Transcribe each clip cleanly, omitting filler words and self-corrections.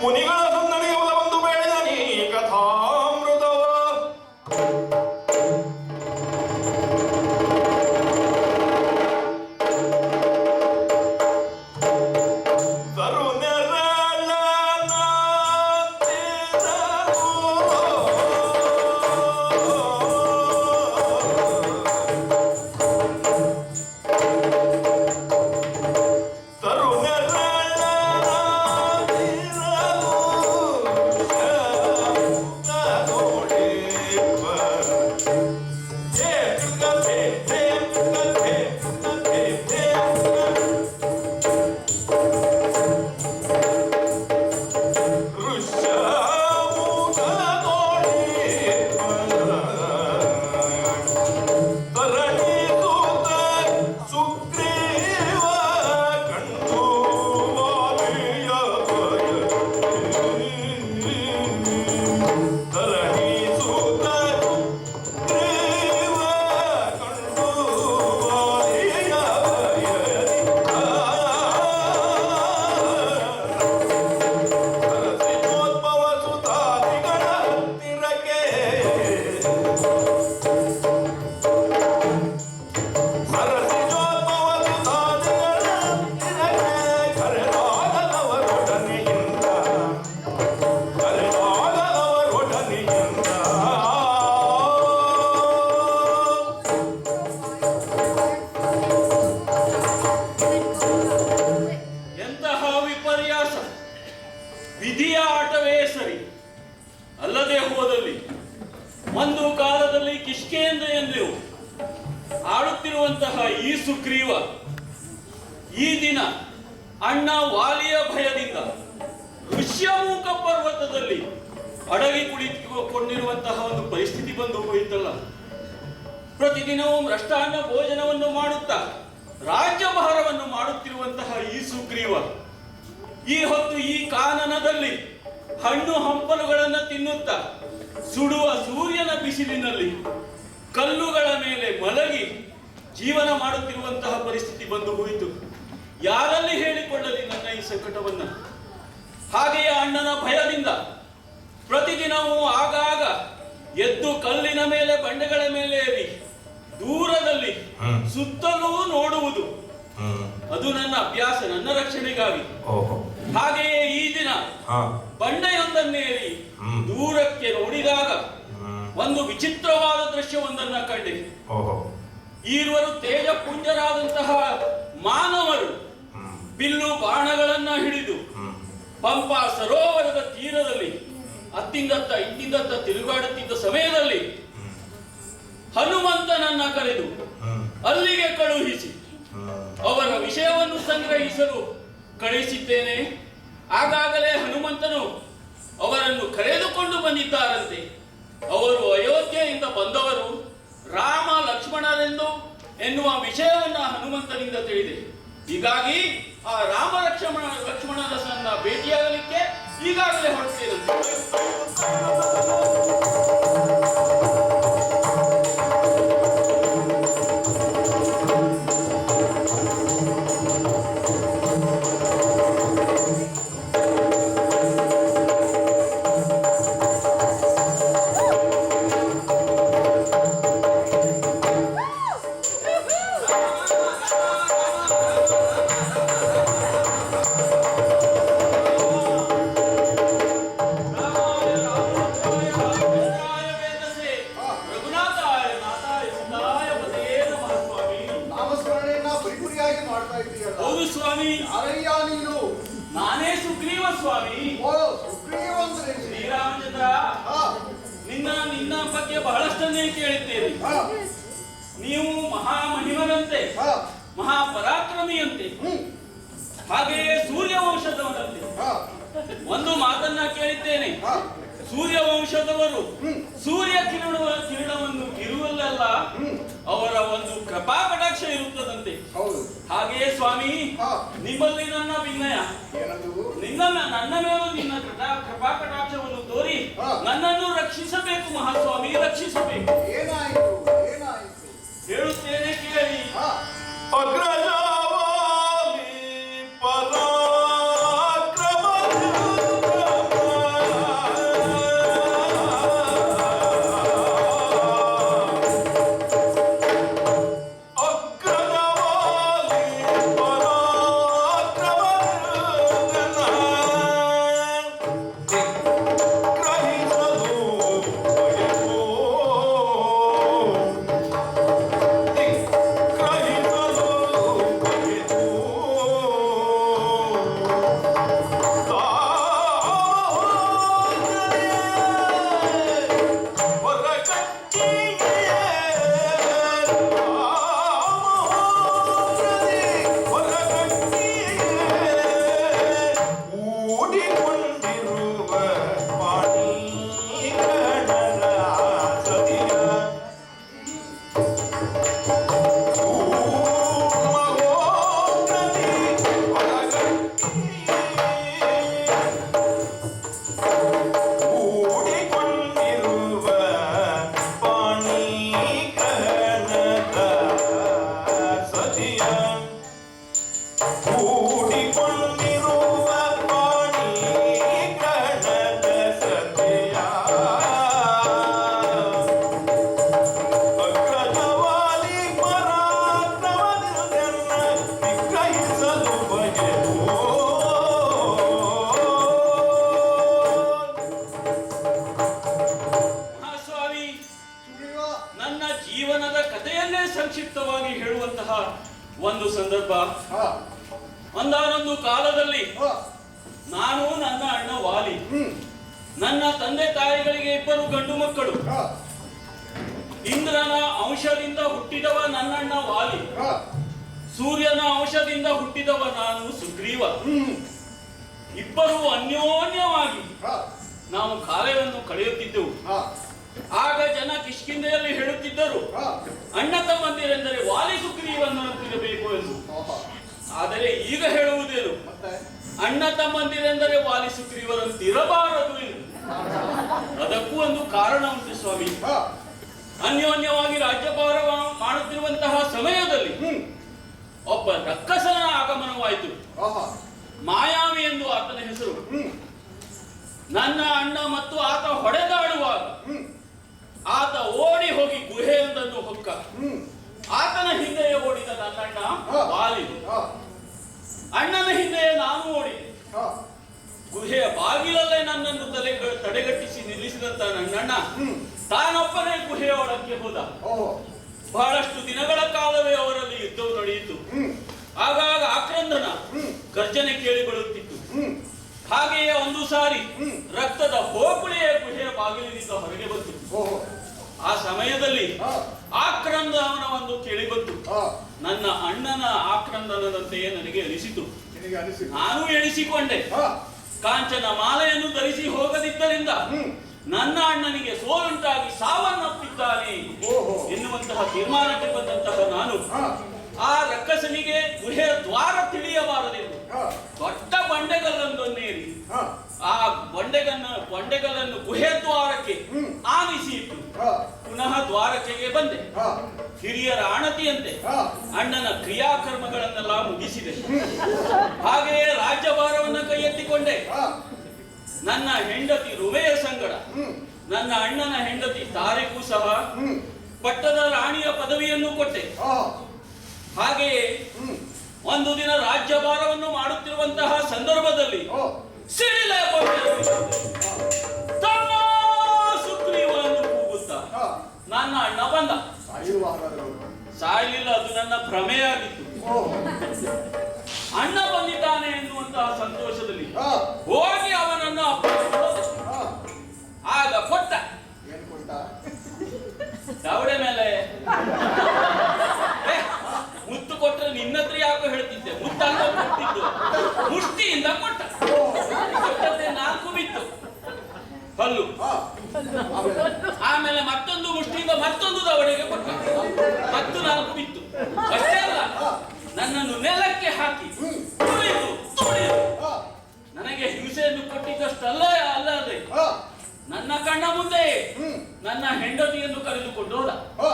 ಮುನಿಗಳ ಸುಂದರಿಗೆ ಒಂದು ಬೇಡ ನೀ ಕಥಾಮೃತವ ವಿಧಿಯ ಆಟವೇ ಸರಿ. ಅಲ್ಲದೆ ಹೋದಲ್ಲಿ ಒಂದು ಕಾಲದಲ್ಲಿ ಕಿಷ್ಕಿಂಧೆ ಎಂದು ಆಡುತ್ತಿರುವಂತಹ ಈ ಸುಗ್ರೀವ ಈ ದಿನ ಅಣ್ಣ ವಾಲಿಯ ಭಯದಿಂದ ಋಷ್ಯಮುಖ ಪರ್ವತದಲ್ಲಿ ಅಡಗಿ ಕುಳಿತುಕೊಂಡಿರುವಂತಹ ಒಂದು ಪರಿಸ್ಥಿತಿ ಬಂದು ಹೋಯಿತಲ್ಲ. ಪ್ರತಿದಿನವೂ ಮೃಷ್ಟಾನ್ನ ಭೋಜನವನ್ನು ಮಾಡುತ್ತಾ ರಾಜ್ಯಭಾರವನ್ನು ಮಾಡುತ್ತಿರುವಂತಹ ಈ ಸುಗ್ರೀವ ಈ ಹೊತ್ತು ಈ ಕಾನನದಲ್ಲಿ ಹಣ್ಣು ಹಂಪಲುಗಳನ್ನು ತಿನ್ನುತ್ತಾ ಸುಡುವ ಸೂರ್ಯನ ಬಿಸಿಲಿನಲ್ಲಿ ಕಲ್ಲುಗಳ ಮೇಲೆ ಮಲಗಿ ಜೀವನ ಮಾಡುತ್ತಿರುವಂತಹ ಪರಿಸ್ಥಿತಿ ಬಂದು ಹೋಯಿತು. ಯಾರಲ್ಲಿ ಹೇಳಿಕೊಳ್ಳಲಿ ನನ್ನ ಈ ಸಂಕಟವನ್ನ? ಹಾಗೆಯೇ ಅಣ್ಣನ ಭಯದಿಂದ ಪ್ರತಿದಿನವೂ ಆಗಾಗ ಎದ್ದು ಕಲ್ಲಿನ ಮೇಲೆ ಬಂಡೆಗಳ ಮೇಲೆ ಏರಿ ದೂರದಲ್ಲಿ ಸುತ್ತಲೂ ನೋಡುವುದು ಅದು ನನ್ನ ಅಭ್ಯಾಸ, ನನ್ನ ರಕ್ಷಣೆಗಾಗಿ. ಹಾಗೆಯೇ ಈ ದಿನ ಬಂಡೆಯೊಂದನ್ನೇರಿ ದೂರಕ್ಕೆ ನೋಡಿದಾಗ ಒಂದು ವಿಚಿತ್ರವಾದ ದೃಶ್ಯವೊಂದನ್ನ ಕಂಡೆ. ಈರುವರು ತೇಜಪುಂಜರಾದಂತಹ ಮಾನವರು ಬಿಲ್ಲು ಬಾಣಗಳನ್ನ ಹಿಡಿದು ಪಂಪಾ ಸರೋವರದ ತೀರದಲ್ಲಿ ಅತ್ತಿಂದತ್ತ ಇತ್ತಿಂದತ್ತ ತಿರುಗಾಡುತ್ತಿದ್ದ ಸಮಯದಲ್ಲಿ ಹನುಮಂತನನ್ನ ಕರೆದು ಅಲ್ಲಿಗೆ ಕಳುಹಿಸಿ ಅವರ ವಿಷಯವನ್ನು ಸಂಗ್ರಹಿಸಲು ಕಳುಹಿಸಿದ್ದೇನೆ. ಆಗಾಗಲೇ ಹನುಮಂತನು ಅವರನ್ನು ಕರೆದುಕೊಂಡು ಬಂದಿದ್ದಾರಂತೆ. ಅವರು ಅಯೋಧ್ಯೆಯಿಂದ ಬಂದವರು ರಾಮ ಲಕ್ಷ್ಮಣರೆಂದು ಎನ್ನುವ ವಿಷಯವನ್ನ ಹನುಮಂತನಿಂದ ತಿಳಿದೆ. ಹೀಗಾಗಿ ಆ ರಾಮ ಲಕ್ಷ್ಮಣರ ಸಣ್ಣ ಭೇಟಿಯಾಗಲಿಕ್ಕೆ ಈಗಾಗಲೇ ಹೊರಟಿದ್ದೇನೆ. ಹೌದು ಸ್ವಾಮಿ. ಅರಯ್ಯ ನೀನು? ನಾನೇ ಸುಗ್ರೀವ ಸ್ವಾಮಿ. ಸುಗ್ರೀವ ಅಂದ್ರೆ ಶ್ರೀರಾಮಚಂದ್ರ, ನಿನ್ನ ಬಗ್ಗೆ ಬಹಳಷ್ಟನ್ನೇ ಕೇಳಿದ್ದೇನೆ. ನೀವು ಮಹಾಮಹಿಮನಂತೆ, ಮಹಾಪರಾಕ್ರಮಿಯಂತೆ, ಹಾಗೆಯೇ ಸೂರ್ಯವಂಶದವರಂತೆ. ಒಂದು ಮಾತನ್ನ ಕೇಳಿದ್ದೇನೆ. ಸೂರ್ಯವಂಶದವರು ಸೂರ್ಯ ಕಿರಣವನ್ನು ಕಿರುವಲ್ಲ, ಅವರ ಒಂದು ಕೃಪಾ ಕಟಾಕ್ಷ ಇರುತ್ತದಂತೆ. ಹಾಗೆಯೇ ಸ್ವಾಮಿ, ನಿಮ್ಮಲ್ಲಿ ನನ್ನ ವಿನಯ, ನನ್ನ ಮೇಲೂ ನಿನ್ನ ಕೃಪಾ ಕಟಾಕ್ಷವನ್ನು ತೋರಿ ನನ್ನನ್ನು ರಕ್ಷಿಸಬೇಕು ಮಹಾಸ್ವಾಮಿ, ರಕ್ಷಿಸಬೇಕು. ಹೇಳುತ್ತೇನೆ ಕೇಳಿ. ಅಗ್ರಜಾವಾಲಿ ಕೂಡಿಕೊಂಡಿರುವ ವಾಣಿ ಗಣದ ಸತೆಯ ಅಗ್ರಜವಾಲಿ ಪರಾಕ್ರಮದಿಂದ ನಿಗ್ರಹಿಸಲು ಬಗೆದು ಮಹಾಸ್ವಾಮಿ, ಸುಗ್ರೀವ ನನ್ನ ಜೀವನದ ಕಥೆಯನ್ನೇ ಸಂಕ್ಷಿಪ್ತವಾಗಿ ಹೇಳುವಂತಹ ಒಂದು ಸಂದರ್ಭ. ಹಾ ಒಂದಾನೊಂದು ಕಾಲದಲ್ಲಿ ಹಾ ನಾನು ನನ್ನ ಅಣ್ಣ ವಾಲಿ, ಹ್ಮ್ ನನ್ನ ತಂದೆ ತಾಯಿಗಳಿಗೆ ಇಬ್ಬರು ಗಂಡು ಮಕ್ಕಳು. ಹಾ ಇಂದ್ರನ ಅಂಶದಿಂದ ಹುಟ್ಟಿದವ ನನ್ನಣ್ಣ ವಾಲಿ, ಹಾ ಸೂರ್ಯನ ಅಂಶದಿಂದ ಹುಟ್ಟಿದವ ನಾನು ಸುಗ್ರೀವ. ಹ್ಮ್ ಇಬ್ಬರು ಅನ್ಯೋನ್ಯವಾಗಿ ಹಾ ನಾವು ಕಾಲವನ್ನು ಕಳೆಯುತ್ತಿದ್ದೆವು. ಹಾ ಆಗ ಜನ ಕಿಷ್ಕಿಂಧೆಯಲ್ಲಿ ಹೇಳುತ್ತಿದ್ದರು, ಹಾ ಅಣ್ಣ ತಮ್ಮಂದಿರೆಂದರೆ ವಾಲಿ ಸುಗ್ರೀವನಂತಿರಬೇಕು ಎಂದು. ಓಹೋ. ಆದರೆ ಈಗ ಹೇಳುವುದೇನು, ಮತ್ತೆ ಅಣ್ಣ ತಮ್ಮಂದಿರೆಂದರೆ ವಾಲಿ ಸುಗ್ರೀವನಂತಿರಬಾರದು ಎಂದು. ಅದಕ್ಕೂ ಒಂದು ಕಾರಣ ಉಂಟು ಸ್ವಾಮಿ. ಹಾ ಅನ್ಯೋನ್ಯವಾಗಿ ರಾಜ್ಯಭಾರ ಮಾಡುತ್ತಿರುವಂತಹ ಸಮಯದಲ್ಲಿ ಹ್ಮ್ ಒಬ್ಬ ರಕ್ಕಸನ ಆಗಮನವಾಯಿತು. ಓಹೋ. ಮಾಯಾವಿ ಎಂದು ಆತನ ಹೆಸರು. ಹ್ಮ್ ನನ್ನ ಅಣ್ಣ ಮತ್ತು ಆತ ಹೊಡೆದಾಡುವಾಗ ಹ್ಮ್ ಆತ ಓಡಿ ಹೋಗಿ ಗುಹೆಯೊಂದನ್ನು ಹೊಕ್ಕ. ಹ್ಮ್ ಆತನ ಹಿಂದೆಯೇ ಓಡಿದ ನನ್ನಣ್ಣ ಹಾ. ವಾಲಿ. ಹಾ ಅಣ್ಣನ ಹಿಂದೆಯೇ ನಾನು ಓಡಿದೆ. ಹಾ ಗುಹೆಯ ಬಾಗಿಲಲ್ಲೇ ನನ್ನನ್ನು ತಡೆಗಟ್ಟಿಸಿ ನಿಲ್ಲಿಸಿದಂತ ನನ್ನಣ್ಣ ಹ್ಮ್ ತಾನೊಬ್ಬನೇ ಗುಹೆಯ ಒಳಕ್ಕೆ ಹೋದ. ಓಹೋ. ಬಹಳಷ್ಟು ದಿನಗಳ ಕಾಲವೇ ಅವರಲ್ಲಿ ಯುದ್ಧವು ನಡೆಯಿತು. ಹ್ಮ್ ಆಗಾಗ ಆಕ್ರಂದನ ಹ್ಮ್ ಗರ್ಜನೆ ಕೇಳಿಬರುತ್ತಿತ್ತು. ಹ್ಮ್ ಹಾಗೆಯೇ ಒಂದು ಸಾರಿ ಹ್ಮ್. ರಕ್ತದ ಹೋಗುಳಿಯೇ ಗುಹೆಯ ಬಾಗಿಲಿನಿಂದ ಹೊರಗೆ ಬಂತು. ಓಹೋ. ಆ ಸಮಯದಲ್ಲಿ ಹಾ ಆಕ್ರಂದನ ಒಂದು ಕೇಳಿ ಬಂತು. ಹಾ ನನ್ನ ಅಣ್ಣನ ಆಕ್ರಂದನದಂತೆಯೇ ನನಗೆ ಅನಿಸಿತು. ನಿನಗೆ ಅನಿಸಿತು. ನಾನು ಎಣಿಸಿಕೊಂಡೆ, ಹಾ ಕಾಂಚನ ಮಾಲೆಯನ್ನು ಧರಿಸಿ ಹೋಗದಿದ್ದರಿಂದ ಹ್ಮ್ ನನ್ನ ಅಣ್ಣನಿಗೆ ಸೋಲುಂಟಾಗಿ ಸಾವನ್ನಪ್ಪಿದ್ದಾನೆ ಓಹೋ. ಎನ್ನುವಂತಹ ತೀರ್ಮಾನಕ್ಕೆ ಬಂದಂತಹ ನಾನು ಹಾ ಆ ರಕ್ಕಸನಿಗೆ ಗುಹೆಯ ದ್ವಾರ ತಿಳಿಯಬಾರದೆಂದು ಹಾ ದೊಡ್ಡ ಬಂಡೆಗಲ್ಲೊಂದನ್ನೇರಿ ಹಾ ಆ ಬಂಡೆಗಲ್ಲನ್ನು ಗುಹೆ ದ್ವಾರಕ್ಕೆ ಹ್ಮ್. ಆನಿಸಿ ಇಟ್ಟು ಹಾ ಪುನಃ ದ್ವಾರಕೆಗೆ ಬಂದೆ. ಹಾ ಹಿರಿಯರ ಆಣತಿಯಂತೆ ಹಾ ಅಣ್ಣನ ಕ್ರಿಯಾಕರ್ಮಗಳನ್ನೆಲ್ಲ ಮುಗಿಸಿದೆ. ಹಾಗೆಯೇ ರಾಜ್ಯಭಾರವನ್ನು ಕೈ ಎತ್ತಿಕೊಂಡೆ. ಹಾ ನನ್ನ ಹೆಂಡತಿ ರುಮೆಯ ಸಂಗಡ ಹ್ಮ್ ನನ್ನ ಅಣ್ಣನ ಹೆಂಡತಿ ತಾರೆಗೂ ಸಹ ಹ್ಮ್ ಪಟ್ಟದ ರಾಣಿಯ ಪದವಿಯನ್ನು ಕೊಟ್ಟೆ. ಹಾ ಹಾಗೆಯೇ ಹ್ಮ್ ಒಂದು ದಿನ ರಾಜ್ಯಭಾರವನ್ನು ಮಾಡುತ್ತಿರುವಂತಹ ಸಂದರ್ಭದಲ್ಲಿ ಓ ಸಿಡಿಲೆ ತಮ್ಮ ಸುಗ್ರೀವನನ್ನು ಕೂಗುತ್ತಾ ಹಾ ನನ್ನ ಅಣ್ಣ ಬಂದ. ಸಾಯುವ ಹಾಗಾದ್ರೆ ಅವರು. ಸಾಯಲಿಲ್ಲ, ಅದು ನನ್ನ ಭ್ರಮೆಯಾಗಿತ್ತು. ಓಹೋ. ಅಣ್ಣ ಬಂದಿದ್ದಾನೆ ಎನ್ನುವಂತಹ ಸಂತೋಷದಲ್ಲಿ ಹಾ ಹೋಗಿ ಅವನನ್ನು ಅಪ್ಪಿಕೊಂಡೆ. ಹಾ ಆಗ ಕೊಟ್ಟ ಏನ್ ಕೊಟ್ಟ? ದವಡೆ ಮೇಲೆ ಮುತ್ತು ಕೊಟ್ಟರೆ ನಿನ್ನತ್ರ ಯಾಕೋ ಹೇಳ್ತಿದ್ದೆ, ಮುತ್ತಲ್ಲ ಕೊಟ್ಟಿದ್ದು ಮುಷ್ಟಿಯಿಂದ ಕೊಟ್ಟ. ಕೊಟ್ಟದ್ದೇ 4 ಬಿತ್ತು ಹಲ್ಲು. ಹಾ ಆಮೇಲೆ? ಆಮೇಲೆ ಮತ್ತೊಂದು ಮುಷ್ಟಿಯಿಂದ ಮತ್ತೊಂದು ದವಡೆಗೆ ಕೊಟ್ಟ, ಮತ್ತು 4 ಬಿತ್ತು. ಅಷ್ಟೇ ಅಲ್ಲ, ನನ್ನನ್ನು ನೆಲಕ್ಕೆ ಹಾಕಿ ತುಳಿದು ಹಾ ನನಗೆ ಹಿಂಸೆಯನ್ನು ಕೊಟ್ಟಿದ್ದಷ್ಟಲ್ಲ ಅಲ್ಲದೆ ಹಾ ನನ್ನ ಕಣ್ಣ ಮುಂದೆ ಹ್ಮ್ ನನ್ನ ಹೆಂಡತಿಯನ್ನು ಕರೆದುಕೊಂಡು ಹೋದ. ಹಾ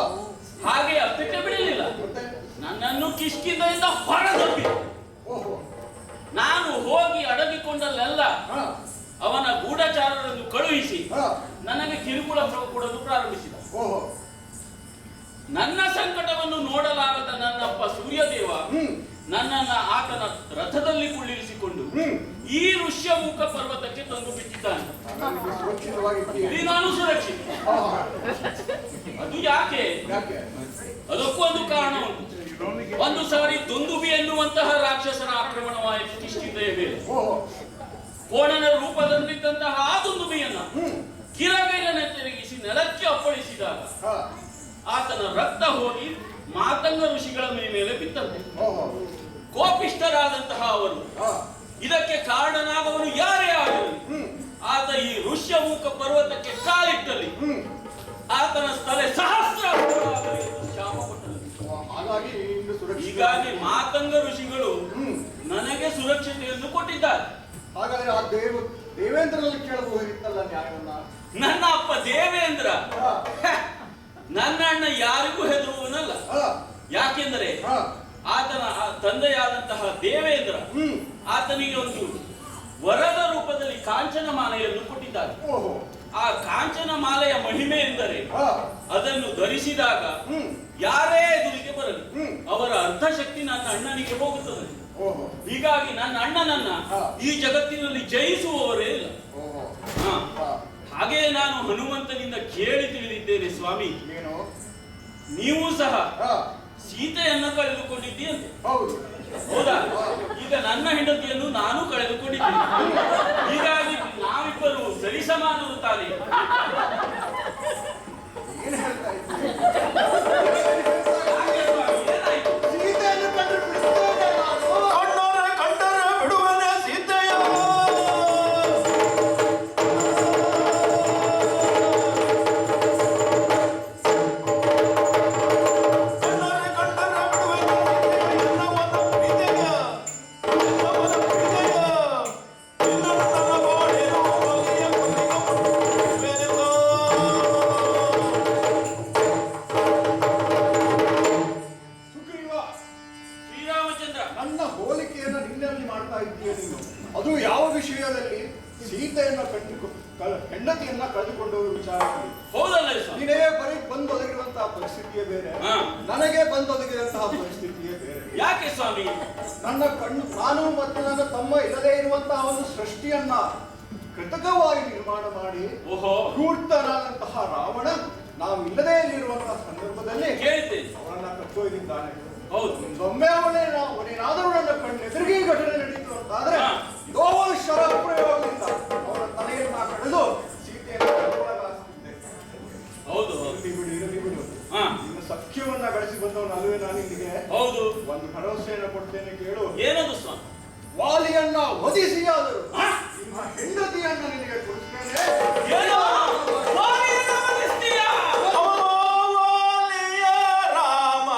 ಹಾಗೆ ಅಷ್ಟಕ್ಕೆ ಬಿಡಲಿಲ್ಲ, ಮತ್ತೆ? ನನ್ನನ್ನು ಕಿಷ್ಕಿಂಧೆಯಿಂದ ಹೊರದಬ್ಬಿ. ಓಹೋ. ನಾನು ಹೋಗಿ ಅಡಗಿಕೊಂಡಲ್ಲೆಲ್ಲ ಹಾ ಅವನ ಗೂಢಚಾರರನ್ನು ಕಳುಹಿಸಿ ಹಾ ನನಗೆ ಕಿರುಕುಳ ಕೊಡಲು ಪ್ರಾರಂಭಿಸಿದ. ಓಹೋ. ನನ್ನ ಸಂಕಟವನ್ನು ನೋಡಲಾಗದ ನನ್ನಪ್ಪ ಸೂರ್ಯದೇವ ಹ್ಮ್ ನನ್ನನ್ನ ಆತನ ರಥದಲ್ಲಿ ಕುಳ್ಳಿರಿಸಿಕೊಂಡು ಹ್ಮ್ ಈ ಋಷ್ಯಮುಖ ಪರ್ವತಕ್ಕೆ ತಂದು ಬಿಟ್ಟಿದ್ದಾನೆ. ಹಾಗಾಗಿ ಸುರಕ್ಷಿತವಾಗಿದ್ದೀಯ. ಇಲ್ಲಿ ನಾನು ಸುರಕ್ಷಿತ. ಹಾ ಅದು ಯಾಕೆ? ಯಾಕೆ? ಅದಕ್ಕೂ ಒಂದು ಕಾರಣ ಉಂಟು. ಒಂದು ಸಾರಿ ದುಂದುಬಿ ಎನ್ನುವಂತಹ ರಾಕ್ಷಸರ ಆಕ್ರಮಣವಾಯಿತು ಕಿಷ್ಕಿಂಧೆಯ ಮೇಲೆ. ಓಹೋ. ಕೋಣನ ರೂಪದಲ್ಲಿದ್ದಂತಹ ಆ ದುಂದುಬಿಯನ್ನ ಹ್ಮ್ ಕಿರಗೈಲನೆ ತಿರುಗಿಸಿ ನೆಲಕ್ಕೆ ಅಪ್ಪಳಿಸಿದಾಗ ಹಾ ಆತನ ರಕ್ತ ಹೋಗಿ ಮಾತಂಗ ಋಷಿಗಳ ಮೇಲೆ ಬಿತ್ತಂತೆ. ಓಹೋ. ಕೋಪಿಷ್ಠರಾದಂತಹ ಅವರು ಹಾ ಇದಕ್ಕೆ ಕಾರಣನಾದವನು ಯಾರೇ ಆಗಲಿ ಹ್ಮ್ ಆತ ಈ ಋಷ್ಯಮುಖ ಪರ್ವತಕ್ಕೆ ಕಾಲಿಟ್ಟಲ್ಲಿ ಹ್ಮ್ ಆತನ ತಲೆ ಸಹಸ್ರ ಆಗಲಿ ಎಂದು ಶಾಪ ಕೊಟ್ಟನು. ಹಾಗಾಗಿ ಇನ್ನು ಸುರಕ್ಷಿತ. ಹೀಗಾಗಿ ಮಾತಂಗ ಋಷಿಗಳು ಹ್ಮ್ ನನಗೆ ಸುರಕ್ಷತೆಯನ್ನು ಕೊಟ್ಟಿದ್ದಾರೆ. ಹಾಗಾದ್ರೆ ಆ ದೇವೇಂದ್ರನಲ್ಲಿ ಕೇಳಬಹುದಿತ್ತಲ್ಲ ನ್ಯಾಯವನ್ನ. ನನ್ನ ಅಪ್ಪ ದೇವೇಂದ್ರ ಹಾ ನನ್ನ ಅಣ್ಣ ಯಾರಿಗೂ ಹೆದರುವವನಲ್ಲ. ಹಾ ಯಾಕೆಂದರೆ ಹಾ ಆತನ ತಂದೆಯಾದಂತಹ ದೇವೇಂದ್ರ ಆತನಿಗೆ ಒಂದು ವರದ ರೂಪದಲ್ಲಿ ಕಾಂಚನ ಮಾಲೆಯನ್ನು ಕೊಟ್ಟಿದ್ದಾರೆ. ಓಹೋ. ಆ ಕಾಂಚನ ಮಾಲೆಯ ಮಹಿಮೆ ಎಂದರೆ ಹಾ. ಅದನ್ನು ಧರಿಸಿದಾಗ ಯಾರೇ ಎದುರಿಗೆ ಬರಲಿ ಅವರ ಅರ್ಧಶಕ್ತಿ ನನ್ನ ಅಣ್ಣನಿಗೆ ಹೋಗುತ್ತದೆ. ಓಹೋ. ಹೀಗಾಗಿ ನನ್ನ ಅಣ್ಣನನ್ನ ಹಾ. ಈ ಜಗತ್ತಿನಲ್ಲಿ ಜಯಿಸುವವರೇ ಇಲ್ಲ. ಓಹೋ. ಹಾ. ಹಾ. ಹಾಗೆಯೇ ನಾನು ಹನುಮಂತನಿಂದ ಕೇಳಿ ತಿಳಿದಿದ್ದೇನೆ ಸ್ವಾಮಿ, ಏನು? ನೀವು ಸಹ ಹಾ. ಸೀತೆಯನ್ನು ಕಳೆದುಕೊಂಡಿದ್ದೀಯಂತೆ. ಹೌದು. ಹೌದಾ? ಈಗ ನನ್ನ ಹೆಂಡತಿಯನ್ನು ನಾನು ಕಳೆದುಕೊಂಡಿದ್ದೀನಿ. ಹೀಗಾಗಿ ನಾವಿಬ್ಬರು ಸರಿಸಮಾನರು ತಾನೆ. ಏನು ಹೇಳ್ತಾ ಇದ್ದೀರಿ? ಹಾಗೆ ಸ್ವಾಮಿ, ಏನಾಯ್ತು? ಸೀತೆಯನ್ನು ಕಂಡು ಬಿಡ್ತೇನೆ ನಾನು. ಕಂಡರೆ ಬಿಡುವನೆ ಸೀತೆಯ ಕಂಡರೆ ಬಿಡುವನೆ ಎಲ್ಲವನ್ನ ಪ್ರೀತಿಯ ಎಲ್ಲವನ್ನ ಪ್ರೀತಿಯ ನಿನ್ನನ್ನು ನನ್ನ ಬಾಳಿನ ಬಗೆಯ ಬೇರೆದೋ ಸುಗ್ರೀವ, ಶ್ರೀರಾಮಚಂದ್ರ, ನನ್ನ ಹೋಲಿಕೆಯನ್ನು ನಿನ್ನಲ್ಲಿ ಮಾಡ್ತಾ ಇದ್ದೀಯ ನೀನು. ಅದು ಯಾವ ವಿಷಯದಲ್ಲಿ? ಸೀತೆಯನ್ನ ಹೆಂಡತಿಯನ್ನ ಕಳೆದುಕೊಂಡು ವಿಚಾರದಲ್ಲಿ. ಹೌದಲ್ಲ ಸ್ವಾಮಿ? ನೀನೇ ಬರೀ ಬಂದೊದಗಿರುವಂತಹ ಪರಿಸ್ಥಿತಿಯೇ ಬೇರೆ, ಹಾ. ನನಗೆ ಬಂದೊದಗಿರುವಂತಹ ಪರಿಸ್ಥಿತಿಯೇ ಬೇರೆ. ಯಾಕೆ ಸ್ವಾಮಿ? ನನ್ನ ನಾನು ಮತ್ತು ನನ್ನ ತಮ್ಮ ಇಲ್ಲದೇ ಇರುವಂತಹ ಒಂದು ಸೃಷ್ಟಿಯನ್ನ ಕೃತಕವಾಗಿ ನಿರ್ಮಾಣ ಮಾಡಿ ಓಹೋ, ಧೂರ್ತನಾದಂತಹ ರಾವಣ ನಾವು ಇಲ್ಲದೇ ಇರುವಂತಹ ಸಂದರ್ಭದಲ್ಲಿ ಕೇಳಿದ್ದೇನೆ. ಅವನನ್ನ ಕತ್ತೊಯ್ದಿದ್ದಾನೆ. ಹೌದು. ಒಮ್ಮೆ ಅವನೇನಾದರೂ ನನ್ನ ಕಣ್ಣೆದುರಿಗೆ ಈ ಘಟನೆ ನಡೀತು ಅಂತಾದ್ರೆ ಹಾ. ಇದೋ ಶರ ಪ್ರಯೋಗದಿಂದ ಅವನ ತಲೆಯನ್ನ ಕಳೆದು ಸೀತೆಯನ್ನು ಕತ್ತೊಳಗಾಗಿಸಿದ್ದೆ. ಹೌದು ಹೌದು. ಇರಲಿ ಬಿಡು. ಹಾ. ಇನ್ನು ಸಖ್ಯವನ್ನ ಗಳಿಸಿ ಬಂದವನು ಅಲ್ಲವೇ ನಾನು ಇಲ್ಲಿಗೆ ಹೌದು. ಒಂದು ಭರವಸೆಯನ್ನು ಕೊಡ್ತೇನೆ, ಕೇಳು. ಏನದು ಸ್ವಾಮಿ? ವಾಲಿಯನ್ನ ವಧಿಸಿಯಾದರು ಹಾ? ನಿಮ್ಮ ಹೆಂಡತಿಯನ್ನ ನಿನಗೆ ಕೊಡಿಸ್ತೇನೆ. ಏನೋ? ಸ್ವಾಮಿಯನ್ನ ವಧಿಸ್ತೀಯಾ? ವಾಲಿಯ ರಾಮ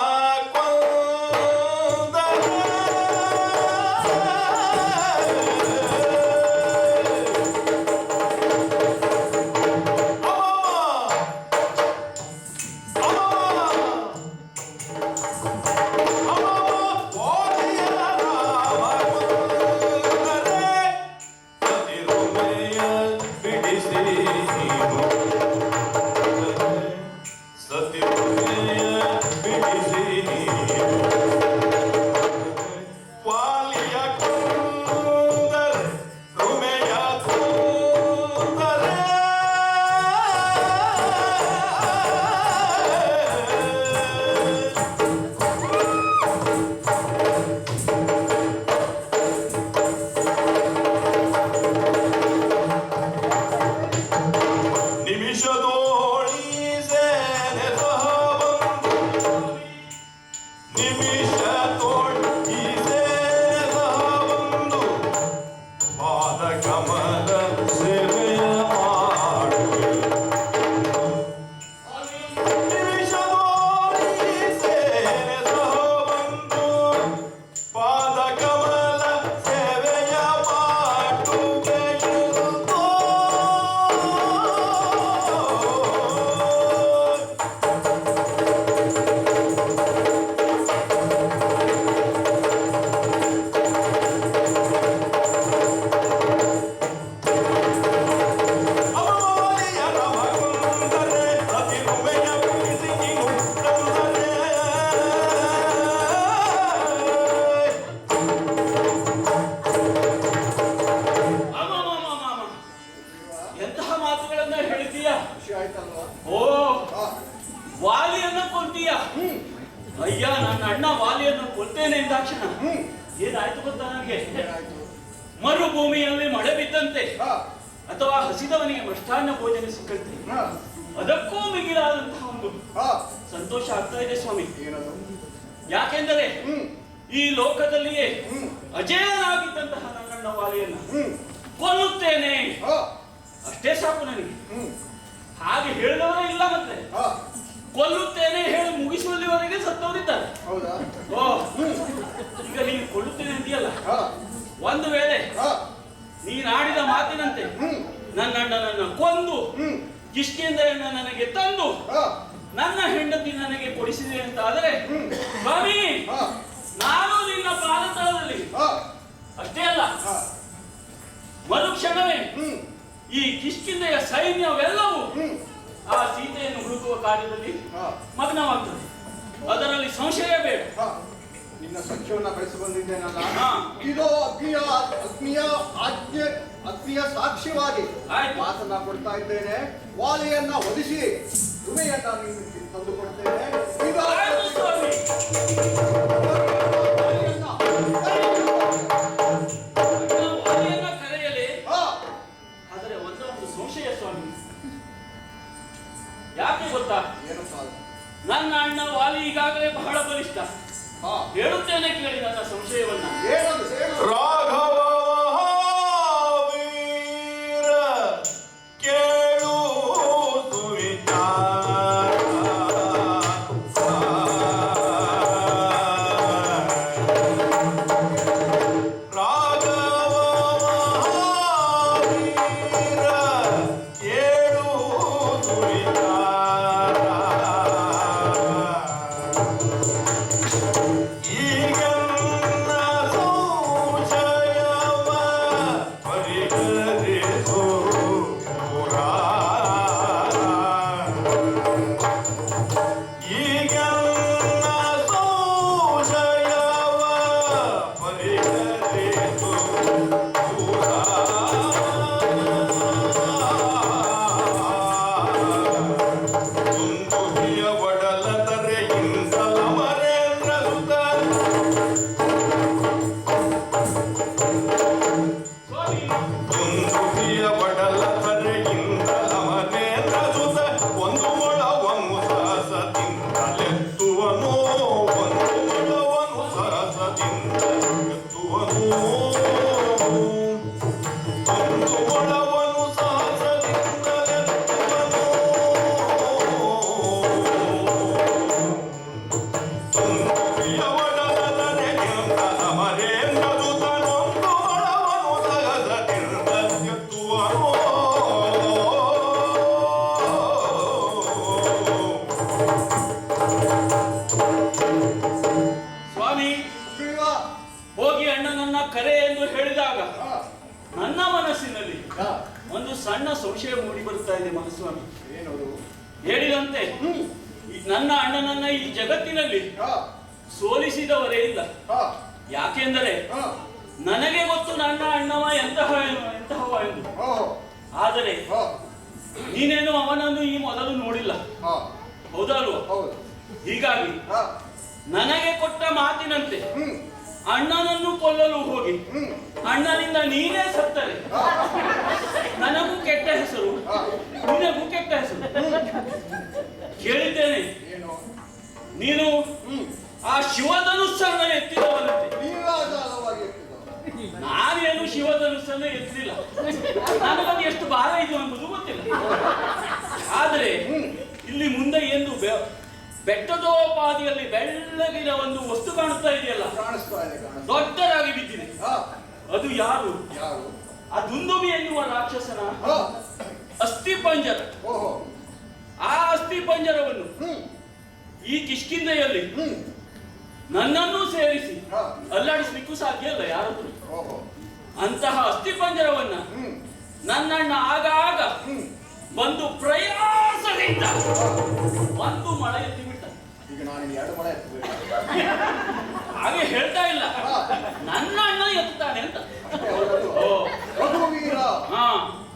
ಅಯ್ಯ ನನ್ನ ಅಣ್ಣ ವಾಲಿಯನ್ನು ಕೊಲ್ತೇನೆ ಎಂದಾಕ್ಷಣ ಏನಾಯ್ತು ಗೊತ್ತಾ ನನಗೆ? ಮರುಭೂಮಿಯಲ್ಲಿ ಮಳೆ ಬಿದ್ದಂತೆ ಅಥವಾ ಹಸಿದವನಿಗೆ ಮೃಷ್ಟಾನ್ನ ಭೋಜನ ಸಿಕ್ಕಂತೆ ಅದಕ್ಕೂ ಮಿಗಿಲಾದಂತಹ ಒಂದು ಸಂತೋಷ ಆಗ್ತಾ ಇದೆ ಸ್ವಾಮಿ. ಯಾಕೆಂದರೆ ಈ ಲೋಕದಲ್ಲಿಯೇ ಅಜೇಯನಾಗಿದ್ದಂತಹ ನನ್ನಣ್ಣ ವಾಲಿಯನ್ನ ಕೊಲ್ಲುತ್ತೇನೆ ಅಷ್ಟೇ ಸಾಕು ನನಗೆ. ಹಾಗೆ ಹೇಳಿದವರೇ ಇಲ್ಲ, ಮತ್ತೆ ಕೊಲ್ಲುತ್ತೇನೆ ಹೇಳಿ ಮುಗಿಸುವಲ್ಲಿವರೆಗೆ ಸತ್ತವರಿದ್ದಾರೆ. ಓ ಈಗ ನೀನು ಕೊಲ್ಲುತ್ತೇನೆ ಅಂತೀಯಲ್ಲ, ಒಂದು ವೇಳೆ ನೀನಾಡಿದ ಮಾತಿನಂತೆ ನನ್ನಣ್ಣನನ್ನ ಕೊಂದು ಕಿಷ್ಕಿಂದೆಯನ್ನ ನನಗೆ ತಂದು ನನ್ನ ಹೆಂಡತಿ ನನಗೆ ಕೊಡಿಸಿದೆ ಅಂತ ಆದರೆ ಸ್ವಾಮಿ ನಾನು ನಿನ್ನ ಪಾದತಳದಲ್ಲಿ. ಹಾ ಅಷ್ಟೇ ಅಲ್ಲ, ಹಾ ಮರುಕ್ಷಣವೇ ಹ್ಮ್ ಈ ಕಿಷ್ಕಿಂಧೆಯ ಸೈನ್ಯವೆಲ್ಲವೂ ಹ್ಮ್ ಆ ಸೀತೆಯನ್ನು ಹುಡುಕುವ ಕಾರ್ಯದಲ್ಲಿ ಹಾ ಮಗ್ನವಾಗ್ತದೆ. ಅದರಲ್ಲಿ ಸಂಶಯ ಬೇಡ. ಹಾ ನಿನ್ನ ಸಖ್ಯವನ್ನ ಕಳಿಸಿ ಬಂದಿದ್ದೇನಲ್ಲ, ಹಾ. ಇದು ಅಗ್ನಿಯ ಸಾಕ್ಷ್ಯವಾಗಿ ಆಯ್ತು. ಮಾತನ್ನ ಕೊಡ್ತಾ ಇದ್ದೇನೆ. ವಾಲಿಯನ್ನ ಒದಿಸಿ ಋಮೆಯನ್ನ ನಿಮಗೆ ತಂದು ಕೊಡ್ತೇನೆ. ಇದು ಆಯ್ತು ಸ್ವಾಮಿ. ವಾಲಿಯನ್ನ ನಾವು ವಾಲಿಯನ್ನ ಕರೆಯಲಿ. ಹಾ ಆದರೆ ಒಂದೊಂದು ಸಂಶಯ ಸ್ವಾಮಿ. ಯಾಕೆ ಗೊತ್ತಾ? ಏನಪ್ಪ ಅದು? ನನ್ನ ಅಣ್ಣ ವಾಲಿ ಈಗಾಗಲೇ ಬಹಳ ಬಲಿಷ್ಠ. ಹಾ ಹೇಳುತ್ತೇನೆ ಕೇಳಿ ನನ್ನ ಸಂಶಯವನ್ನ. ಏನದು ಹೇಳು. ರಾಘವ ವೀರ ಕೇಳು ಸುವಿಚಾರ. ರಾಘವ ವೀರ ಕೇಳು ಸುವಿಚಾರ. ಈಗನ್ನ ಸಂಶಯವ ಪರಿಹರಿಸು ಪುರಾ. ಈಗನ್ನ ಸಂಶಯವ ಪರಿಹರಿಸು ಪುರಾ. ದುಂದುಹಿಯ ಒಡಲ ತರೆಯಿಂದಲ ಮರೇಂದ್ರ ಸುತ. ಸ್ವಾಮಿ, ದುಂದುಹಿಯ ಒಡಲ ತರೆಯಿಂದಲ ಮರೇಂದ್ರ ಸುತ. ಒಂದು ಮೊಳವನ್ನು ಸಹಸದಿಂದಲೆತ್ತುವನು. ಒಂದು ಮೊಳವನ್ನು ಸಹಸದಿಂದಲೆತ್ತುವನು. ಒಂದು ಮೊಳವನ್ನು ಸಹಸದಿಂದಲೆತ್ತುವನು. ದುಂದುಹಿಯ ಒಡಲ ತರೆಯಿಂದಲ ಮರೇಂದ್ರ ಸುತನೊಂದು ಮೊಳವನ್ನು ಸಹಸದಿಂದಲೆತ್ತುವನು. ಸ್ವಾಮಿ, ಪ್ರಿಯ. ಹೋಗಿ ಅಣ್ಣನನ್ನ ಕರೆ ಎಂದು ಹೇಳಿದಾಗ ಹಾ ನನ್ನ ಮನಸ್ಸಿನಲ್ಲಿ ಹಾ ಒಂದು ಸಣ್ಣ ಸಂಶಯ ಮೂಡಿ ಬರ್ತಾ ಇದೆ ಮಹಾಸ್ವಾಮಿ. ಏನದು? ಹೇಳಿದಂತೆ ಹ್ಮ್ ಈ ನನ್ನ ಅಣ್ಣನನ್ನ ಈ ಜಗತ್ತಿನಲ್ಲಿ ಹಾ ಸೋಲಿಸಿದವರೇ ಇಲ್ಲ. ಹಾ ಯಾಕೆಂದರೆ ಹಾ ನನಗೆ ಗೊತ್ತು ನನ್ನ ಅಣ್ಣವ ಎಂತಹವ ಎಂದು. ಓಹೋ ಆದರೆ ಹಾ ನೀನೇನು ಅವನನ್ನು ಈ ಮೊದಲು ನೋಡಿಲ್ಲ, ಹಾ ಹೌದಲ್ವ? ಹೌದು. ಹೀಗಾಗಿ ಹಾ ನನಗೆ ಕೊಟ್ಟ ಮಾತಿನಂತೆ ಹ್ಮ್ ಅಣ್ಣನನ್ನು ಕೊಲ್ಲಲು ಹೋಗಿ ಹ್ಮ್ ಅಣ್ಣನಿಂದ ನೀನೇ ಸತ್ತರೆ ಹಾ ನನಗೂ ಕೆಟ್ಟ ಹೆಸರು, ಹಾ ನಿನಗೂ ಕೆಟ್ಟ ಹೆಸರು. ಕೇಳಿದ್ದೇನೆ, ಏನು? ನೀನು ಹ್ಮ್ ಆ ಶಿವಧನುಸ್ಸನ್ನ ಎತ್ತಿದವನಂತೆ. ನೀರಾಜಾಲವಾಗಿ ಇರ್ತಿದ್ದವ. ನಾನೇನು ಶಿವಧನುಸ್ಸನ್ನ ಎತ್ತಲಿಲ್ಲ. ನನಗದು ಎಷ್ಟು ಭಾರ ಇದು ಎಂಬುದು ಗೊತ್ತಿಲ್ಲ. ಆದರೆ ಇಲ್ಲಿ ಮುಂದೆ ಎಂದು ಬೆಟ್ಟದೋಪಾದಿಯಲ್ಲಿ ಬೆಳ್ಳಗಿನ ಒಂದು ವಸ್ತು ಕಾಣುತ್ತಾ ಇದೆಯಲ್ಲ, ಕಾಣಿಸ್ತಾ ಇದೆ ಕಾಣಿಸ್ತಾ. ದೊಡ್ಡದಾಗಿ ಬಿದ್ದಿದೆ. ಹಾ ಅದು ಯಾರು? ಯಾರು? ಆ ದುಂದುಬಿ ಎನ್ನುವ ರಾಕ್ಷಸನ ಹಾ ಅಸ್ಥಿ ಪಂಜರ. ಓಹೋ ಆ ಅಸ್ಥಿ ಪಂಜರವನ್ನು ಹ್ಮ್ ಈ ಕಿಷ್ಕಿಂಧೆಯಲ್ಲಿ ಹ್ಮ್ ನನ್ನನ್ನು ಸೇರಿಸಿ ಹಾ ಅಲ್ಲಾಡಿಸ್ಲಿಕ್ಕೂ ಸಾಧ್ಯ ಇಲ್ಲ ಯಾರನ್ನು. ಓಹೋ ಅಂತಹ ಅಸ್ಥಿ ಪಂಜರವನ್ನ ಹ್ಮ್ ನನ್ನಣ್ಣ ಆಗಾಗ ಹ್ಮ್ ಒಂದು ಪ್ರಯಾಸದಿಂದ ಒಂದು ಮಳ ಎತ್ತಿ ಬಿಟ್ಟ. ಈಗ ನಾನು ಎರಡು ಮಳೆ ಎತ್ತಬೇಕು. ಹಾಗೆ ಹೇಳ್ತಾ ಇಲ್ಲ, ಹಾ ನನ್ನ ಅಣ್ಣ ಎತ್ತಾನೆ ಅಂತ. ಅಷ್ಟೇ ಹೊರತು ಓ ರಘುವೀರ ಹಾ,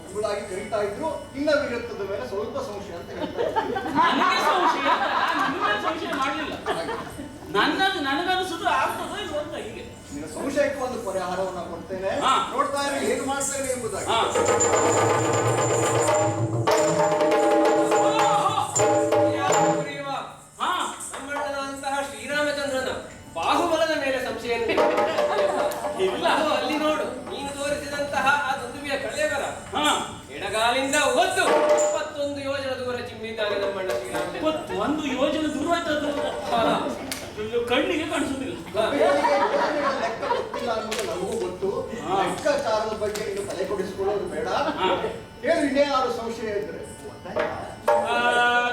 ಎಂಬುದಾಗಿ ಕರೀತಾ ಇದ್ರು. ಇನ್ನ ವೀರತ್ವದ ಮೇಲೆ ಸ್ವಲ್ಪ ಸಂಶಯ ಅಂತ ಹೇಳ್ತಾ ಇದ್ರು. ನನಗೆ ಸಂಶಯ, ನಾನು ನಿನ್ನ ಸಂಶಯ ಮಾಡಲಿಲ್ಲ. ನನಗನ್ಸುದು ಆಗ್ತದೋ ಇಲ್ವೋ ಅಂತ. ಹೀಗೆ ನಿನ್ನ ಸಂಶಯಕ್ಕೆ ಒಂದು ಪರಿಹಾರವನ್ನ ಕೊಡ್ತೇನೆ. ಹಾ. ನೋಡ್ತಾ ಇರಿ ಹೇಗೆ ಮಾಡ್ತೇನೆ ಎಂಬುದಾಗಿ. ಹಾ. ಹಾ, ನಮ್ಮಣ್ಣನಾದಂತಹ ಶ್ರೀರಾಮಚಂದ್ರನ ಬಾಹುಬಲದ ಮೇಲೆ ಸಂಶಯ ಇಲ್ಲ. ಅಲ್ಲಿ ನೋಡು, ನೀನು ತೋರಿಸಿದಂತಹ ಆ ದುಂದುಬಿಯ ಕಳೆಯಬರ ಹಾ, ಎಡಗಾಲಿಂದ ಒತ್ತು 21 ಯೋಜನ ದೂರ ಚಿಮ್ಮಿದ್ದಾನೆ ನಮ್ಮಣ್ಣ ಶ್ರೀರಾಮಚಂದ್ರ. ಒಂದು ಯೋಜನೆ ದೂರ ಆಯ್ತದ್ದು ಕಣ್ಣಿಗೆ ಕಾಣಿಸುದಿಲ್ಲ. ಲೆಕ್ಕ ಗೊತ್ತಿಲ್ಲ ಅನ್ನೋದು ನಮಗೂ ಗೊತ್ತು. ಹಾ. ಲೆಕ್ಕಾಚಾರದ ಬಗ್ಗೆ ನೀನು ತಲೆ ಕೊಡಿಸಿಕೊಳ್ಳೋದು ಬೇಡ. ಹಾ. ಹೇಳು ಇನ್ನೇನಾದ್ರು ಸಂಶಯ ಇದ್ರೆ.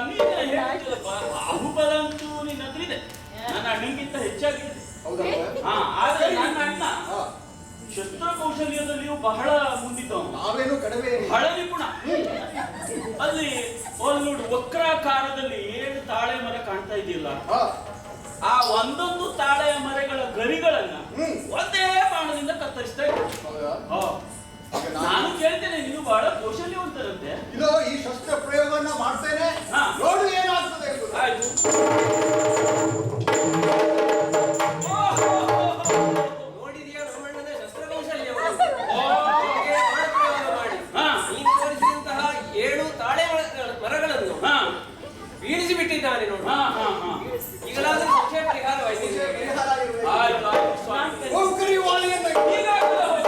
ನೀನು ಹೇಳ್ತಿಲ್ಲ, ಬಾಹುಬಲ ಅಂತೂ ನಿನ್ನ ಹತ್ರ ಇದೆ, ನನ್ನ ಅಣ್ಣಂಗಿಂತ ಹೆಚ್ಚಾಗಿದೆ. ಹೌದಾ? ಹೌದಲ್ವೇ? ಆದ್ರೆ ನನ್ನ ಅಣ್ಣ ಹಾ, ಶಸ್ತ್ರಕೌಶಲ್ಯದಲ್ಲಿಯೂ ಬಹಳ ಮುಂದಿದ್ದವನು, ನಾವೇನು ಕಡಿಮೆ ಏನಿಲ್ಲ. ಬಹಳ ನಿಪುಣ. ಅಲ್ಲಿ ಒಂದು ವಕ್ರಾಕಾರದಲ್ಲಿ 7 ತಾಳೆ ಮರ ಕಾಣ್ತಾ ಇದೆಯಲ್ಲ, ಹಾ, ಆ ಒಂದೊಂದು ತಾಳೆಯ ಮರಗಳ ಗರಿಗಳನ್ನ ಹ್ಮ್. ಒಂದೇ ಬಾಣದಿಂದ ಕತ್ತರಿಸ್ತಾ ಇದ್ದೆ. ಹೌದಾ? ಹಾ. ಈಗ ನಾನು ಕೇಳ್ತೇನೆ, ನೀವು ಬಹಳ ಕೌಶಲ್ಯವಂತರಂತೆ. ಇದು ಈ ಶಸ್ತ್ರ ಪ್ರಯೋಗವನ್ನ ಮಾಡ್ತೇನೆ, ಹಾ. ನೋಡು ಏನಾಗ್ತದೆ ಎಂಬುದು. ಆಯ್ತು. ನೋಡಿದ್ಯಾ ನಮ್ಮಣ್ಣನ ಶಸ್ತ್ರಕೌಶಲ್ಯ ಓ. ಮಾಡಿ ಹಾ. ನೀನು ತೋರಿಸಿದಂತಹ 7 ತಾಳೆ ಮರಗಳನ್ನು ಹಾ. ಬೀಳಿಸಿ ಬಿಟ್ಟಿದ್ದಾನೆ ನೋಡು. ಹಾ, ಹಾ, ಹಾ. ಈಗಲಾದ್ರೂ ಸಂಶಯ ಪರಿಹಾರವಾಯಿತು. ಪರಿಹಾರ ಆಗಿರ್ಬೇಕು. ಆಯ್ತು, ಆಯ್ತು, ಸ್ವಾಮಿ. ಹೋಗು ಕರಿ ವಾಲಿಯನ್ನ. ಈಗಾಗಲೇ ಹೋಗಿ.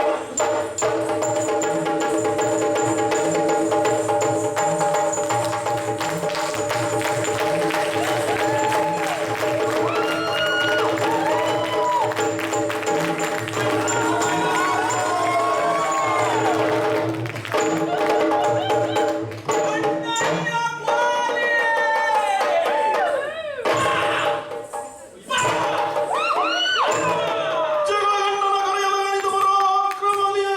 ಜಗಗಂಡನ ಕರೆಯಲಾಣಿದ ಪರಾಕ್ರಮಲಿಯೇ.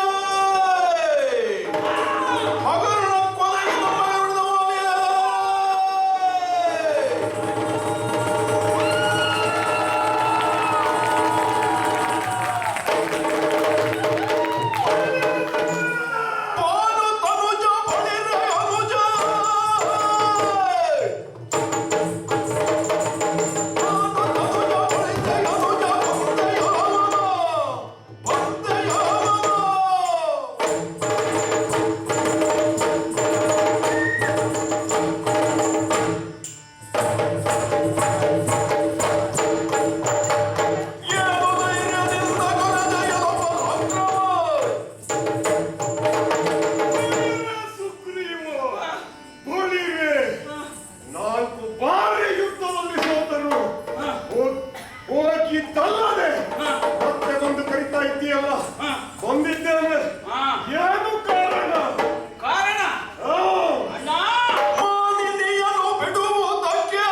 ಹಗರಣ ಕೊಲೆಗೆ ನಮಗೆ ಹಿಡಿದ ವಾಲಿಯೇ. ಪಾನು ತನುಜ ಬಳಿರೆ ಅನುಜ. ಸುಗ್ರೀವ ಬಳಿರೆ 4 ಬಾರಿ ಯುದ್ಧದಲ್ಲಿ ಸೋತರು. ಹೋಗಿದ್ದಲ್ಲದೆ ಮತ್ತೆ ಬಂದು ಕರಿತಾ ಇದ್ದೀಯಲ್ಲ, ಬಂದಿದ್ದೇನೆ. ಏನು ಕಾರಣ? ಕಾರಣ ಆ, ಅಣ್ಣ, ಮಾನಿನಿಯನ್ನು ಬಿಡುವುದಕ್ಕೆ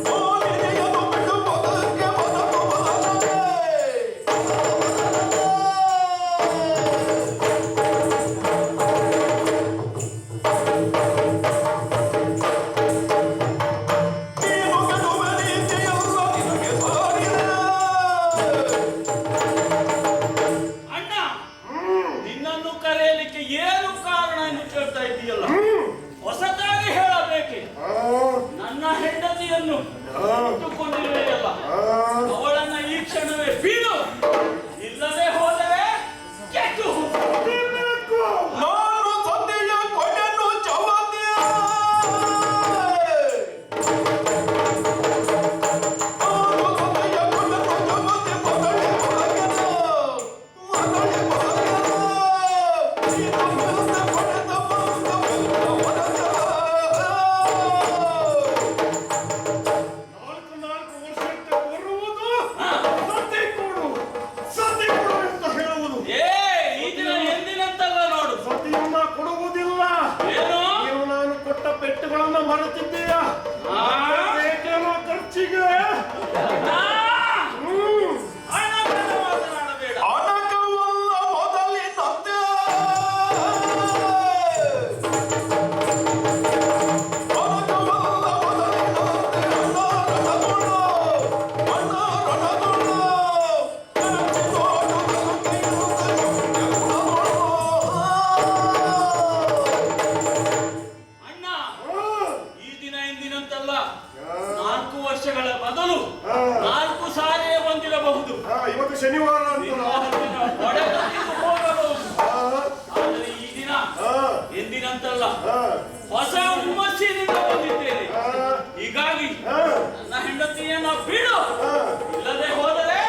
ಮಾನಿನಿಯನ್ನು ಬಿಡುವುದಕ್ಕೆ ಬದುಕುವುದಲ್ಲದೆ ನೀನು ಗೆಲುವ ರೀತಿಯಲ್ಲ ನಿನಗೆ ಸಾರಿದೆ. ಅಣ್ಣ, ನಿನ್ನನ್ನು ಕರೆಯಲಿಕ್ಕೆ ಏನು ಕಾರಣ ಎಂದು ಕೇಳ್ತಾ ಇದ್ದೀಯಲ್ಲ, ಹೊಸದಾಗಿ ಹೇಳಬೇಕೆ? ಆ, ನನ್ನ ಹೆಂಡತಿಯನ್ನು ಇಟ್ಟುಕೊಂಡಿರುವೆಯಲ್ಲ, ಆ, ಅವಳನ್ನ ಈ ಕ್ಷಣವೇ ಬೀಳು, ಇಲ್ಲದೆ ಹೋದರೆ ಕೆಟ್ಟು ಹೋಗು. ಬಿಡ್ಬೇಕು. ನಾನು ಸದ್ಯ ಕೊನೆಯನ್ನು ಚವತಿಯ ನಾನು ಸದ್ಯ ಕೊನೆಯನ್ನು ಚವತಿ ಮೊದಲೇ ಮೊದಲಿನ ಇದು ಮುಂದೆ ಪಡೆದ ಬಂದ ನಾಲ್ಕು ವರ್ಷಕ್ಕೆ ಬರುವುದು ಸತಿ ಕೊಡು ಅಂತ ಹೇಳುವುದು. ಏ, ಈ ದಿನ ಎಂದಿನಂತಲ್ಲ ನೋಡು. ಸತಿಯನ್ನ ಕೊಡುವುದಿಲ್ಲ. ಏನು? ನೀನು ನಾನು ಕೊಟ್ಟ ಪೆಟ್ಟುಗಳನ್ನ ಮರೆತಿದ್ದೀಯ. ಆ? ಬೇಕೇನೋ ಖರ್ಚಿಗೆ. ಅಣ್ಣ, ಹ್ಮ್. ಅಣ್ಣ ಬೇಡ, ಮಾತನಾಡಬೇಡ. ಅನಕವಲ್ಲ ಮೊದಲಿನಂತೆ ಅನಕವಲ್ಲ ಮೊದಲಿನಂತೆ ಅಣ್ಣ ರಣದುಳ್ಳ ಅಣ್ಣ, ಆ, ಈ ದಿನ ಎಂದಿನಂತಲ್ಲ, 4 ವರ್ಷಗಳ ಮೊದಲು ಆ. 4 ಸಾರಿಯೇ ಬಂದಿರಬಹುದು. ಇವತ್ತು ಶನಿವಾರ ದಿನ ಅಂತ. ದಿನ ಹೊಡೆದೊಂದಿಗೂ ಹೋಗಬಹುದು. ಆ, ಆದರೆ ಈ ದಿನ ಆ, ಎಂದಿನಂತಲ್ಲ, ಆ, ಹೊಸ ಹುಮ್ಮಸ್ಸಿನಿಂದ ಬಂದಿದ್ದೇನೆ. ಆ, ಹೀಗಾಗಿ ಆ, ನನ್ನ ಹೆಂಡತಿಯನ್ನ ಬಿಡು, ಆ. ಇಲ್ಲದೆ ಹೋದರೆ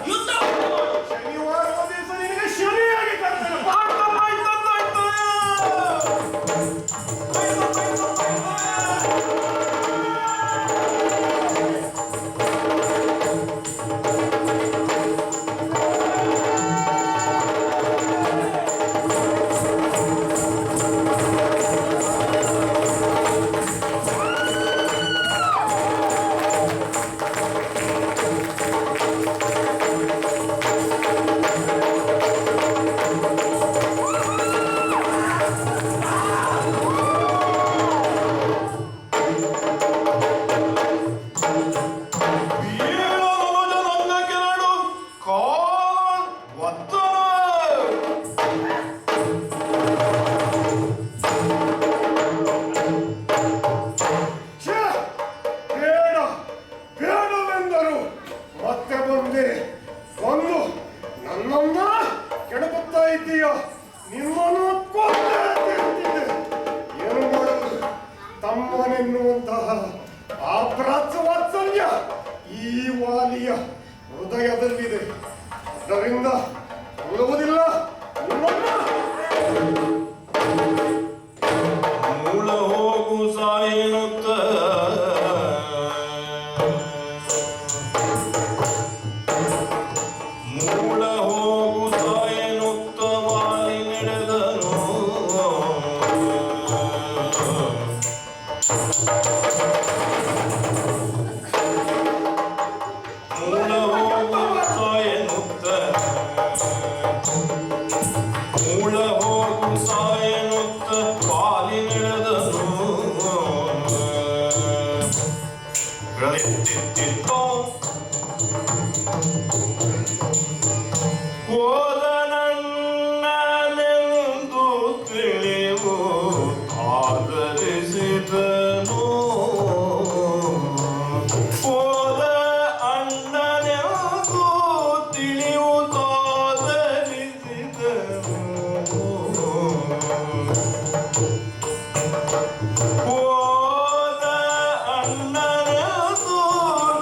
ಯುದ್ಧ ಮಾಡು. ಶನಿವಾರ ದಿವಸ ನಿನಗೆ ಶನಿಯಾಗಿ ಕರ್ತೇನೆ. ಆ ಹೃದಯ ಅದರಲ್ಲಿದೆ. ಅದರಿಂದ ಉಳುವುದಿಲ್ಲ. ಮೂಲ ಹೋಗು ಸಾಯನುತ್ತ ಮೂಲ ಹೋಗು ಸಾಯನುತ್ತ ವಾಲಿ ನಡೆದನು. ಮೂಲ ಹೋಗು ಸಾಯನುತ್ತ ಮೂಳ ಹೋಗು ಸಾಯನುತ್ತ ಪಾಲಿ ನಡೆದನು. ಬೆಳೆಯುತ್ತಿದ್ದೋ ಹೋದನನ್ನೆಂದು ತಿಳಿವು ಆದರಿಸಿದನು. ಹೋದ ಅಣ್ಣನೆಂದು ತಿಳಿಯುವುದಾದರಿಸಿದನು. ಹೋದ ಅಣ್ಣನೆಂದು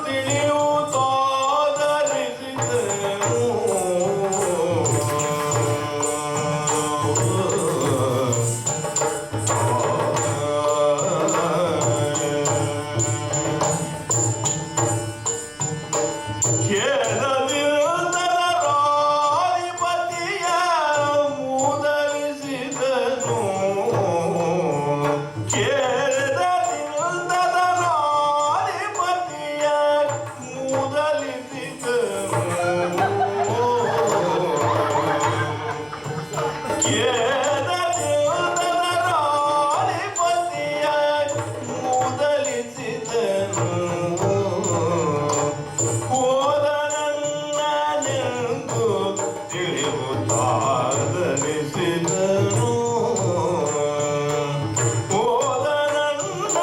ತಿಳಿಯುವುದಾದರಿಸಿದನು. ರಾಧಿಪತಿಯ ಮೂದಲಿಸಿದನು. ರಾಧಿಪತಿಯ ಮೂದಲಿಸಿದನು. ಹೋದನನ್ನೆಂದು ತಿಳಿಯುತ್ತಾದರಿಸಿದನು. ಹೋದನನ್ನೆಂದು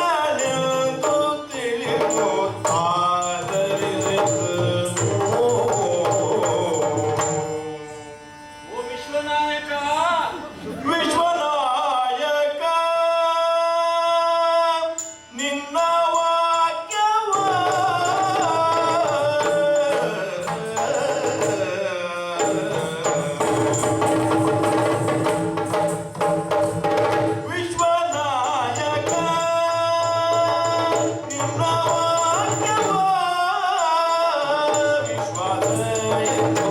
ತಿಳಿಯುತ್ತಾದರಿಸಿದನು. ಓ ವಿಶ್ವನಾಯಕ, ವಿಶ್ವನಾಯಕ ನಿನ್ನ ವಾಕ್ಯವ ವಿಶ್ವನಾಯಕ ನಿನ್ನ ವಾಕ್ಯವ ವಿಶ್ವದಯೋ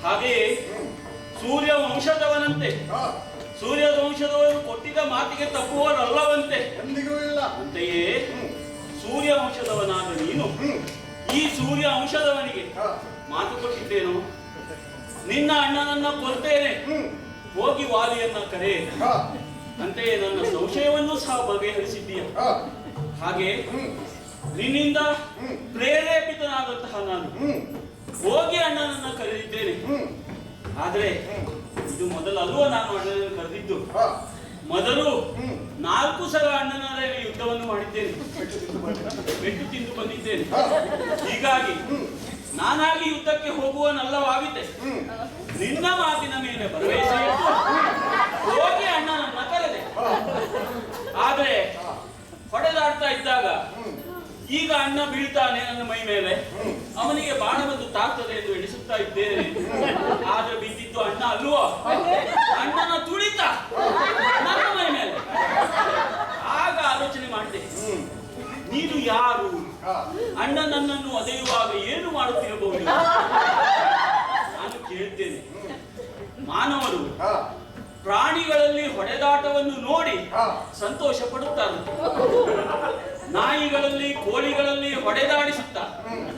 ಹಾಗೆಯೇ ಸೂರ್ಯ ವಂಶದವನಂತೆ ಹಾ, ಸೂರ್ಯ ವಂಶದವನು ಕೊಟ್ಟಿದ್ದ ಮಾತಿಗೆ ತಪ್ಪುವರಲ್ಲವಂತೆ. ಎಂದಿಗೂ ಇಲ್ಲ. ಅಂತೆಯೇ ಸೂರ್ಯ ವಂಶದವನಾದ ನೀನು ಹ್ಮ್. ಈ ಸೂರ್ಯ ವಂಶದವನಿಗೆ ಹಾ, ಮಾತು ಕೊಟ್ಟಿದ್ದೇನು, ನಿನ್ನ ಅಣ್ಣನನ್ನ ಕೊಲ್ತೇನೆ, ಹ್ಮ್. ಹೋಗಿ ವಾಲಿಯನ್ನ ಕರೆ. ಹಾ, ಅಂತೆಯೇ ನನ್ನ ಸಂಶಯವನ್ನು ಸಹ ಬಗೆಹರಿಸಿದ್ದೀಯ. ಹಾ, ಹಾಗೆ ಹ್ಮ್. ನಿನ್ನಿಂದ ಹ್ಮ್. ಪ್ರೇರೇಪಿತನಾದಂತಹ ನಾನು ಹ್ಮ್. ಹೋಗಿ ಅಣ್ಣನನ್ನ ಕರೆದಿದ್ದೇನೆ. ಹ್ಮ್. ಆದ್ರೆ ಇದು ಮೊದಲಲ್ವ ನಾನು ಅಣ್ಣನನ್ನು ಕರೆದಿದ್ದು. ಹಾ, ಮೊದಲು ಹ್ಮ್. 4 ಸಲ ಅಣ್ಣನ ಯುದ್ಧವನ್ನು ಮಾಡಿದ್ದೇನೆ, ಪೆಟ್ಟು ತಿಂದು ಬಂದಿದ್ದ? ಪೆಟ್ಟು ತಿಂದು ಬಂದಿದ್ದೇನೆ. ಹಾ, ಹೀಗಾಗಿ ಹ್ಮ್. ನಾನಾಗಿ ಯುದ್ಧಕ್ಕೆ ಹೋಗುವನಲ್ಲವಾಗಿದೆ. ಹ್ಮ್. ನಿನ್ನ ಮಾತಿನ ಮೇಲೆ ಭರವಸೆ ಇಟ್ಟು ಹೋಗಿ ಅಣ್ಣನನ್ನ ಕರೆದೆ. ಹಾ, ಆದ್ರೆ ಹಾ, ಹೊಡೆದಾಡ್ತಾ ಇದ್ದಾಗ ಹ್ಮ್. ಈಗ ಅಣ್ಣ ಬೀಳ್ತಾನೆ ನನ್ನ ಮೈ ಮೇಲೆ, ಹ್ಮ್. ಅವನಿಗೆ ಬಾಣ ಬಂದು ತಾಗ್ತದೆ ಎಂದು ಎಣಿಸುತ್ತಾ ಇದ್ದೇನೆ. ಆದ್ರೆ ಬಿದ್ದಿದ್ದು ಅಣ್ಣ ಅಲ್ವೋ, ಅಣ್ಣನ ತುಳಿತ ನನ್ನ ಮೈ ಮೇಲೆ. ಆಗ ಆಲೋಚನೆ ಮಾಡಿದೆ, ಹ್ಮ್. ನೀನು ಯಾರು, ಹಾ, ಅಣ್ಣ ನನ್ನನ್ನು ಒದೆಯುವಾಗ ಏನು ಮಾಡುತ್ತಿರಬಹುದು. ನಾನು ಕೇಳ್ತೇನೆ, ಮಾನವರು ಹಾ, ಪ್ರಾಣಿಗಳಲ್ಲಿ ಹೊಡೆದಾಟವನ್ನು ನೋಡಿ ಹಾ. ಸಂತೋಷ ಪಡುತ್ತಾರಂತೆ, ನಾಯಿಗಳಲ್ಲಿ ಕೋಳಿಗಳಲ್ಲಿ ಹೊಡೆದಾಡಿಸುತ್ತಾ ಹ್ಮ್.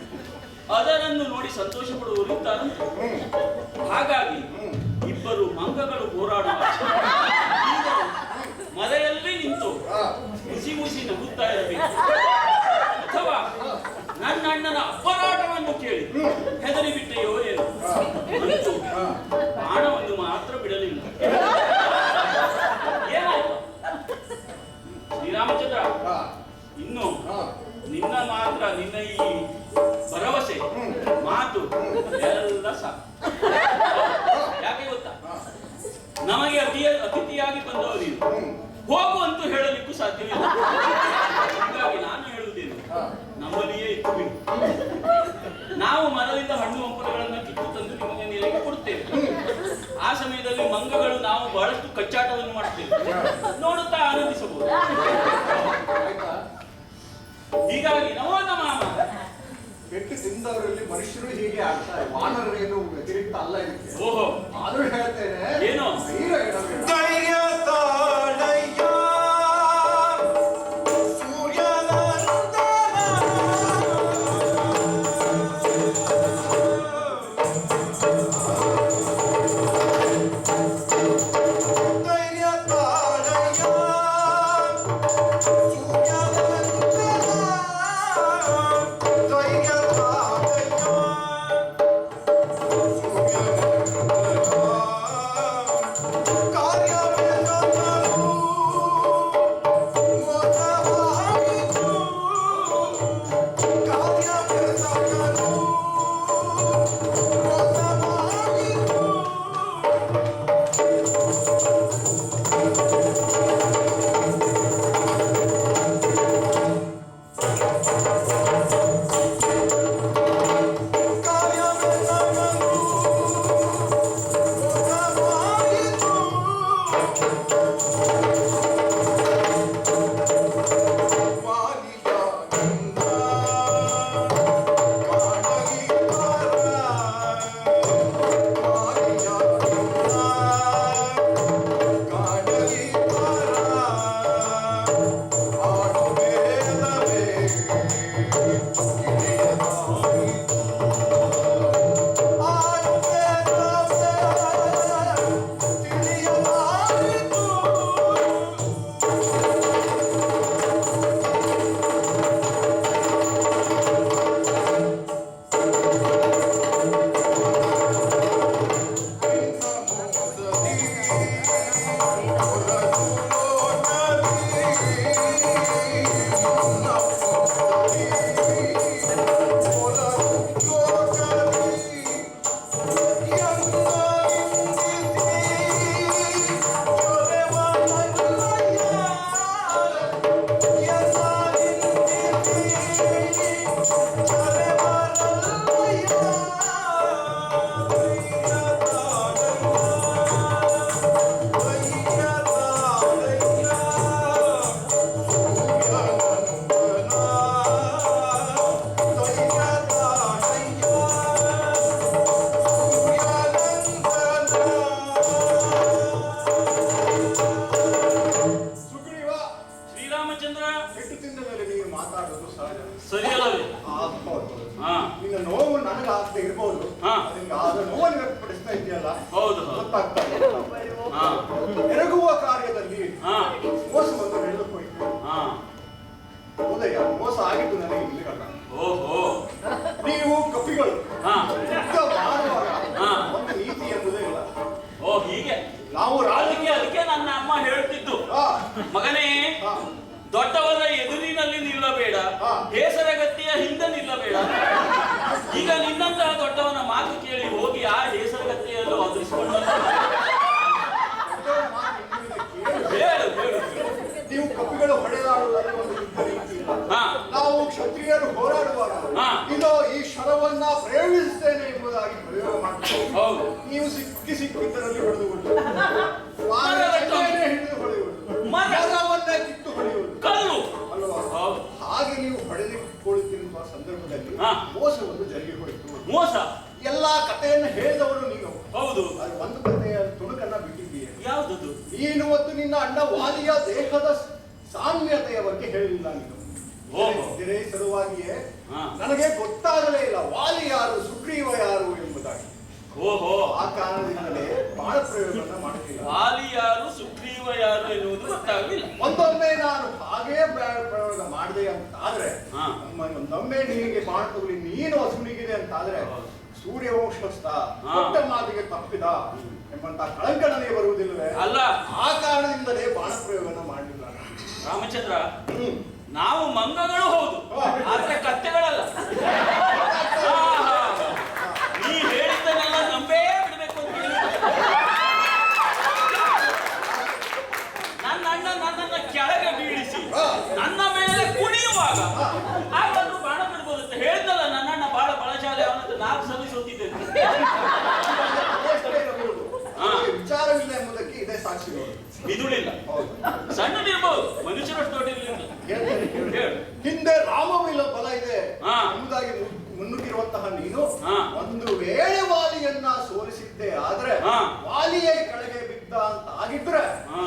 ಅದರನ್ನು ನೋಡಿ ಸಂತೋಷ ಪಡುವವರು ಇದ್ದಾರಂತೆ. ಹ್ಮ್. ಹಾಗಾಗಿ ಹ್ಮ್. ಇಬ್ಬರು ಮಂಗಗಳು ಹೋರಾಡುವ ಈಗ ಮರೆಯಲ್ಲಿ ನಿಂತು ಹಾ, ಮುಸಿ ಮುಸಿ ನಗುತ್ತಾ ಇರಬೇಕು, ಅಥವಾ ನನ್ನ ಅಣ್ಣನ ಅಪರಾಧವನ್ನು ಕೇಳಿ ಹೆದರಿ ಬಿಟ್ಟೆಯೋ ಏನು. ಅಂತೂ ಹಾ. ಬಾಣವನ್ನು ಮಾತ್ರ ಬಿಡಲಿಲ್ಲ. ಏನಾಯ್ತು ಶ್ರೀರಾಮಚಂದ್ರ, ಹಾ, ಇನ್ನು ಹಾ. ನಿನ್ನ ಮಾತ್ರ, ನಿನ್ನ ಈ ಭರವಸೆ ಮಾತು ಎಲ್ಲ ಸಾಕು. ಯಾಕೆ ಗೊತ್ತಾ, ಹಾ. ನಮಗೆ ಅತಿಥಿಯಾಗಿ ಬಂದವರು ನೀನು, ಹ್ಮ್. ಹೋಗು ಅಂತೂ ಹೇಳಲಿಕ್ಕೂ ಸಾಧ್ಯವಿಲ್ಲ. ಹೀಗಾಗಿ ನಾನು ಹೇಳುವುದೇನು, ಹಾ. ನಮ್ಮಲ್ಲಿಯೇ ಇತ್ತು ಬಿಡು. ನಾವು ಮರದಿಂದ ಹಣ್ಣು ಹಂಪಲುಗಳನ್ನು ಕಿತ್ತು ತಂದು ನಿಮಗೆ ನೀರಿಗೆ ಕೊಡುತ್ತೇವೆ. ಆ ಸಮಯದಲ್ಲಿ ಮಂಗಗಳು ನಾವು ಬಹಳಷ್ಟು ಕಚ್ಚಾಟವನ್ನು ಮಾಡುತ್ತೇವೆ, ನೋಡುತ್ತಾ ಆನಂದಿಸಬಹುದು. ಆಯ್ತಾ? ಹೀಗಾಗಿ ನಮೋ ನಮಃ. ಪೆಟ್ಟು ತಿಂದವರಲ್ಲಿ ಮನುಷ್ಯರು ಹೀಗೆ ಆಗ್ತಾರೆ, ವಾನರೇನು ವ್ಯತಿರಿಕ್ತ ಅಲ್ಲ ಇದಕ್ಕೆ. ಓಹೋ, ಆದ್ರೂ ಹೇಳ್ತೇನೆ, ಏನು? ಧೈರ್ಯ ಇಡಬೇಕು. ಧೈರ್ಯ ತಾಳಯ್ಯ ಸೂರ್ಯನಂದನ. ಧೈರ್ಯ ತಾಳಯ್ಯ ಸೂರ್ಯನಂದನ. ಧೈರ್ಯ ತಾಳಯ್ಯ ಸೂರ್ಯನಂದನ. ಕಾರ್ಯವೇನೋ ನನಗಾಗದೆ ಇರ್ಬೋದು. ಹಾ. ಅದಕ್ಕೆ ಆದ ನೋವನ್ನು ವ್ಯಕ್ತಪಡಿಸ್ತಾ ಇದೆಯಲ್ಲ, ಹೌದು ಹೌದು. ಗೊತ್ತಾಗ್ತಾ ಹಾ ಎರಗುವ ಕಾರ್ಯದಲ್ಲಿ ಹಾ ಮೋಸವನ್ನು ನಡೆದು ಹೋಯಿತು. ಹಾ ಉದಯ ಮೋಸ ಆಗಿದ್ದು ನನಗೆ ಇಲ್ಲಿಗಲ್ಲ. ಓಹೋ ನೀವು ಕಪಿಗಳು ಹಾ ಯುದ್ಧ ಮಾಡುವಾಗ ಹಾ. ಒಂದು ನೀತಿ ಎಂಬುದೇ ಇಲ್ಲ. ಓ ಹೀಗೆ ನಾವು ಅದಕ್ಕೆ ಅದಕ್ಕೆ ನನ್ನ ಅಮ್ಮ ಹೇಳ್ತಿದ್ದು, ಹಾ, ಮಗನೇ ಹಾ, ದೊಡ್ಡವರ ಎದುರಿನಲ್ಲಿ ನಿಲ್ಲಬೇಡ, ಹಾ. ಹೇಸರಗತ್ತಿಯ ಹಿಂದೆ ನಿಲ್ಲಬೇಡ. ಈಗ ನಿನ್ನಂತಹ ದೊಡ್ಡವನ ಮಾತು ಕೇಳಿ ಹೋಗಿ ಆ ಹೇಸರಗತ್ತಿಯಲ್ಲೂ ಅದರಿಸಿಕೊಂಡು ದೊಡ್ಡವರ ಮಾತು ನಿಮ್ಮಲ್ಲಿ ಕೇಳಿ ಹೇಳು ಹೇಳು. ನೀವು ಕಪಿಗಳು ಹೊಡೆದಾಡುವುದರಲ್ಲಿ ಒಂದು ಯುದ್ಧ ರೀತಿ ಇಲ್ಲ. ಹಾ ನಾವು ಕ್ಷತ್ರಿಯರು ಹೋರಾಡುವಾಗ ಹಾ. ಇದು ಈ ಶರವನ್ನ ಪ್ರಯೋಗಿಸುತ್ತೇನೆ ಎಂಬುದಾಗಿ ಪ್ರಯೋಗ ಮಾಡ್ತೇವೆ. ಹೌದು. ನೀವು ಸಿಕ್ಕಿದ್ದರಲ್ಲಿ ಹೊಡೆದುಕೊಳ್ಳಿ, ಹಿಡಿದು ಹೊಡೆಯುವುದು, ಮರ. ಮರವನ್ನೇ ಕಿತ್ತು ಹೊಡೆಯುವುದು ಕಲ್ಲು. ಅಲ್ವಾ? ಹೌದು. ಹಾಗೆ ನೀವು ಹೊಡೆದುಕೊಳ್ಳುತ್ತಿರುವ ಸಂದರ್ಭದಲ್ಲಿ ಹಾ. ಮೋಸವನ್ನು ಜರುಗಿ ಹೋಯಿತು. ಮೋಸ. ಎಲ್ಲಾ ಕಥೆಯನ್ನು ಹೇಳಿದವರು ನೀನು. ಹೌದು. ಅದು ಒಂದು ಕಥೆಯ ತುಣುಕನ್ನ ಬಿಟ್ಟಿದ್ದೀಯ. ಯಾವ್ದದು? ನೀನು ಮತ್ತು ನಿನ್ನ ಅಣ್ಣ ವಾಲಿಯ ದೇಹದ ಸಾಮ್ಯತೆಯ ಬಗ್ಗೆ ಹೇಳಿಲ್ಲ ನೀನು. ಓಹೋ. ಇದರ ಸಲುವಾಗಿಯೇ ಹಾ. ನನಗೆ ಗೊತ್ತಾಗಲೇ ಇಲ್ಲ ವಾಲಿ ಯಾರು ಸುಗ್ರೀವ ಯಾರು ಎಂಬುದಾಗಿ. ಓಹೋ. ಆ ಕಾರಣದಿಂದಲೇ ಬಾಣ ಪ್ರಯೋಗವನ್ನ ಮಾಡಲಿಲ್ಲ. ವಾಲಿ ಯಾರು ಸುಗ್ರೀವ ಯಾರು ಎನ್ನುವುದು ಗೊತ್ತಾಗಲಿಲ್ಲ. ಒಂದೊಮ್ಮೆ ನಾನು ಹಾಗೇ ಪ್ರಯೋಗ ಮಾಡಿದೆ ಅಂತ ಆದ್ರೆ, ಹಾ. ಒಂದೊಮ್ಮೆ ನಿನಗೆ ಬಾಣ ತಗೊಳ್ಳಿ ನೀನು ಹಸುನಿಗಿದೆ ಅಂತ ಆದ್ರೆ, ಹೌದು. ಸೂರ್ಯವಂಶಸ್ಥ ಹಾ. ಕೊಟ್ಟ ಮಾತಿಗೆ ತಪ್ಪಿದ ಎಂಬಂತ ಕಳಂಕ ನನಗೆ ಬರುವುದಿಲ್ಲವೇ? ಅಲ್ಲ. ಆ ಕಾರಣದಿಂದಲೇ ಬಾಣ ಪ್ರಯೋಗನ ಮಾಡಲಿಲ್ಲ ನಾನು. ರಾಮಚಂದ್ರ, ಹ್ಮ್. ನಾವು ಮಂಗಗಳು ಹೌದು, ಆದ್ರೆ ಕತ್ತೆಗಳಲ್ಲ. ಹಾ, ಹಾ. ನೀ ಹೇಳಿದ್ದನ್ನೆಲ್ಲ ನಂಬೇ ಬಿಡ್ಬೇಕು ಅಂತ ಹೇಳಿ ನನ್ನ ಅಣ್ಣ ನನ್ನನ್ನ ಕೆಳಗೆ ಬೀಳಿಸಿ ನನ್ನ ಮೇಲೆ ಕುಣಿಯುವಾಗ ಆಗಾದ್ರೂ ಬಾಣ ಬಿಡ್ಬೋದು ಅಂತ ಹೇಳಿದ್ನಲ್ಲ. ನನ್ನ ಅಣ್ಣ ಬಹಳ ಬಲಶಾಲಿ, ಅವನತ್ರ 4 ಸಲ ಸೋತಿದ್ದೇನೆ. ಅದೆಷ್ಟೇ ಇರಬಹುದು. ಹಾ. ಅದಕ್ಕೆ ವಿಚಾರವಿಲ್ಲ ಎಂಬುದಕ್ಕೆ ಇದೇ ಸಾಕ್ಷಿಗಳು. ಬಿದುಳಿಲ್ಲ. ಹೌದು. ಸಣ್ಣದಿರ್ಬೋದು, ಮನುಷ್ಯರಷ್ಟು ದೊಡ್ಡದಿರಲಿಲ್ಲ. ಹೇಳ್ತೇನೆ ಕೇಳು. ಹೇಳು. ಹಿಂದೆ ರಾಮವಿಲ್ಲ ಬಲ ಇದೆ ಹಾ. ಎಂಬುದಾಗಿ ಮುನ್ನುಗ್ಗಿರುವಂತಹ ನೀನು ಹಾ. ಒಂದು ವೇಳೆ ವಾಲಿಯನ್ನ ಸೋಲಿಸಿದ್ದೆ ಆದ್ರೆ, ಹಾ. ವಾಲಿಯೇ ಕೆಳಗೆ ಬಿದ್ದ ಅಂತ ಆಗಿದ್ರೆ, ಹಾ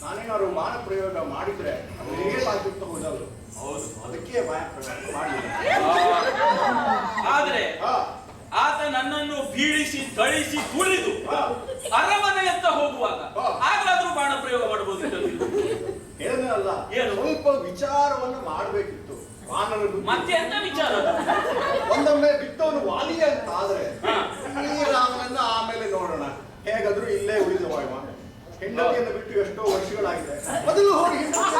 ನಾನೇನಾದ್ರು ಬಾಣ ಪ್ರಯೋಗ ಮಾಡಿದ್ರೆ ಅದು ಹೇಗಾಗಿತ್ತು ಹೋದಲ್ಲ. ಹೌದು. ಅದಕ್ಕೆ ಬಾಣ ಪ್ರಯೋಗ ಮಾಡಲಿಲ್ಲ. ಆದ್ರೆ ಹಾ. ಆತ ನನ್ನನ್ನು ಬೀಳಿಸಿ ತಳಿಸಿ ತುಳಿದು ಹಾ. ಅರಮನೆಯತ್ತ ಹೋಗುವಾಗ ಹಾ. ಆಗ್ಲಾದ್ರೂ ಬಾಣ ಪ್ರಯೋಗ ಮಾಡಬಹುದು. ಹೇಳಿದ್ನಲ್ಲ, ಏನು? ಸ್ವಲ್ಪ ವಿಚಾರವನ್ನು ಮಾಡಬೇಕಿತ್ತು. ವಾನರರು ಮತ್ತೆ ಎಂತ ವಿಚಾರ? ಒಂದೊಮ್ಮೆ ಬಿತ್ತವನು ವಾಲಿ ಅಂತ ಆದ್ರೆ, ಹಾ. ಈ ರಾಮನನ್ನ ಆಮೇಲೆ ನೋಡೋಣ, ಹೇಗಾದ್ರೂ ಇಲ್ಲೇ ಉಳಿದುವ ಇವ. ಹೆಂಡತಿಯನ್ನು ಬಿಟ್ಟು ಎಷ್ಟೋ ವರ್ಷಗಳಾಗಿದೆ, ಮೊದಲು ಹೋಗಿ ಹೌದು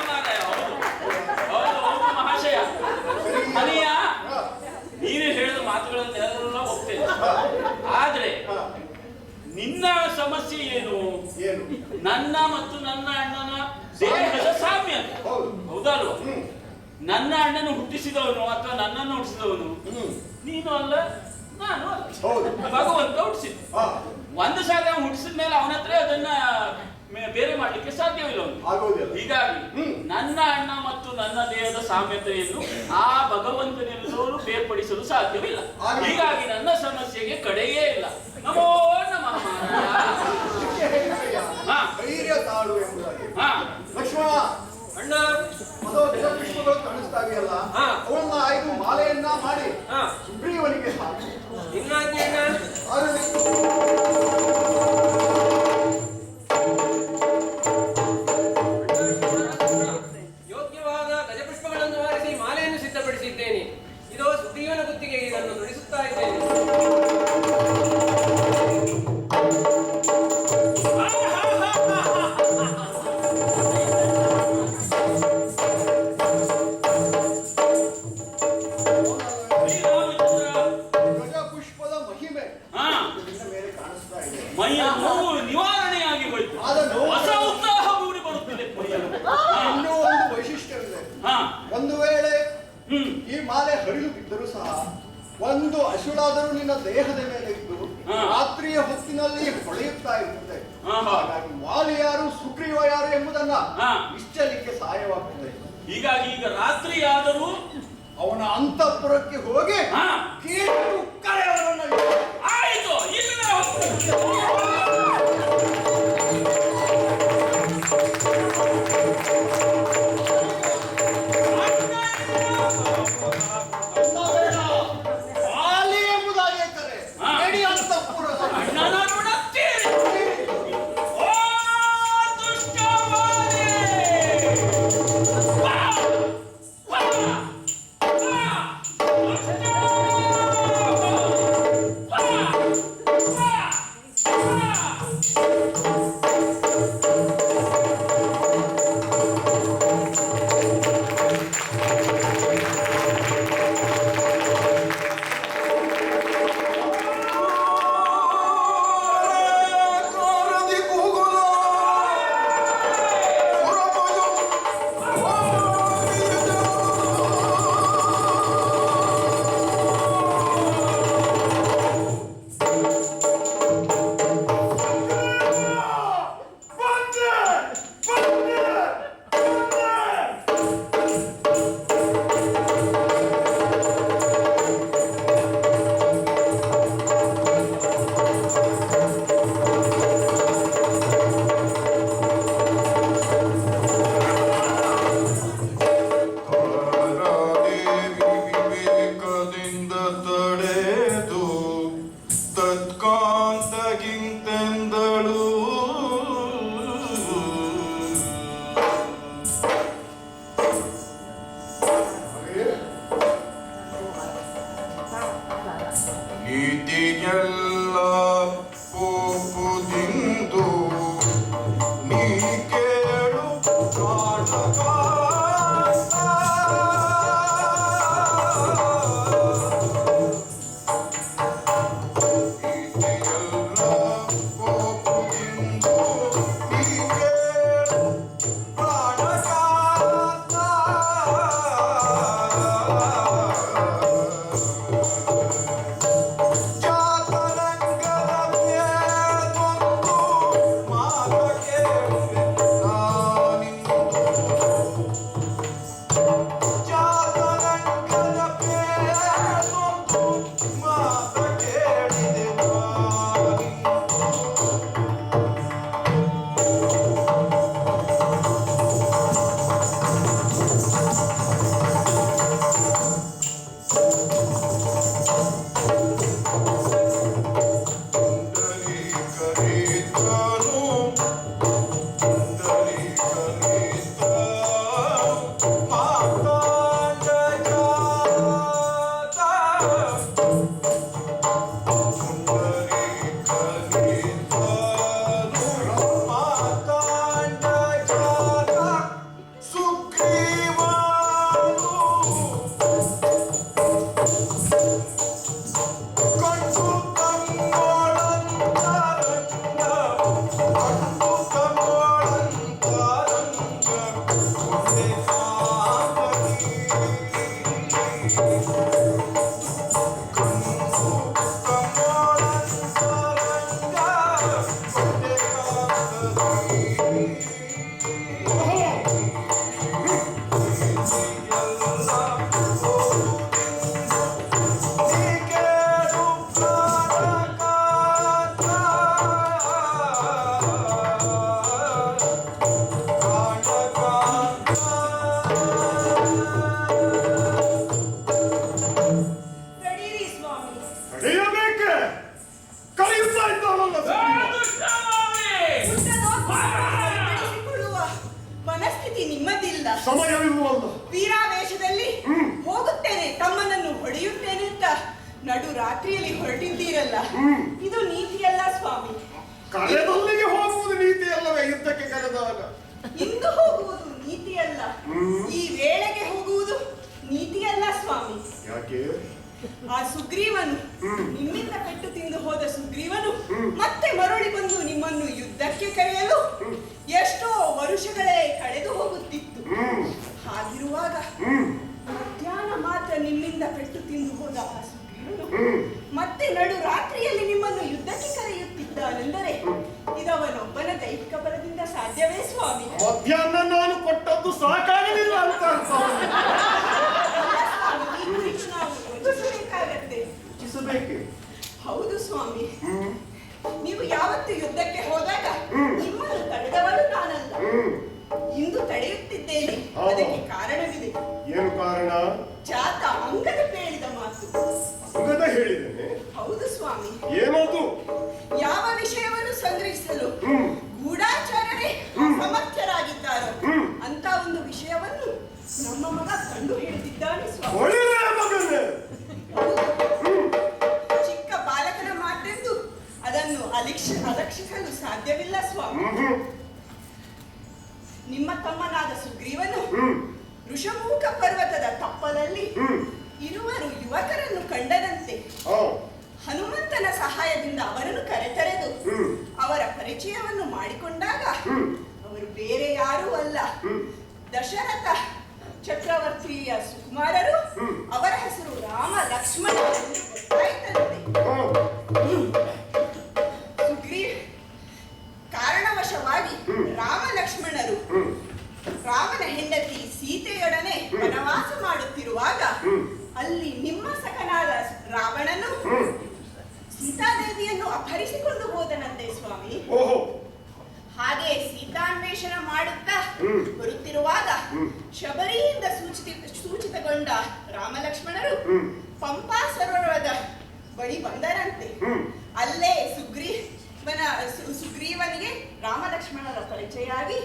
ಮಾರಾಯ, ಹೌದು. ಹೌದು, ಹೌದು ಮಹಾಶಯ. ಅನಿಯ, ಹಾ. ನೀನು ಹೇಳಿದ ಮಾತುಗಳನ್ನೆಲ್ಲ ಒಪ್ತೇನೆ. ಆದ್ರೆ ಹಾ. ನಿನ್ನ ಸಮಸ್ಯೆ ಏನು? ಏನು? ನನ್ನ ಮತ್ತು ನನ್ನ ಅಣ್ಣನ ದೇಹದ ಸಾಮ್ಯ. ಹೌದು. ಹೌದಲ್ವ? ಹ್ಮ್. ನನ್ನ ಅಣ್ಣನ ಹುಟ್ಟಿಸಿದವನು ಅಥವಾ ನನ್ನನ್ನು ಹುಟ್ಟಿಸಿದವನು ಹ್ಮ್. ನೀನು ಅಲ್ಲ, ನಾನು ಅಲ್ಲ. ಹೌದು. ಭಗವಂತ ಹುಟ್ಟಿಸಿದ. ಹಾ. ಒಂದು ಸಾರಿ ಅವನು ಹುಟ್ಟಿಸಿದ ಮೇಲೆ ಅವನ ಹತ್ರ ಅದನ್ನ ಬೇರೆ ಮಾಡ್ಲಿಕ್ಕೆ ಸಾಧ್ಯವಿಲ್ಲ ಅವನು. ಆಗೋದಿಲ್ಲ. ಹೀಗಾಗಿ ಹ್ಮ್. ನನ್ನ ಅಣ್ಣ ಮತ್ತು ನನ್ನ ದೇಹದ ಸಾಮ್ಯತೆಯನ್ನು ಆ ಭಗವಂತನೆಲ್ಲರೂ ಬೇರ್ಪಡಿಸಲು ಸಾಧ್ಯವಿಲ್ಲ. ಆಗಲಿ. ಹೀಗಾಗಿ ನನ್ನ ಸಮಸ್ಯೆಗೆ ಕಡೆಯೇ ಇಲ್ಲ. ನಮೋ ನಮಃ ಮಾರಾಯ. ಇದಕ್ಕೆ ಹೇಳಿದೆಯಾ? ಹಾ. ಧೈರ್ಯ ತಾಳು ಎಂಬುದಾಗಿ. ಹಾ ಲಕ್ಷ್ಮಣ, ಅಣ್ಣ. ಅದು ಪುಷ್ಪಗಳು ಕಾಣಿಸ್ತಾ ಇದೆಯಲ್ಲ, ಹಾ. ಅವಳನ್ನ 5 ಮಾಲೆಯನ್ನ ಮಾಡಿ ಹಾ. ಸುಗ್ರೀವನಿಗೆ ಹಾಕಿ. ಇನ್ನಾಗಿ ಅಣ್ಣ. ಯೋಗ್ಯವಾದ ಗಜಪುಷ್ಪಗಳನ್ನು ಆರಿಸಿ ಮಾಲೆಯನ್ನು ಸಿದ್ಧಪಡಿಸಿದ್ದೇನೆ. ಇದೋ ಸುಗ್ರೀವನ ಗುತ್ತಿಗೆ ಇದನ್ನು ನುಡಿಸುತ್ತಾ ಇದ್ದೇನೆ. ಗಜ ಪುಷ್ಪದ ಮಹಿಮೆ ಹಾ. ನಿನ್ನ ಮೇಲೆ ಕಾಣಿಸ್ತಾ ಇದೆ. ಮೈಯ ನೋವು ನಿವಾರಣೆಯಾಗಿ ಹೋಯಿತು. ಆದ ನೋವು ಹೊಸ ಉತ್ಸಾಹ ಮೂಡಿ ಬರುತ್ತಿದೆ ಮೈಯಲ್ಲಿ. ಇನ್ನೂ ಒಂದು ವೈಶಿಷ್ಟ್ಯವಿದೆ. ಹಾ. ಒಂದು ವೇಳೆ ಹ್ಮ್. ಈ ಮಾಲೆ ಹರಿದು ಬಿದ್ದರೂ ಸಹ ಒಂದು ಅಸುಳಾದರೂ ನಿನ್ನ ದೇಹದ ಮೇಲೆ ಇದ್ದು ಹಾ. ರಾತ್ರಿಯ ಹೊತ್ತಿನಲ್ಲಿ ಹೊಳೆಯುತ್ತಾ ಇರ್ತದೆ. ಹಾ. ಹಾಗಾಗಿ ವಾಲಿ ಯಾರು ಸುಗ್ರೀವ ಯಾರು ಎಂಬುದನ್ನ ಹಾ. ನಿಶ್ಚಯಲಿಕ್ಕೆ ಸಹಾಯವಾಗ್ತದೆ. ಹೀಗಾಗಿ ಈಗ ರಾತ್ರಿ ಆದರೂ ಅವನ ಅಂತಃಪುರಕ್ಕೆ ಹೋಗಿ ಹಾ. ಕೀಟು ಕಳೆಯವರನ್ನು ಆಯಿತು. ಇಲ್ಲವೇ ಹೋಗ್ತೇನೆ. ಅಣ್ಣ! ಯಾಕೆ? ನೀತಿಗೆಲ್ಲ ಹೋಗುದಿಂದು ನೀ ಕೇಳು ಕಾಣಕ ನೀತಿಗೆಲ್ಲ ಹೋಗುದಿಂದು ನೀ ಕೇಳು ಕಾಣಕ ತಡೀರಿ ಸ್ವಾಮಿ. ನಡೆಯಬೇಕೆ? ಕರೆಯುತ್ತಾ ಇದ್ದಾನಲ್ಲ ನಡೆಸಿಕೊಳ್ಳುವ ಮನಸ್ಥಿತಿ ನಿಮ್ಮದಿಲ್ಲ. ಸಮಯವಿರುವಲ್ಲ. ವೀರಾವೇಶದಲ್ಲಿ ಹೋಗುತ್ತೇನೆ, ತಮ್ಮನನ್ನು ಹೊಡೆಯುತ್ತೇನೆ ಅಂತ ನಡು ರಾತ್ರಿಯಲ್ಲಿ ಹೊರಟಿದ್ದೀರಲ್ಲ, ಇದು ನೀತಿಯಲ್ಲ ಸ್ವಾಮಿ. ಕರೆದಲ್ಲಿಗೆ ಹೋಗುವುದು ನೀತಿ ಅಲ್ಲವೇ? ಯುದ್ಧಕ್ಕೆ ಕರೆದಾಗ ಇಂದು ಹೋಗುವುದು ನೀತಿಯಲ್ಲ, ಈ ವೇಳೆಗೆ ಹೋಗುವುದು ನೀತಿಯಲ್ಲ ಸ್ವಾಮಿ. ಯಾಕೆ? ಆ ಸುಗ್ರೀವನು, ನಿಮ್ಮಿಂದ ಪೆಟ್ಟು ತಿಂದು ಹೋದ ಸುಗ್ರೀವನು ಮತ್ತೆ ಮರಳಿ ಬಂದು ನಿಮ್ಮನ್ನು ಯುದ್ಧಕ್ಕೆ ಕರೆಯಲು ಎಷ್ಟೋ ವರುಷಗಳೇ ಕಳೆದು ಹೋಗುತ್ತಿತ್ತು. ಹಾಗಿರುವಾಗ ಮಧ್ಯಾಹ್ನ ಮಾತ್ರ ನಿಮ್ಮಿಂದ ಪೆಟ್ಟು ತಿಂದು ಹೋದ ಆ ಸುಗ್ರೀವನು ಮತ್ತೆ ನಡು ರಾತ್ರಿಯಲ್ಲಿ ನಿಮ್ಮನ್ನು ಯುದ್ಧಕ್ಕೆ ಕರೆಯುತ್ತಿದ್ದಾನೆಂದರೆ ಇದವನೊಬ್ಬನ ದೈಹಿಕ ಬಲದಿಂದ ಸಾಧ್ಯವೇ ಸ್ವಾಮಿ? ಮಧ್ಯಾಹ್ನ ನಾನು ಕೊಟ್ಟದ್ದು ಸಾಕಾಗಲಿಲ್ಲ ಅಂತ ಅರ್ಥ. ನಾವು ಯೋಚಿಸಬೇಕಾಗತ್ತೆ. ಯೋಚಿಸಬೇಕೆ? ಹೌದು ಸ್ವಾಮಿ, ನೀವು ಯಾವತ್ತು ಯುದ್ಧಕ್ಕೆ ಹೋದಾಗ ನಿಮ್ಮನ್ನು ತಡೆದವಳು ನಾನಲ್ಲ. ಇಂದು ತಡೆಯುತ್ತಿದ್ದೇನೆ, ಅದಕ್ಕೆ ಕಾರಣವಿದೆ. ಏನು ಕಾರಣ? ಜಾತ ಅಂಗದ ಹೇಳಿದ ಮಾತು. ಅಂಗದ ಹೇಳಿದ್ದೇನೆ. ಹೌದು ಸ್ವಾಮಿ, ಏನದು? ಯಾವ ವಿಷಯವನ್ನು ಸಂಗ್ರಹಿಸಲು ಗೂಢಾಚಾರರೇ ಸಮರ್ಥರಾಗಿದ್ದಾರೋ ಅಂತ ಒಂದು ವಿಷಯವನ್ನು ನಮ್ಮ ಮಗ ಕಂಡು ಹಿಡಿದಿದ್ದಾನೆ ಸ್ವಾಮಿ. ಒಳ್ಳೆಯ ಮಗನೇ. ಚಿಕ್ಕ ಬಾಲಕನ ಮಾತೆಂದು ಅದನ್ನು ಅಲಕ್ಷಿಸಲು ಸಾಧ್ಯವಿಲ್ಲ ಸ್ವಾಮಿ. ನಿಮ್ಮ ತಮ್ಮನಾದ ಸುಗ್ರೀವನು ಋಷಮೂಕ ಪರ್ವತದ ತಪ್ಪಲಲ್ಲಿ ಇರುವರು ಯುವಕರನ್ನು ಕಂಡನಂತೆ. ಹನುಮಂತನ ಸಹಾಯದಿಂದ ಅವರನ್ನು ಕರೆತರೆದು ಅವರ ಪರಿಚಯವನ್ನು ಮಾಡಿಕೊಂಡಾಗ ಅವರು ಬೇರೆ ಯಾರೂ ಅಲ್ಲ, ದಶರಥ ಚಕ್ರವರ್ತಿಯ ಸುಕುಮಾರರು. ಅವರ ಹೆಸರು ರಾಮ ಲಕ್ಷ್ಮಣ ಎಂದು ಗೊತ್ತಾಯಿತಂತೆ. ಕಾರಣವಶವಾಗಿ ರಾಮ ಲಕ್ಷ್ಮಣರು ರಾಮನ ಹೆಂಡತಿ ಸೀತೆಯೊಡನೆ ವನವಾಸ ಮಾಡುತ್ತಿರುವಾಗ ಅಲ್ಲಿ ನಿಮ್ಮ ಸಖನಾದ ರಾವಣನು ಸೀತಾದೇವಿಯನ್ನು ಅಪಹರಿಸಿಕೊಂಡು ಹೋದನಂತೆ ಸ್ವಾಮಿ. ಹಾಗೆ ಸೀತಾನ್ವೇಷಣ ಮಾಡುತ್ತಾ ಬರುತ್ತಿರುವಾಗ ಶಬರಿಯಿಂದ ಸೂಚಿತಗೊಂಡ ರಾಮ ಲಕ್ಷ್ಮಣರು ಪಂಪಾ ಸರೋವರದ ಬಳಿ ಬಂದರಂತೆ. ಅಲ್ಲೇ ಸುಗ್ರೀವನಿಗೆ ರಾಮ ಲಕ್ಷ್ಮಣರ ಪರಿಚಯ ಆಗಿ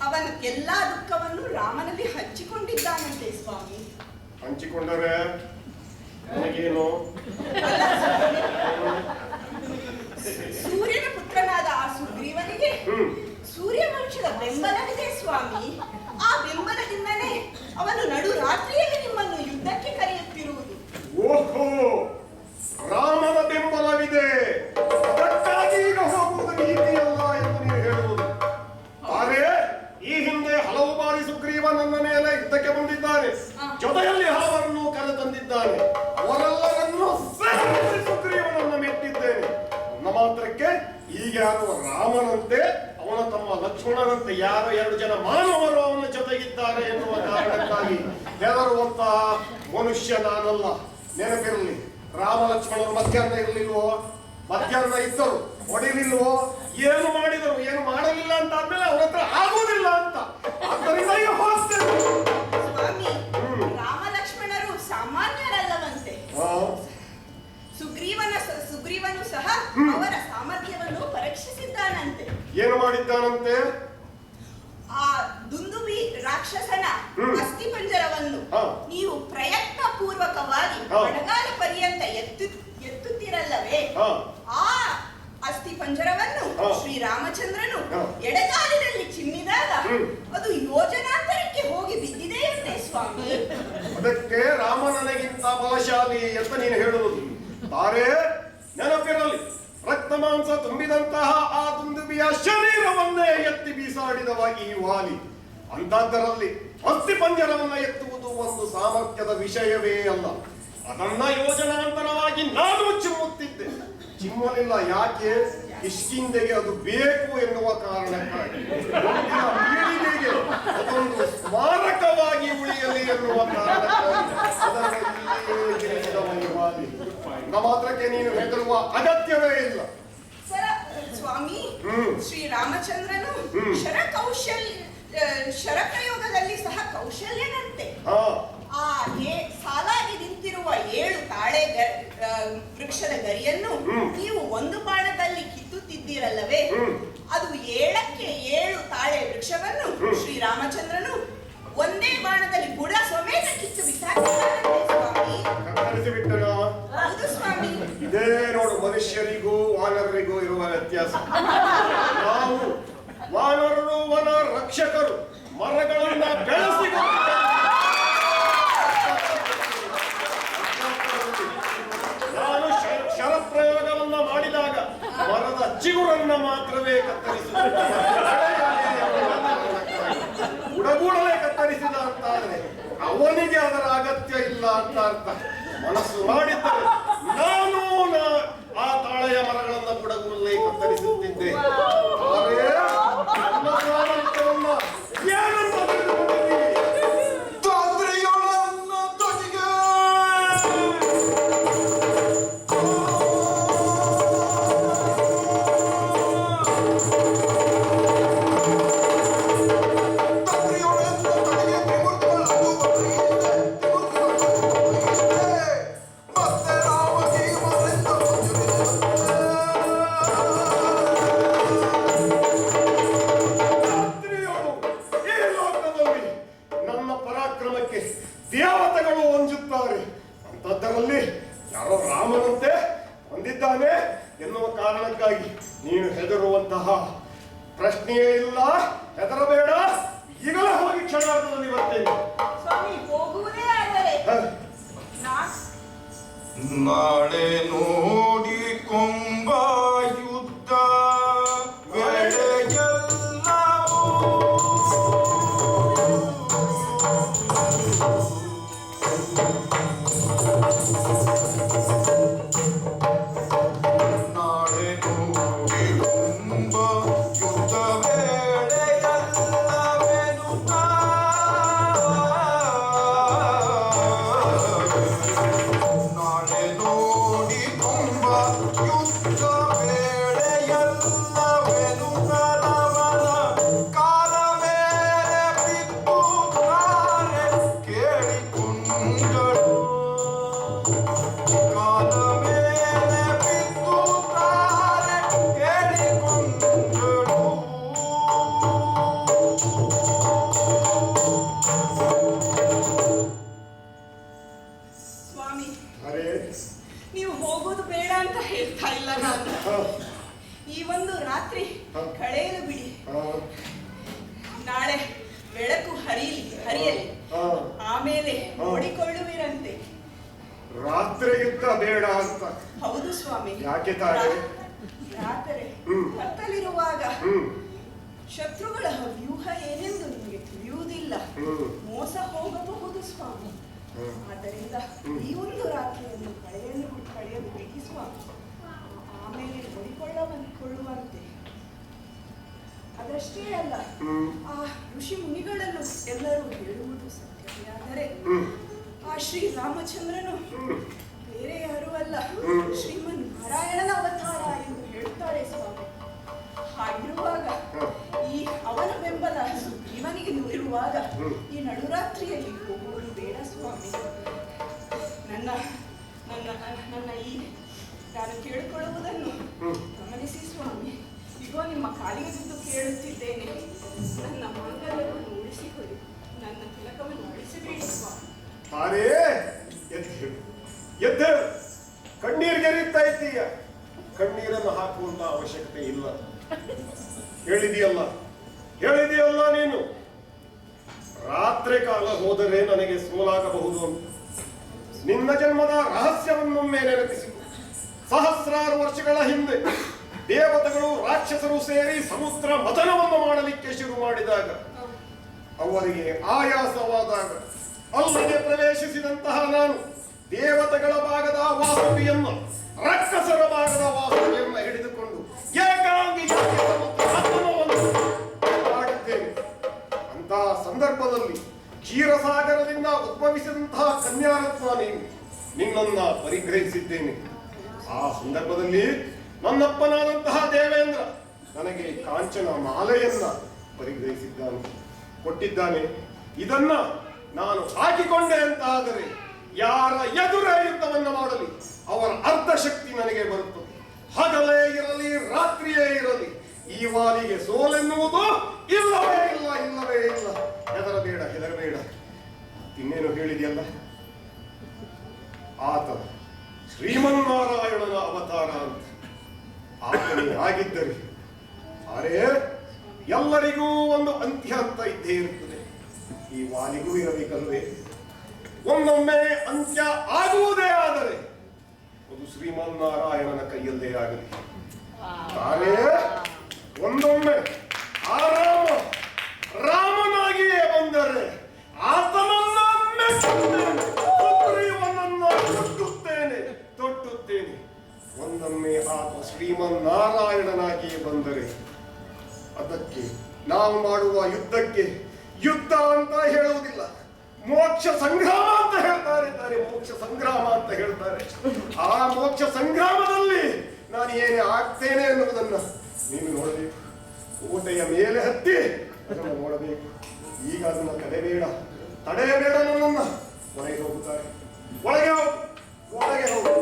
ಅವನ ಎಲ್ಲಾ ದುಃಖವನ್ನು ರಾಮನಲ್ಲಿ ಹಂಚಿಕೊಂಡಿದ್ದಾನಂತೆ ಸ್ವಾಮಿ. ಹಂಚಿಕೊಂಡರೆ ನನಗೇನು? ಸೂರ್ಯನ ಪುತ್ರನಾದ ಆ ಸುಗ್ರೀವನಿಗೆ ಸೂರ್ಯವಂಶದ ಬೆಂಬಲವಿದೆ ಸ್ವಾಮಿ. ಆ ಬೆಂಬಲದಿಂದಲೇ ಅವನು ನಡು ರಾತ್ರಿಯಲ್ಲಿ ನಿಮ್ಮನ್ನು ಯುದ್ಧಕ್ಕೆ ಕರೆಯುತ್ತಿರುವುದು. ಓಹೋ, ರಾಮನ ಬೆಂಬಲವಿದೆ, ಅದಕ್ಕಾಗಿ ಈಗ ಹೋಗುವುದು ನೀತಿಯಲ್ಲ ಎಂದು ನೀವು ಹೇಳುವುದು. ಆದರೆ ಈ ಹಿಂದೆ ಹಲವು ಬಾರಿ ಸುಗ್ರೀವ ನನ್ನ ಮೇಲೆ ಯುದ್ಧಕ್ಕೆ ಬಂದಿದ್ದಾನೆ, ಜೊತೆಯಲ್ಲಿ ಹಲವರನ್ನು ಕರೆತಂದಿದ್ದಾನೆ. ಅವರೆಲ್ಲರನ್ನು ಸೇರಿಸಿ ಸುಗ್ರೀವನನ್ನು ಮೆಟ್ಟಿದ್ದೇನೆ. ನನ್ನ ಮಾತ್ರಕ್ಕೆ ಈಗ ಯಾರು ರಾಮನಂತೆ ಅವನ ತಮ್ಮ ಲಕ್ಷ್ಮಣನಂತೆ ಯಾರೋ 2 ಜನ ಮಾನವರು ಅವನ ಜೊತೆಗಿದ್ದಾರೆ ಎನ್ನುವ ಕಾರಣಕ್ಕಾಗಿ ಹೆದರುವಂತಹ ಮನುಷ್ಯ ನಾನಲ್ಲ. ನೆನಪಿರಲಿ, ರಾಮ ಲಕ್ಷ್ಮಣರು ಮಧ್ಯಾಹ್ನ ಇರಲಿಲ್ವೋ? ಮಧ್ಯಾಹ್ನ ಇದ್ದರು, ಹೊಡಿಲಿಲ್ವೋ? ಏನು ಮಾಡಿದರು? ಏನು ಮಾಡಲಿಲ್ಲ ಅಂತ ಆದ್ಮೇಲೆ ಅವ್ರ ಹತ್ರ ಆಗುವುದಿಲ್ಲ ಅಂತ. ಆದ್ದರಿಂದ ಈಗ ಹೋಗ್ತೇನೆ. ಸ್ವಾಮಿ, ರಾಮ ಲಕ್ಷ್ಮಣರು ಸಾಮಾನ್ಯರಲ್ಲವಂತೆ. ಸುಗ್ರೀವನು ಸಹ ಅವರ ಸಾಮರ್ಥ್ಯವನ್ನು ಪರೀಕ್ಷಿಸಿದ್ದಾನಂತೆ. ಏನು ಮಾಡಿದ್ದಾನಂತೆ? ಆ ದುಂದುಬಿ ರಾಕ್ಷಸನ ಅಸ್ಥಿ ಪಂಜರವನ್ನು ನೀವು ಪ್ರಯತ್ನ ಪೂರ್ವಕವಾಗಿ ಬಡಗಾಲ ಪರ್ಯಂತ ಎತ್ತುತ್ತಿರಲ್ಲವೇ? ಆ ಅಸ್ಥಿ ಪಂಜರವನ್ನು ಶ್ರೀರಾಮಚಂದ್ರನು ಎಡಗಾಲಿನಲ್ಲಿ ಚಿಮ್ಮಿದಾಗ ಅದು ಯೋಜನಾಂತರಕ್ಕೆ ಹೋಗಿ ಬಿದ್ದಿದೆಯಂತೆ ಸ್ವಾಮಿ. ಅದಕ್ಕೆ ರಾಮ ನನಗಿಂತ ಬಲಶಾಲಿ ಅಂತ ನೀನು ಹೇಳುವುದು. ತಾರೆ ನೆನಪಿರಲಿ, ರಕ್ತ ಮಾಂಸ ತುಂಬಿದಂತಹ ಆ ದುಂದುಬಿಯ ಶರೀರವನ್ನೇ ಎತ್ತಿ ಬೀಸಾಡಿದವಾಗಿ ಈ ವಾಲಿ. ಅಂತದ್ದರಲ್ಲಿ ಅಸ್ಥಿ ಪಂಜರವನ್ನ ಎತ್ತುವುದು ಒಂದು ಸಾಮರ್ಥ್ಯದ ವಿಷಯವೇ ಅಲ್ಲ. ಅದನ್ನ ಯೋಜನಾಂತರವಾಗಿ ನಾನು ಚಿಮ್ಮುತ್ತಿದ್ದೆ. ಚಿಮ್ಮಲಿಲ್ಲ. ಯಾಕೆ? ಕಿಷ್ಕಿಂದೆಗೆ ಅದು ಬೇಕು ಎನ್ನುವ ಕಾರಣಕ್ಕಾಗಿ, ಮುಂದಿನ ಪೀಳಿಗೆಗೆ ಅದೊಂದು ಸ್ಮಾರಕವಾಗಿ ಉಳಿಯಲಿ ಎನ್ನುವ ಕಾರಣಕ್ಕಾಗಿ ಅದನ್ನು ಇಲ್ಲಿಯೇ ಇರಿಸಿದವ ಈ ವಾಲಿ. ಮಾತ್ರಕ್ಕೆ ನೀನು ಹೆದರುವ ಅಗತ್ಯವೇ ಇಲ್ಲ. ಸ್ವಾಮಿ, ಶ್ರೀರಾಮಚಂದ್ರನು ಶರಪ್ರಯೋಗದಲ್ಲಿ ಸಹ ಕೌಶಲ್ಯನಂತೆ. ಆ ಸಾಲಾಗಿ ನಿಂತಿರುವ 7 ತಾಳೆ ವೃಕ್ಷದ ಗರಿಯನ್ನು ನೀವು ಒಂದು ಬಾಣದಲ್ಲಿ ಕಿತ್ತುತ್ತಿದ್ದೀರಲ್ಲವೇ? ಅದು 7ಕ್ಕೆ 7 ತಾಳೆ ವೃಕ್ಷವನ್ನು ಶ್ರೀರಾಮಚಂದ್ರನು ಒಂದೇ ಬಾಣದಲ್ಲಿ ಬುಡ ಸಮೇತ ಕಿತ್ತು ಬಿಸಾಕಿದ್ದಾನಂತೆ ಸ್ವಾಮಿ. ಕತ್ತರಿಸಿ ಬಿಟ್ಟನ? ಹೌದು ಸ್ವಾಮಿ. ಇದೇ ನೋಡು ಮನುಷ್ಯರಿಗೂ ವಾನರರಿಗೂ ಇರುವ ವ್ಯತ್ಯಾಸ. ನಾವು ವಾನರರು ವನ ರಕ್ಷಕರು, ಮರಗಳನ್ನ ಬೆಳೆಸಿ ನಾನು ಶರಪ್ರಯೋಗವನ್ನ ಮಾಡಿದಾಗ ಮರದ ಚಿಗುರನ್ನ ಮಾತ್ರವೇ ಕತ್ತರಿಸುತ್ತಿದ್ದೆ. ಬುಡಗೂಡಲೇ ಕತ್ತರಿಸಿದ ಅಂತ ಆದ್ರೆ ಅವನಿಗೆ ಅದರ ಅಗತ್ಯ ಇಲ್ಲ ಅಂತ ಅರ್ಥ. ಮನಸ್ಸು ಮಾಡಿದ್ದರೆ ನಾನು ಆ ತಾಳೆಯ ಮರಗಳನ್ನ ಬುಡಗೂಡಲೇ ಕತ್ತರಿಸುತ್ತಿದ್ದೆ. ಆದರೆ ನನ್ನ ಸಾಮರ್ಥ್ಯವನ್ನ ಏನಂತ ತಿಳಿದುಕೊಂಡಿದ್ದೀರಿ? ತಾಂದ್ರೆಯೊಳನ್ನ ತೊಡಿಗೆ ಮತ್ತೆ ರಾಮ ಜೀವನದಿಂದ ಈ ಲೋಕದಲ್ಲಿ ನನ್ನ ಪರಾಕ್ರಮಕ್ಕೆ ದೇವತೆಗಳು ಹೊಂಜುತ್ತಾರೆ. ಅಂತದ್ದರಲ್ಲಿ ಯಾರೋ ರಾಮನಂತೆ ಹೊಂದಿದ್ದಾನೆ ಎನ್ನುವ ಕಾರಣಕ್ಕಾಗಿ ನೀನು ಹೆದರುವಂತಹ ಪ್ರಶ್ನೆಯೇ ಇಲ್ಲ. ಹೆದರಬೇಡ. ಈಗಲೇ ಹೋಗಿ ಕ್ಷಣಾರ್ಧದಲ್ಲಿ ಬರ್ತೇನೆ. ಸ್ವಾಮಿ, ಹೋಗುವುದೇ ಆದರೆ ನಾಳೆ ನೋಡಿ ಕೊಂಬ ಯುದ್ಧ ವೇಳೆಯೆಲ್ಲವೂ ನಾಳೆ ನೋಡಿ ಕೊಂಬ ಯುದ್ಧ ವೇಳೆಯೆಲ್ಲವೆನುತ ನಾಳೆ ನೋಡಿ ಕೊಂಬ ಯುದ್ಧ ವೇಳೆಯೆಲ್ಲವೆನುತಲವನ ಕಾಲ ಮೇಲೆ ಬಿದ್ದು ತಾರೆ ಕೇಳಿಕೊಂಡಳು. ನೋಡಿಕೊಳ್ಳುವಿರಂತೆ. ರಾತ್ರಿ ಯುದ್ಧ ಬೇಡ ಅಂತ. ಹೌದು ಸ್ವಾಮಿ. ಯಾಕೆ ತಾನೆ? ರಾತ್ರಿ ಹ್ಮ್. ಕತ್ತಲಿರುವಾಗ ಹ್ಮ್ ಶತ್ರುಗಳ ವ್ಯೂಹ ಏನೆಂದು ನಿಮಗೆ ತಿಳಿಯುವುದಿಲ್ಲ. ಹ್ಮ್. ಮೋಸ ಹೋಗಬಹುದು ಸ್ವಾಮಿ. ಆದ್ದರಿಂದ ಈ ಒಂದು ರಾತ್ರಿಯನ್ನು ಕಳೆಯಲು ಬಿಡಿ ಸ್ವಾಮಿ. ಆಮೇಲೆ ನೋಡಿಕೊಳ್ಳುವಂತೆ. ಅದಷ್ಟೇ ಅಲ್ಲ, ಆ ಋಷಿ ಮುನಿಗಳನ್ನು ಎಲ್ಲರೂ ಹೇಳುವುದು ಸತ್ಯವೇ ಆದರೆ ಆ ಶ್ರೀ ರಾಮಚಂದ್ರನು ಬೇರೆ ಯಾರೂ ಅಲ್ಲ, ಶ್ರೀಮನ್ ನಾರಾಯಣನ ಅವತಾರ ಎಂದು ಹೇಳುತ್ತಾರೆ ಸ್ವಾಮಿ. ಹಾಗಿರುವಾಗ ಈ ಅವನ ಬೆಂಬಲ ಇವನಿಗೆ ಇರುವಾಗ ಈ ನಡುರಾತ್ರಿಯಲ್ಲಿ ಹೋಗುವುದು ಬೇಡ ಸ್ವಾಮಿ. ನನ್ನ ನನ್ನ ನನ್ನ ಈ ನಾನು ಕೇಳಿಕೊಳ್ಳುವುದನ್ನು ಗಮನಿಸಿ ಸ್ವಾಮಿ. ಇಗೋ ನಿಮ್ಮ ಕಾಲಿಗೆ ಬಿದ್ದು ಕೇಳುತ್ತಿದ್ದೇನೆ. ನನ್ನ ಮಾಂಗಲ್ಯವನ್ನು ಉಳಿಸಿಕೊಳ್ಳಿ, ನನ್ನ ತಿಲಕವನ್ನು ಅಳಿಸಬೇಡಿ ಸ್ವಾಮಿ. ತಾನೇ ಎದ್ದೇಳು. ಕಣ್ಣೀರ್ಗೆರಿತಾ ಇದ್ದೀಯ. ಕಣ್ಣೀರನ್ನು ಹಾಕುವಂತ ಅವಶ್ಯಕತೆ ಇಲ್ಲ. ಹೇಳಿದೆಯಲ್ಲ ನೀನು, ರಾತ್ರಿ ಕಾಲ ಹೋದರೆ ನನಗೆ ಸೋಲಾಗಬಹುದು ಅಂತ. ನಿನ್ನ ಜನ್ಮದ ರಹಸ್ಯವನ್ನೊಮ್ಮೆ ನೆನಪಿಸಿತು. ಸಹಸ್ರಾರು ವರ್ಷಗಳ ಹಿಂದೆ ದೇವತೆಗಳು ರಾಕ್ಷಸರು ಸೇರಿ ಸಮುದ್ರ ಮಥನವನ್ನು ಮಾಡಲಿಕ್ಕೆ ಶುರು ಮಾಡಿದಾಗ, ಅವರಿಗೆ ಆಯಾಸವಾದಾಗ ಅಲ್ಲಿಗೆ ಪ್ರವೇಶಿಸಿದಂತಹ ನಾನು ದೇವತೆಗಳ ಭಾಗದ ವಾಸುಕಿಯನ್ನು, ರಾಕ್ಷಸರ ಭಾಗದ ವಾಸುಕಿಯನ್ನು ಹಿಡಿದುಕೊಂಡು ಏಕಾಂಗಿ ಮಾಡಿದ್ದೇನೆ. ಅಂತಹ ಸಂದರ್ಭದಲ್ಲಿ ಕ್ಷೀರಸಾಗರದಿಂದ ಉದ್ಭವಿಸಿದಂತಹ ಕನ್ಯಾರತ್ನ ನೀನು, ನಿನ್ನನ್ನ ಪರಿಗ್ರಹಿಸಿದ್ದೇನೆ. ಆ ಸಂದರ್ಭದಲ್ಲಿ ನನ್ನಪ್ಪನಾದಂತಹ ದೇವೇಂದ್ರ ನನಗೆ ಕಾಂಚನ ಮಾಲೆಯನ್ನ ಪರಿಗ್ರಹಿಸಿದ್ದಾನೆ, ಕೊಟ್ಟಿದ್ದಾನೆ. ಇದನ್ನ ನಾನು ಹಾಕಿಕೊಂಡೆ ಅಂತ ಆದರೆ ಯಾರ ಎದುರೇ ಯುದ್ಧವನ್ನು ಮಾಡಲಿ ಅವರ ಅರ್ಧ ಶಕ್ತಿ ನನಗೆ ಬರುತ್ತದೆ. ಹಗಲೇ ಇರಲಿ ರಾತ್ರಿಯೇ ಇರಲಿ ಈ ವಾಲಿಗೆ ಸೋಲೆನ್ನುವುದು ಇಲ್ಲವೇ ಇಲ್ಲ. ಹೆದರಬೇಡ. ಇನ್ನೇನು ಹೇಳಿದೆಯಲ್ಲ, ಆತ ಶ್ರೀಮನ್ನಾರಾಯಣನ ಅವತಾರ ಅಂತ. ಆತನೇ ಆಗಿದ್ದರೆ ಅರೆ ಎಲ್ಲರಿಗೂ ಒಂದು ಅಂತ್ಯ ಅಂತ ಇದ್ದೇ ಇರುತ್ತದೆ. ಈ ವಾಲಿಗೂ ಇರಬೇಕಲ್ವೇ? ಒಂದೊಮ್ಮೆ ಅಂತ್ಯ ಆಗುವುದೇ ಆದರೆ ಅದು ಶ್ರೀಮನ್ನಾರಾಯಣನ ಕೈಯಲ್ಲೇ ಆಗಲಿ. ತಾನೇ ಒಂದೊಮ್ಮೆ ರಾಮನಾಗಿಯೇ ಬಂದರೆ ಆತನನ್ನ ತೊಟ್ಟುತ್ತೇನೆ. ಒಂದೊಮ್ಮೆ ಆತ ಶ್ರೀಮನ್ನಾರಾಯಣನಾಗಿಯೇ ಬಂದರೆ ಅದಕ್ಕೆ ನಾವು ಮಾಡುವ ಯುದ್ಧಕ್ಕೆ ಯುದ್ಧ ಅಂತ ಹೇಳುವುದಿಲ್ಲ, ಮೋಕ್ಷ ಸಂಗ್ರಾಮ ಅಂತ ಹೇಳ್ತಾರೆ. ಆ ಮೋಕ್ಷ ಸಂಗ್ರಾಮದಲ್ಲಿ ನಾನು ಏನೇ ಆಗ್ತೇನೆ ಎನ್ನುವುದನ್ನ ನೀನು ನೋಡಬೇಕು. ಕೋಟೆಯ ಮೇಲೆ ಹತ್ತಿ ಅದನ್ನು ನೋಡಬೇಕು. ಈಗ ಅದನ್ನು ತಡೆಯಬೇಡ. ನನ್ನನ್ನ ಹೊರಗೆ ಹೋಗುತ್ತಾರೆ. ಒಳಗೆ ಹೋಗು.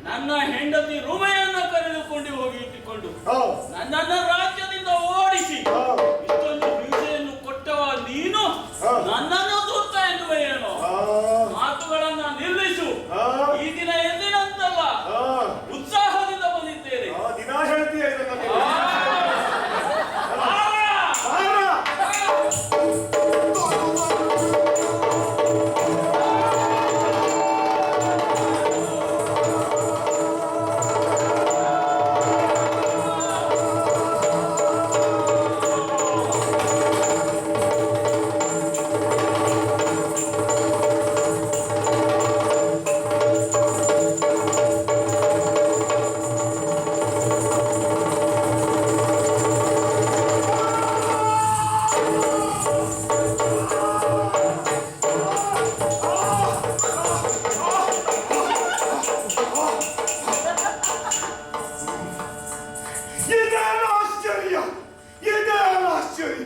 ನನ್ನ ಹೆಂಡತಿ ರುಮೆಯನ್ನ ಕರೆದುಕೊಂಡು ಹೋಗಿ ಇಟ್ಟುಕೊಂಡು ನನ್ನನ್ನ ರಾಜ್ಯದಿಂದ ಆಶ್ಚರ್ಯ!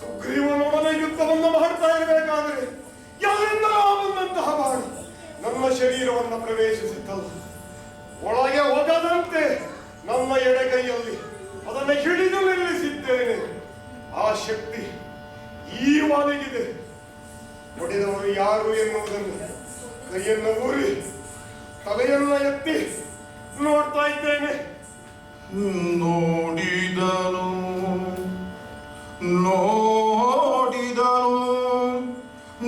ಸುಗ್ರೀವನೊಡನೆ ಯುದ್ಧವನ್ನು ಮಾಡ್ತಾ ಇರಬೇಕಾದರೆ ಎಲ್ಲಿಂದ ಬಂದಂತಹ ಬಾಣ ನನ್ನ ಶರೀರವನ್ನು ಪ್ರವೇಶಿಸಿದ್ದಲ್ಲ, ಒಳಗೆ ಒಗದಂತೆ ನನ್ನ ಎಡಗೈಯಲ್ಲಿ ಅದನ್ನು ಹಿಡಿದು ನಿಲ್ಲಿಸಿದ್ದೇನೆ. ಆ ಶಕ್ತಿ ಈ ವಾಲಿಗಿದೆ. ಹೊಡೆದವರು ಯಾರು ಎನ್ನುವುದನ್ನು ಕೈಯನ್ನು ಊರಿ ತಲೆಯನ್ನ ಎತ್ತಿ ನೋಡ್ತಾ ಇದ್ದೇನೆ. ನೋಡಿದನು ನೋಡಿದನು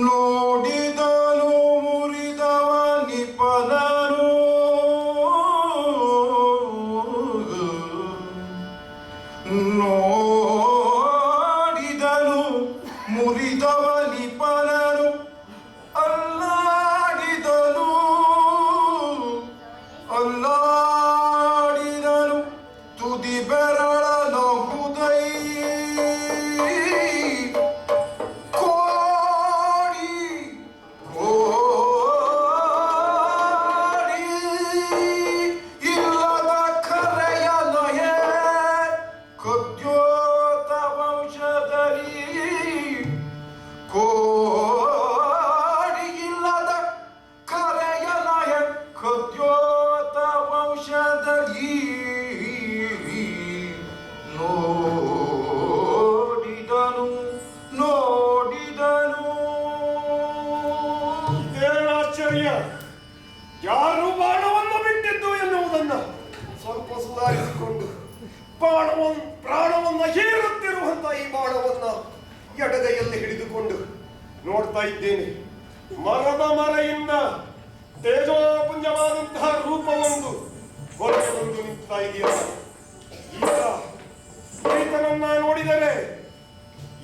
ನೋಡಿದನು ಮುರಿದವ ನಿಪನನು ನೋಡಿದನು ಮುರಿದವ ನಿಪನನು ಅಲ್ಲಾಡಿದನು ಅಲ್ಲಾಡಿದನು ತುದಿ ಬೆರಳನ ಹುದೈ ಕೋಡಿ ಕೋಡಿ ಇಲ್ಲದ ಕರೆಯ ನಯೆ ಕದ್ಯೋತ ವಂಶದಲ್ಲಿ ಕೋಡಿ ಇಲ್ಲದ ಕರೆಯ ನಯೆ ಕದ್ಯೋತ ವಂಶದಲ್ಲಿ ನೋಡಿದನು ನೋಡಿದನು. ಇದೇನಾಶ್ಚರ್ಯ! ಯಾರು ಬಾಣವನ್ನು ಬಿಟ್ಟಿದ್ದು ಎನ್ನುವುದನ್ನು ಸ್ವಲ್ಪ ಸುಧಾರಿಸಿಕೊಂಡು ಪ್ರಾಣವನ್ನು ಹೀರುತ್ತಿರುವಂತಹ ಈ ಬಾಣವನ್ನ ಎಡಗೈಯಲ್ಲಿ ಹಿಡಿದುಕೊಂಡು ನೋಡ್ತಾ ಇದ್ದೇನೆ. ಮರದ ಮರೆಯಿಂದ ತೇಜೋಪುಂಜವಾದಂತಹ ರೂಪವೊಂದು ಹೊರಗೆ ಬಂದು ನಿಂತಾ ಇದೆಯಲ್ಲ. ಈಗ ಈತನನ್ನ ನೋಡಿದರೆ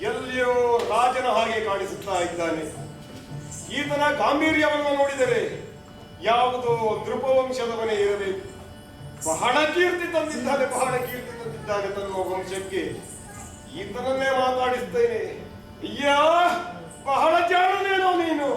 ಎಲ್ಲಿಯೋ ರಾಜನ ಹಾಗೆ ಕಾಣಿಸುತ್ತಾ ಇದ್ದಾನೆ. ಈತನ ಗಾಂಭೀರ್ಯವನ್ನು ನೋಡಿದರೆ ಯಾವುದೋ ನೃಪವಂಶದವನೇ ಇರಬೇಕು. ಬಹಳ ಕೀರ್ತಿ ತಂದಿದ್ದಾನೆ, ಬಹಳ ಕೀರ್ತಿ ತಂದಿದ್ದಾನೆ ತನ್ನ ವಂಶಕ್ಕೆ. ಈತನನ್ನೇ ಮಾತಾಡಿಸ್ತೇನೆ. ಅಯ್ಯ, ಬಹಳ ಜಾಣನೇನೋ ನೀನು.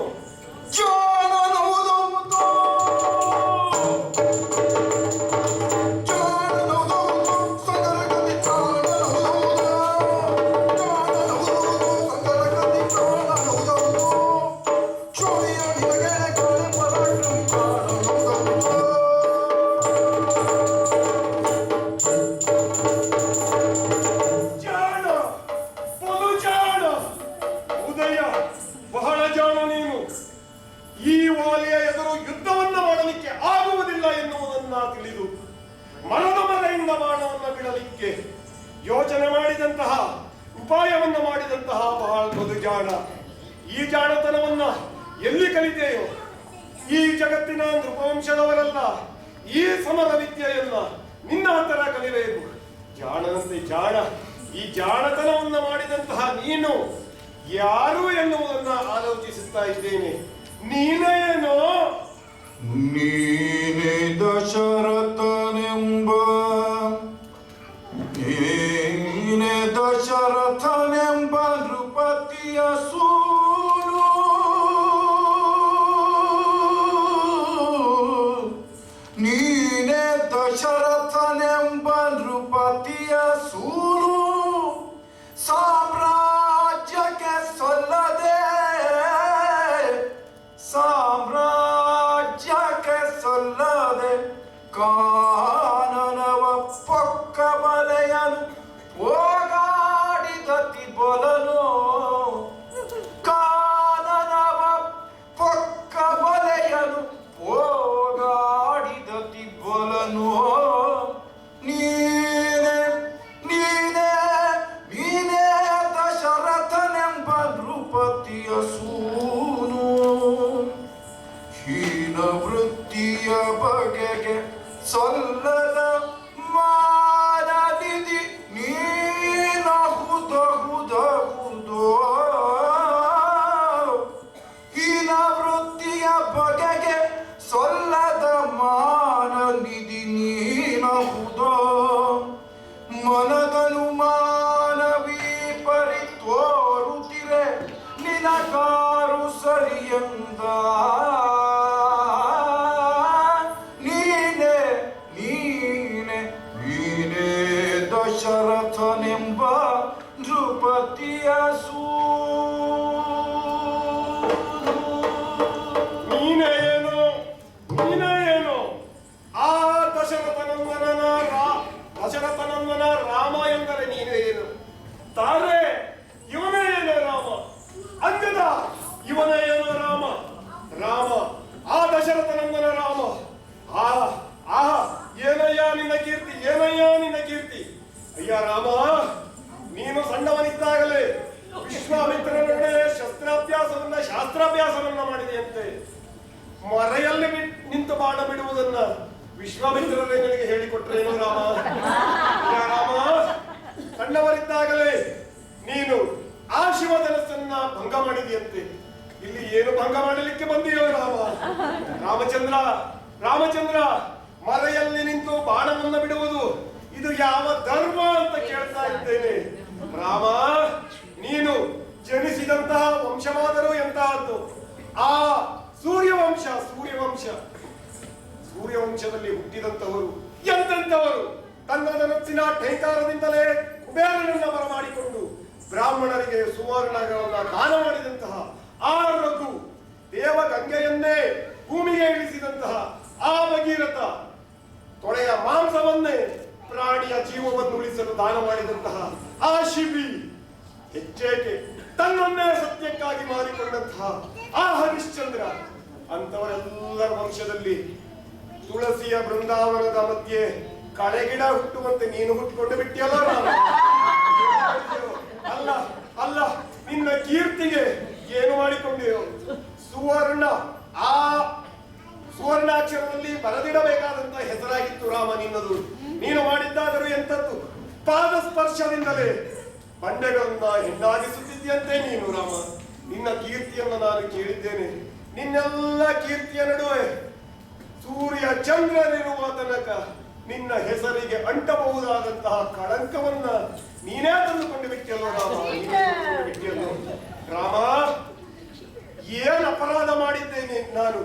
ಜಾಣ, ಬಲು ಜಾಣ. ಉದಯ, ಬಹಳ ಜಾಣ ನೀನು. ಈ ವಾಲಿಯ ಎದುರು ಯುದ್ಧವನ್ನ ಮಾಡಲಿಕ್ಕೆ ಆಗುವುದಿಲ್ಲ ಎನ್ನುವುದನ್ನ ತಿಳಿದು ಮರದ ಮರೆಯಿಂದ ಬಾಣವನ್ನು ಬಿಡಲಿಕ್ಕೆ ಯೋಚನೆ ಮಾಡಿದಂತಹ, ಉಪಾಯವನ್ನು ಮಾಡಿದಂತಹ ಬಹಳ ಬಲು ಜಾಣ. ಈ ಜಾಣತನವನ್ನ ಎಲ್ಲಿ ಕಲಿತೆಯೋ? ಈ ಜಗತ್ತಿನ ನೃಪವಂಶದವರಲ್ಲ ಈ ಸಮರ ವಿದ್ಯೆಯನ್ನ ನಿನ್ನ ಹತ್ತಿರ ಕಲಿಬೇಕು. ಜಾಣನಂತೆ ಜಾಣ. ಈ ಜಾಣತನವನ್ನ ಮಾಡಿದಂತಹ ನೀನು ಯಾರು ಎನ್ನುವುದನ್ನ ಆಲೋಚಿಸುತ್ತಾ ಇದ್ದೇನೆ. ನೀನೇನೋ? ನೀನೇ ದಶರಥನೆಂಬ ನೀನೇ ದಶರಥನೆಂಬ ನೃಪತಿಯ ಸೂರು. ನೀನೇ ದಶರಥನೆಂಬ ನೃಪತಿಯ ಸೂರು. ಸಾಮ್ರಾಜ್ಯಕ್ಕೆ ಸಲ್ಲದೆ ಸಾಮ್ರಾಜ್ಯಕ್ಕೆ ಸಲ್ಲದೆ ಕಾನನವ ಪೊಕ್ಕ ಬಲೆಯನು ಹೋಗಾಡಿದತಿ ಬಲನು. ಕಾನನವ ಪೊಕ್ಕ ಬಲೆಯನು ಹೋಗಾಡಿದತಿ ಬಲನು. ನೀನೇ ನೀನೇ ನೀನೇ ದಶರಥನೆಂಬ ನೃಪತಿಯ ಸೂನು. ಹೀನ ವೃತ್ತಿಯ ಬಗೆಗೆ ಸಲ್ಲದ ಮಾನನಿಧಿ ನೀನಹುದ ಹುದ ಹುದೋ. ಹೀನ ವೃತ್ತಿಯ ಬಗೆಗೆ ಸಲ್ಲದ ಮಾನನಿಧಿ ನೀನಹುದೋ. ಮನದನು ಮಾನವೀ ಪರಿ ತೋರುತ್ತಿರೆ ನಿನಗಾರು ಸರಿಯಂದ. ನೀನೇ ನೀನೇ ನೀನೇ ದಶರಥನೆಂಬ ನೃಪತಿಯ ನೀನೇ ಏನು ಆ ದಶರಥನಂದನ ರಾಮ ಎಂದರೆ ನೀನೇ ಏನು? ತಾರೆ ಇವನೇ ಏನು ರಾಮ? ಅಂಗದ ಇವನೇ ಏನು ರಾಮ? ಆ ದಶರಥನಂದನ ರಾಮ. ಏನಯ್ಯ ನಿನ್ನ ಕೀರ್ತಿ ಅಯ್ಯ ರಾಮ, ನೀನು ಸಣ್ಣವನಿದ್ದಾಗಲೇ ವಿಶ್ವಾಮಿತ್ರನೊಡನೆ ಶಾಸ್ತ್ರಾಭ್ಯಾಸವನ್ನ ಮಾಡಿದೆಯಂತೆ. ಮರೆಯಲ್ಲಿ ನಿಂತು ಬಾಣ ಬಿಡುವುದನ್ನ ವಿಶ್ವಾಮಿತ್ರರೇ ನನಗೆ ಹೇಳಿಕೊಟ್ರೇನು ರಾಮ? ರಾಮ, ಸಣ್ಣವರಿದ್ದಾಗಲೇ ನೀನು ಆ ಶಿವಧನಸ್ಸನ್ನ ಭಂಗ ಮಾಡಿದೆಯಂತೆ. ಇಲ್ಲಿ ಏನು ಭಂಗ ಮಾಡಲಿಕ್ಕೆ ಬಂದಿಯೋ ರಾಮ? ರಾಮಚಂದ್ರ, ಮರೆಯಲ್ಲಿ ನಿಂತು ಬಾಣವನ್ನ ಬಿಡುವುದು ಇದು ಯಾವ ಧರ್ಮ ಅಂತ ಕೇಳ್ತಾ ಇದ್ದೇನೆ. ರಾಮ, ನೀನು ಜನಿಸಿದಂತಹ ವಂಶವಾದರೂ ಎಂತಹದ್ದು? ಆ ಸೂರ್ಯವಂಶದಲ್ಲಿ ಹುಟ್ಟಿದಂತವರು ಎಂತೆಂಥವರು ತನ್ನ ಧನಸ್ಸಿನ ಠೇಂಕಾರದಿಂದಲೇ ಕುಬೇರನನ್ನ ಬರಮಾಡಿಕೊಂಡು ಬ್ರಾಹ್ಮಣರಿಗೆ ಸುವರ್ಣಗಳನ್ನ ದಾನ ಮಾಡಿದಂತಹ ಆ ರಘು, ದೇವಗಂಗೆಯನ್ನೇ ಭೂಮಿಗೆ ಇಳಿಸಿದಂತಹ ಆ ಭಗೀರಥ, ತೊಳೆಯ ಮಾಂಸವನ್ನೇ ಪ್ರಾಣಿಯ ಜೀವವನ್ನು ಉಳಿಸಲು ದಾನ ಮಾಡಿದಂತಹ ಆ ಶಿಬಿ, ಹೆಚ್ಚೇಕೆ ತನ್ನನ್ನೇ ಸತ್ಯಕ್ಕಾಗಿ ಮಾರಿಕೊಂಡಂತಹ ಆ ಹರಿಶ್ಚಂದ್ರ, ಅಂತವರೆಲ್ಲರ ವಂಶದಲ್ಲಿ ತುಳಸಿಯ ಬೃಂದಾವನದ ಮಧ್ಯೆ ಕಳೆಗಿಡ ಹುಟ್ಟುವಂತೆ ನೀನು ಹುಟ್ಟಿಕೊಂಡು ಬಿಟ್ಟಿಯಲ್ಲ ರಾಮ? ಅಲ್ಲ, ನಿನ್ನ ಕೀರ್ತಿಗೆ ಏನು ಮಾಡಿಕೊಂಡೆಯೋ? ಸುವರ್ಣಾಕ್ಷರದಲ್ಲಿ ಬರೆದಿಡಬೇಕಾದಂತ ಹೆಸರಾಗಿತ್ತು ರಾಮ ನಿನ್ನದು. ನೀನು ಮಾಡಿದ್ದಾದರೂ ಎಂತದ್ದು? ಪಾದ ಸ್ಪರ್ಶದಿಂದಲೇ ಬಂಡೆಗಳನ್ನ ಹೆಣ್ಣಾಗಿಸುತ್ತಿದ್ದಂತೆ ನೀನು ರಾಮ. ನಿನ್ನ ಕೀರ್ತಿಯನ್ನು ನಾನು ಕೇಳಿದ್ದೇನೆ. ನಿನ್ನೆಲ್ಲ ಕೀರ್ತಿಯ ನಡುವೆ ಸೂರ್ಯ ಚಂದ್ರನಿರುವ ತನಕ ನಿನ್ನ ಹೆಸರಿಗೆ ಅಂಟಬಹುದಾದಂತಹ ಕಳಂಕವನ್ನ ನೀನೇ ತಂದುಕೊಂಡು ಬಿಟ್ಟಿಯಲ್ಲೋ ರಾಮ? ಏನ್ ಅಪರಾಧ ಮಾಡಿದ್ದೇನೆ ನಾನು?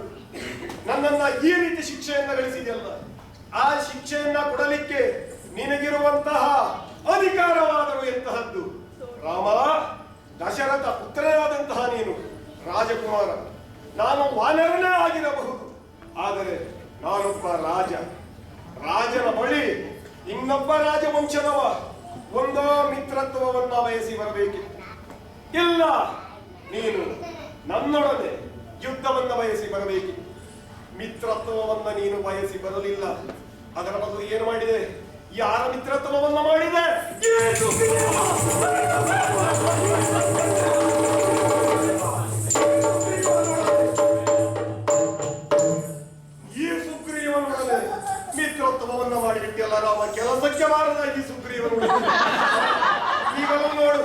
ನನ್ನನ್ನ ಈ ರೀತಿ ಶಿಕ್ಷೆಯನ್ನ ಗಳಿಸಿದೆಯಲ್ಲ, ಆ ಶಿಕ್ಷೆಯನ್ನ ಕೊಡಲಿಕ್ಕೆ ನಿನಗಿರುವಂತಹ ಅಧಿಕಾರವಾದರೂ ಎಂತಹದ್ದು ರಾಮ? ದಶರಥ ಪುತ್ರನಾದಂತಹ ನೀನು ರಾಜಕುಮಾರ, ನಾನು ವಾನರನೇ ಆಗಿರಬಹುದು, ಆದರೆ ನಾನೊಬ್ಬ ರಾಜನ ಬಳಿ ಇನ್ನೊಬ್ಬ ರಾಜವಂಶದವ ಒಂದೋ ಮಿತ್ರತ್ವವನ್ನ ಬಯಸಿ ಬರಬೇಕಿತ್ತು. ಇಲ್ಲ, ನೀನು ನನ್ನೊಡನೆ ಯುದ್ಧವನ್ನ ಬಯಸಿ ಬರಬೇಕಿತ್ತು. ಮಿತ್ರತ್ವವನ್ನ ನೀನು ಬಯಸಿ ಬರಲಿಲ್ಲ. ಅದರ ಬದಲು ಏನು ಮಾಡಿದೆ? ಯಾರ ಮಿತ್ರತ್ವವನ್ನ ಮಾಡಿದೆ? ಈ ಸುಗ್ರೀವನೊಡನೆ ಮಿತ್ರತ್ವವನ್ನ ಮಾಡಿಬಿಟ್ಟಿಯಲ್ಲ ರಾಮ. ಕೆಲಸಕ್ಕೆ ಬಾರದ ಈ ಸುಗ್ರೀವನು. ಈಗಲೂ ನೋಡು,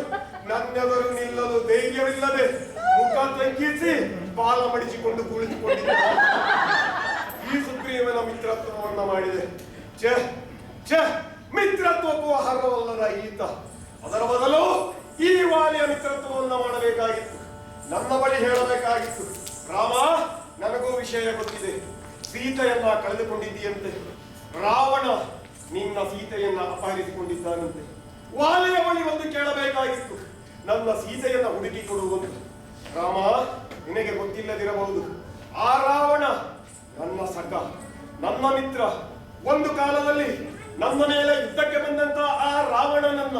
ನನ್ನೆದುರು ನಿಲ್ಲಲು ಧೈರ್ಯವಿಲ್ಲದೆ ಮುಖ ತಗ್ಗಿಸಿ ಬಾಲ ಮಡಿಸಿಕೊಂಡು ಕುಳಿತುಕೊಂಡಿದ್ದ ಈ ಸುಗ್ರೀವನ ಮಿತ್ರತ್ವವನ್ನ ಮಾಡಿದೆ. ಮಿತ್ರತ್ವಕ್ಕೂ ಅರ್ಹವಲ್ಲದ ಈತ. ಅದರ ಬದಲು ಈ ವಾಲಿಯ ಮಿತ್ರತ್ವವನ್ನ ಮಾಡಬೇಕಾಗಿತ್ತು, ನನ್ನ ಬಳಿ ಹೇಳಬೇಕಾಗಿತ್ತು. ರಾಮ, ನನಗೂ ವಿಷಯ ಗೊತ್ತಿದೆ. ಸೀತೆಯನ್ನ ಕಳೆದುಕೊಂಡಿದ್ದೀಯಂತೆ. ರಾವಣ ನಿನ್ನ ಸೀತೆಯನ್ನ ಅಪಹರಿಸಿಕೊಂಡಿದ್ದಾನಂತೆ. ವಾಲಿಯ ಬಳಿ ಒಂದು ಕೇಳಬೇಕಾಗಿತ್ತು, ನನ್ನ ಸೀತೆಯನ್ನ ಹುಡುಕಿ ಕೊಡುವಂತ. ರಾಮ, ನಿನಗೆ ಗೊತ್ತಿಲ್ಲದಿರಬಹುದು, ಆ ರಾವಣ ನನ್ನ ಸಖ, ನನ್ನ ಮಿತ್ರ. ಒಂದು ಕಾಲದಲ್ಲಿ ನನ್ನ ಮೇಲೆ ಯುದ್ಧಕ್ಕೆ ಬಂದಂತ ಆ ರಾವಣನನ್ನ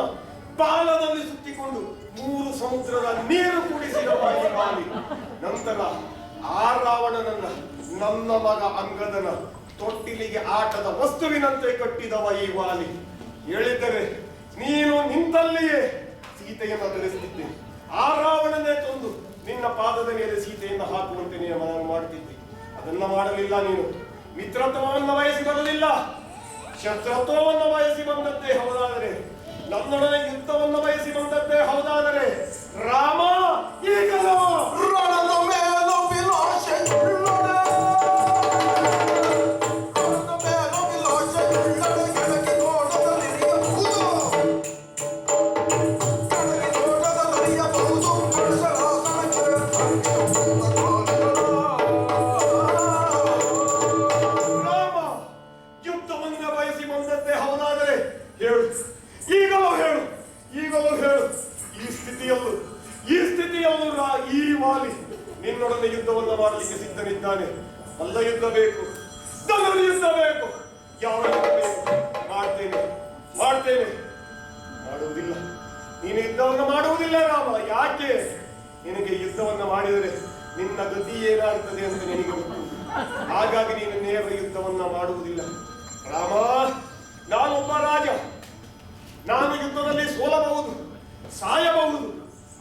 ಬಾಲದಲ್ಲಿ ಸುತ್ತಿಕೊಂಡು 3 ಸಮುದ್ರದ ನೀರು ಕುಡಿಸಿದವ ಈ ವಾಲಿ. ನಂತರ ಆ ರಾವಣನನ್ನ ನನ್ನ ಮಗ ಅಂಗದನ ತೊಟ್ಟಿಲಿಗೆ ಆಟದ ವಸ್ತುವಿನಂತೆ ಕಟ್ಟಿದವ ಈ ವಾಲಿ. ಹೇಳಿದ್ದರೆ ನೀನು ನಿಂತಲ್ಲಿಯೇ ಸೀತೆಯನ್ನು ಧರಿಸುತ್ತಿದ್ದೆ. ಆ ರಾವಣನೇ ತಂದು ನಿನ್ನ ಪಾದದ ಮೇಲೆ ಸೀತೆಯನ್ನು ಹಾಕುವಂತೆ ನೀನು ಮಾಡ್ತಿದ್ದೆ. ಅದನ್ನ ಮಾಡಲಿಲ್ಲ ನೀನು. ಮಿತ್ರತ್ವವನ್ನು ಬಯಸಿ ಬರಲಿಲ್ಲ, ಶತ್ರುತ್ವವನ್ನು ಬಯಸಿ ಬಂದದ್ದೇ ಹೌದಾದರೆ, ನನ್ನೊಡನೆ ಯುದ್ಧವನ್ನು ಬಯಸಿ ಬಂದದ್ದೇ ಹೌದಾದರೆ, ರಾಮ ಈಗಲೋ ರಣದ ಮೇಲು ವಿಲಾಸವುಳ್ಳೊಡೆ, ರಣದ ಮೇಲು ವಿಲಾಸವುಳ್ಳೊಡೆ, ಕೆಳಗೆ ನೋಡದಲ್ಲಿರಿಯಬಹುದು, ಕೆಳಗೆ ನೋಡದಲ್ಲಿರಿಯಬಹುದು, ರಾಮ ಯುದ್ಧವನ್ನು ಬಯಸಿ ಬಂದದ್ದೇ ಹೌದಾದರೆ ಹೇಳು, ಈಗಲೂ ಹೇಳು. ಈ ಸ್ಥಿತಿಯಲ್ಲೂ ಈ ವಾಲಿ ನಿನ್ನೊಡನೆ ಯುದ್ಧವನ್ನ ಮಾಡಲಿಕ್ಕೆ ಸಿದ್ಧನಿದ್ದಾನೆ. ಅಲ್ಲ ಯುದ್ಧ ಬೇಕು, ಧನುರ್ ಯುದ್ಧ ಬೇಕು, ಯಾವ ಯುದ್ಧ ಬೇಕು ಮಾಡ್ತೇನೆ. ಮಾಡುವುದಿಲ್ಲ, ನೀನು ಯುದ್ಧವನ್ನ ಮಾಡುವುದಿಲ್ಲ ರಾಮ. ಯಾಕೆ? ನಿನಗೆ ಯುದ್ಧವನ್ನ ಮಾಡಿದರೆ ನಿನ್ನ ಗತಿ ಏನಾಗ್ತದೆ ಅಂತ ನಿನಗೆ ಗೊತ್ತು. ಹಾಗಾಗಿ ನೀನು ನೇರ ಯುದ್ಧವನ್ನ ಮಾಡುವುದಿಲ್ಲ ರಾಮ. ನಾನೊಬ್ಬ ರಾಜ, ನಾನು ಯುದ್ಧದಲ್ಲಿ ಸೋಲಬಹುದು, ಸಾಯಬಹುದು.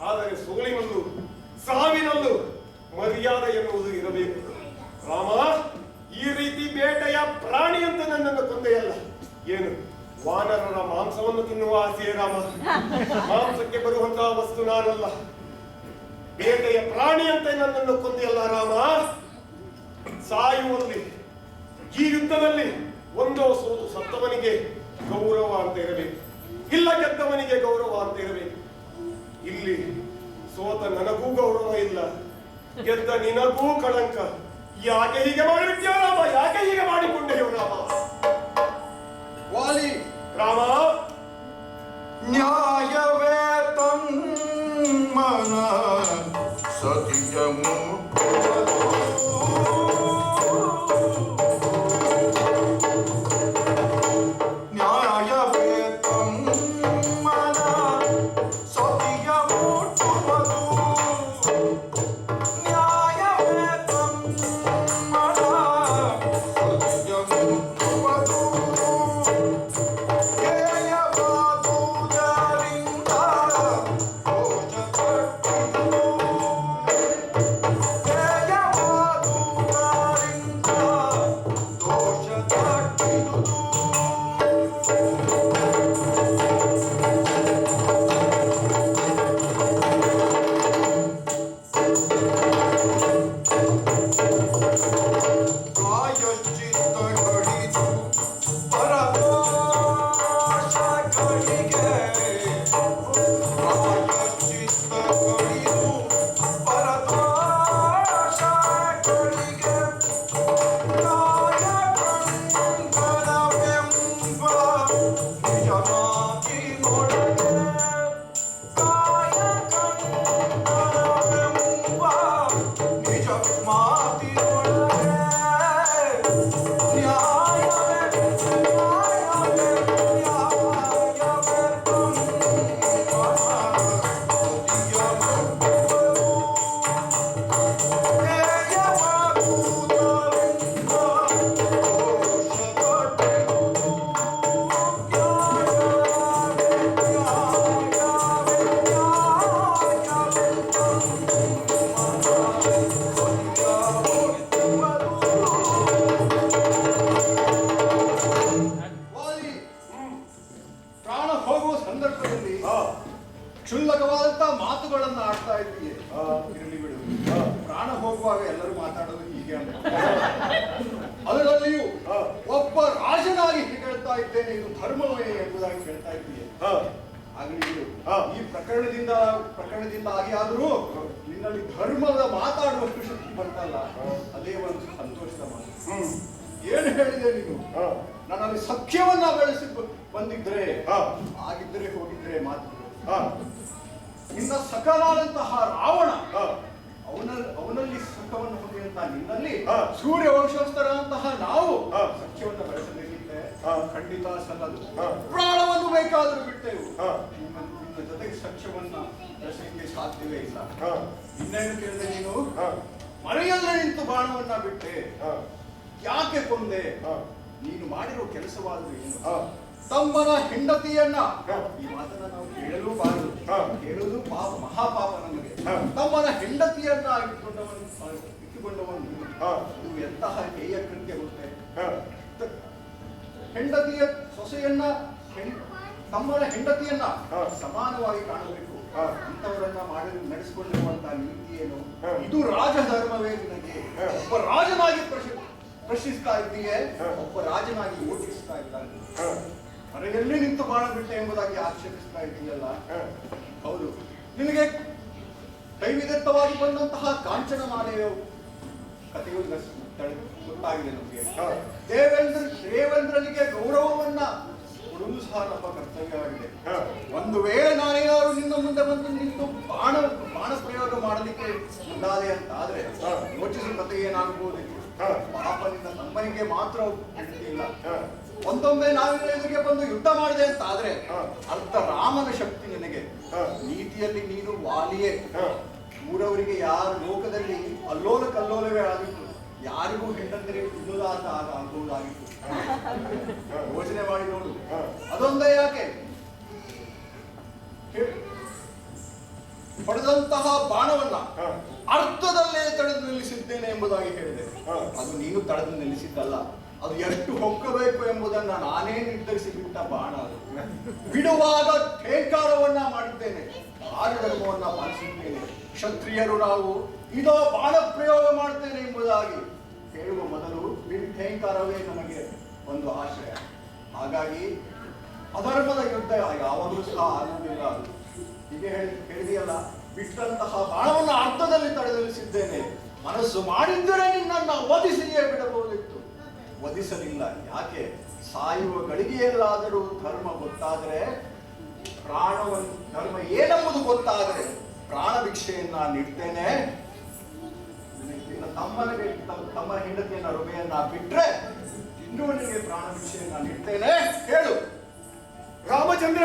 ಆದರೆ ಸೋಲಿನಲ್ಲೂ ಸಾವಿನಲ್ಲೂ ಮರ್ಯಾದೆ ಎನ್ನುವುದು ಇರಬೇಕು ರಾಮ. ಈ ರೀತಿ ಬೇಟೆಯ ಪ್ರಾಣಿ ಅಂತ ನನ್ನನ್ನು ಕೊಂದೆಯಲ್ಲ. ಏನು ವಾನರರ ಮಾಂಸವನ್ನು ತಿನ್ನುವ ಆಸೆಯೇ ರಾಮ? ಮಾಂಸಕ್ಕೆ ಬರುವಂತಹ ವಸ್ತು ನಾನಲ್ಲ, ಬೇಟೆಯ ಪ್ರಾಣಿ ಅಂತ ನನ್ನನ್ನು ಕೊಂದೆಯಲ್ಲ ರಾಮ. ಸಾಯುವಲ್ಲಿ ಈ ಯುದ್ಧದಲ್ಲಿ ಒಂದೋ ಸೋತು ಸತ್ತವನಿಗೆ ಗೌರವ ಅಂತ ಇರಬೇಕು, ಇಲ್ಲ ಗೆದ್ದವನಿಗೆ ಗೌರವ ಅಂತ ಇರಬೇಕು. ಇಲ್ಲಿ ಸೋತ ನನಗೂ ಗೌರವ ಇಲ್ಲ, ಗೆದ್ದ ನಿನಗೂ ಕಳಂಕ. ಯಾಕೆ ಹೀಗೆ ಮಾಡಿಬಿಟ್ಯೋ ರಾಮ? ಯಾಕೆ ಹೀಗೆ ಮಾಡಿಕೊಂಡೆಯೋ ರಾಮ? ವಾಲಿ ರಾಮ, ನ್ಯಾಯವೇ ತಮ್ಮನ ಸತಿಯ ಮುಟ್ಟುವುದು. ನ್ಯಾಯವೇ ತಮ್ಮನ ಸತಿಯ ಮುಟ್ಟುವುದು. ನ್ಯಾಯವೇ ತಮ್ಮನ ಸತಿಯ ಮುಟ್ಟುವುದು. ಕ್ಷುಲ್ಲಕವಾದಂತಹ ಮಾತುಗಳನ್ನ ಆಡ್ತಾ ಇದ್ದೀಯ. ಇರಲಿ ಬಿಡು, ಪ್ರಾಣ ಹೋಗುವಾಗ ಎಲ್ಲರೂ ಮಾತಾಡೋದು ಹೀಗೆ ಅಂತ. ಅದರಲ್ಲಿಯೂ ಒಬ್ಬ ರಾಜನಾಗಿ ಹೇಳ್ತಾ ಇದ್ದೇನೆ, ಇದು ಧರ್ಮವೇ ಎಂಬುದಾಗಿ ಹೇಳ್ತಾ ಇದ್ದೀಯ. ಆಗಲಿ ಬಿಡು, ಈ ಪ್ರಕರಣದಿಂದ ಆಗಿ ನಿನ್ನಲ್ಲಿ ಧರ್ಮದ ಮಾತಾಡುವಷ್ಟು ಶಕ್ತಿ ಬರ್ತಲ್ಲ, ಅದೇ ಒಂದು ಸಂತೋಷದ ಮಾತು. ಏನು ಹೇಳಿದೆ ನೀನು? ನನ್ನಲ್ಲಿ ಸಖ್ಯವನ್ನ ಬೆಳೆಸಿ ಬಂದಿದ್ರೆ ಆಗಿದ್ರೆ ಹೋಗಿದ್ರೆ ಮಾತು. ನಿನ್ನ ಸಖನಾದಂತಹ ರಾವಣ ಅವನಲ್ಲಿ ಸುಖವನ್ನು ಹೊಂದಿದಂತಹ ನಿನ್ನಲ್ಲಿ ಸೂರ್ಯ ವಂಶಸ್ಥರಂತಹ ನಾವು ಸಖ್ಯವನ್ನು ಬೆಳೆಸಬೇಕಿತ್ತೆ ಖಂಡಿತ ಸಲ್ಲದು. ಪ್ರಾಣವನ್ನು ಬೇಕಾದರೂ ಬಿಟ್ಟೆವು, ನಿನ್ನ ಜೊತೆಗೆ ಸಖ್ಯವನ್ನ ಬೆಳೆಸಲಿಕ್ಕೆ ಸಾಧ್ಯವೇ ಇಲ್ಲ. ಇನ್ನೇನು ಕೇಳಿದೆ ನೀನು? ಮನೆಯಲ್ಲೇ ನಿಂತು ಬಾಣವನ್ನ ಬಿಟ್ಟೆ, ಯಾಕೆ ಕೊಂದೆ? ನೀನು ಮಾಡಿರೋ ಕೆಲಸವಾದರೂ ಏನು? ತಮ್ಮನ ಹೆಂಡತಿಯನ್ನ, ಈ ಮಾತನ್ನ ನಾವು ಕೇಳಲೂಬಾರದು, ಕೇಳುವುದು ಪಾಪ, ಮಹಾಪಾಪ ನಮಗೆ. ತಮ್ಮನ ಹೆಂಡತಿಯನ್ನ ಇಟ್ಟುಕೊಂಡವನು ಇದು ಎಂತಹ ಹೇಯ ಕೃತ್ಯ ಗೊತ್ತೇ? ಹೆಂಡತಿಯ ಸೊಸೆಯನ್ನ, ತಮ್ಮನ ಹೆಂಡತಿಯನ್ನ ಸಮಾನವಾಗಿ ಕಾಣಬೇಕು, ಅಂತವರನ್ನ ನಡೆಸಿಕೊಂಡಿರುವಂತಹ ನೀತಿ ಏನು? ಇದು ರಾಜಧರ್ಮವೇ ನಿನಗೆ? ಒಬ್ಬ ರಾಜನಾಗಿ ಪ್ರಶ್ನಿಸ್ತಾ ಇದ್ದೀಯೇ, ಒಬ್ಬ ರಾಜನಾಗಿ ಓಟಿಸ್ತಾ ಇದ್ದಾನೆ. ಮನೆಯಲ್ಲಿ ನಿಂತು ಬಾಣ ಬಿಟ್ಟೆ ಎಂಬುದಾಗಿ ಆಕ್ಷೇಪಿಸ್ತಾ ಇದ್ದೀಯಲ್ಲ. ಹೌದು, ನಿನಗೆ ಕೈವಿದತ್ತವಾಗಿ ಬಂದಂತಹ ಕಾಂಚನ ಮಾಲೆಯ ಕಥೆಯು ಗೊತ್ತಾಗಿದೆ ನಮಗೆ. ದೇವೇಂದ್ರನಿಗೆ ಗೌರವವನ್ನ ಕೊಡುವುದು ಸಹ ನಮ್ಮ ಕರ್ತವ್ಯವಾಗಿದೆ. ಒಂದು ವೇಳೆ ನಾನೇನಾದ್ರು ನಿನ್ನ ಮುಂದೆ ಬಂದು ನಿಂತು ಅಂತ ಆದ್ರೆ ಯೋಚಿಸುವ ಕಥೆ ಏನಾಗಬಹುದಿತ್ತು. ಪಾಪ ನಿನ್ನ ತಮ್ಮನಿಗೆ ಮಾತ್ರ ಹೆಂಡತಿ ಇಲ್ಲ. ಒಂದೊಮ್ಮೆ ನಾವಿನ ಎದುರಿಗೆ ಬಂದು ಯುದ್ಧ ಮಾಡಿದೆ ಅಂತ ಆದ್ರೆ ಅರ್ಥ ರಾಮನ ಶಕ್ತಿ ನಿನಗೆ. ನೀತಿಯಲ್ಲಿ ನೀನು ವಾಲಿಯೇ. ಊರವರಿಗೆ ಯಾರು ಲೋಕದಲ್ಲಿ ಅಲ್ಲೋಲ ಕಲ್ಲೋಲವೇ ಆಗಿತ್ತು. ಯಾರಿಗೂ ಹೆಂಡಂದರೆ ಇಲ್ಲದಾದ ಆಗುವುದಾಗಿತ್ತು. ಯೋಚನೆ ಮಾಡಿ ನೋಡು. ಅದೊಂದೇ ಯಾಕೆ ಹೊಡೆದಂತಹ ಬಾಣವನ್ನ ಅರ್ಧದಲ್ಲೇ ತಡೆದು ನಿಲ್ಲಿಸಿದ್ದೇನೆ ಎಂಬುದಾಗಿ ಹೇಳಿದೆ. ಅದು ನೀನು ತಡೆದು ನಿಲ್ಲಿಸಿದ್ದಲ್ಲ, ಅದು ಎಷ್ಟು ಹೊಕ್ಕಬೇಕು ಎಂಬುದನ್ನ ನಾನೇ ನಿರ್ಧರಿಸಿ ಬಿಟ್ಟ ಬಾಣ. ಅದು ಬಿಡುವಾಗ ಠೇಂಕಾರವನ್ನ ಮಾಡಿದ್ದೇನೆ, ಆರ್ಯಧರ್ಮವನ್ನ ಪಾಲಿಸಿದ್ದೇನೆ. ಕ್ಷತ್ರಿಯರು ನಾವು ಇದೋ ಬಾಣ ಪ್ರಯೋಗ ಮಾಡ್ತೇನೆ ಎಂಬುದಾಗಿ ಹೇಳುವ ಮೊದಲು ಠೇಂಕಾರವೇ ನಮಗೆ ಒಂದು ಆಶ್ರಯ. ಹಾಗಾಗಿ ಅಧರ್ಮದ ಯುದ್ಧ ಯಾವಾಗಲೂ ಸಹ ಆಗುವುದಿಲ್ಲ. ಹೀಗೆ ಹೇಳಿದೆಯಲ್ಲ, ಬಿಟ್ಟಂತಹ ಬಾಣವನ್ನು ಅರ್ಥದಲ್ಲಿ ತಡೆದಲಿಸಿದ್ದೇನೆ. ಮನಸ್ಸು ಮಾಡಿದ್ದರೆ ನಿನ್ನನ್ನ ವಧಿಸಿಯೇ ಬಿಡಬಹುದಿತ್ತು. ವಧಿಸಲಿಲ್ಲ. ಯಾಕೆ? ಸಾಯುವ ಗಳಿಗೆಯಲ್ಲಾದರೂ ಧರ್ಮ ಗೊತ್ತಾದರೆ, ಧರ್ಮ ಏನೆಂಬುದು ಗೊತ್ತಾದರೆ ಪ್ರಾಣ ಭಿಕ್ಷೆಯನ್ನ ನೀಡ್ತೇನೆ. ತಮ್ಮನ ಹೆಂಡತಿಯನ್ನ ರುಮೆಯನ್ನ ಬಿಟ್ರೆ ಇನ್ನೂ ನಿನಗೆ ಪ್ರಾಣ ಭಿಕ್ಷೆಯನ್ನ ನೀಡ್ತೇನೆ. ಹೇಳು ರಾಮಚಂದ್ರ,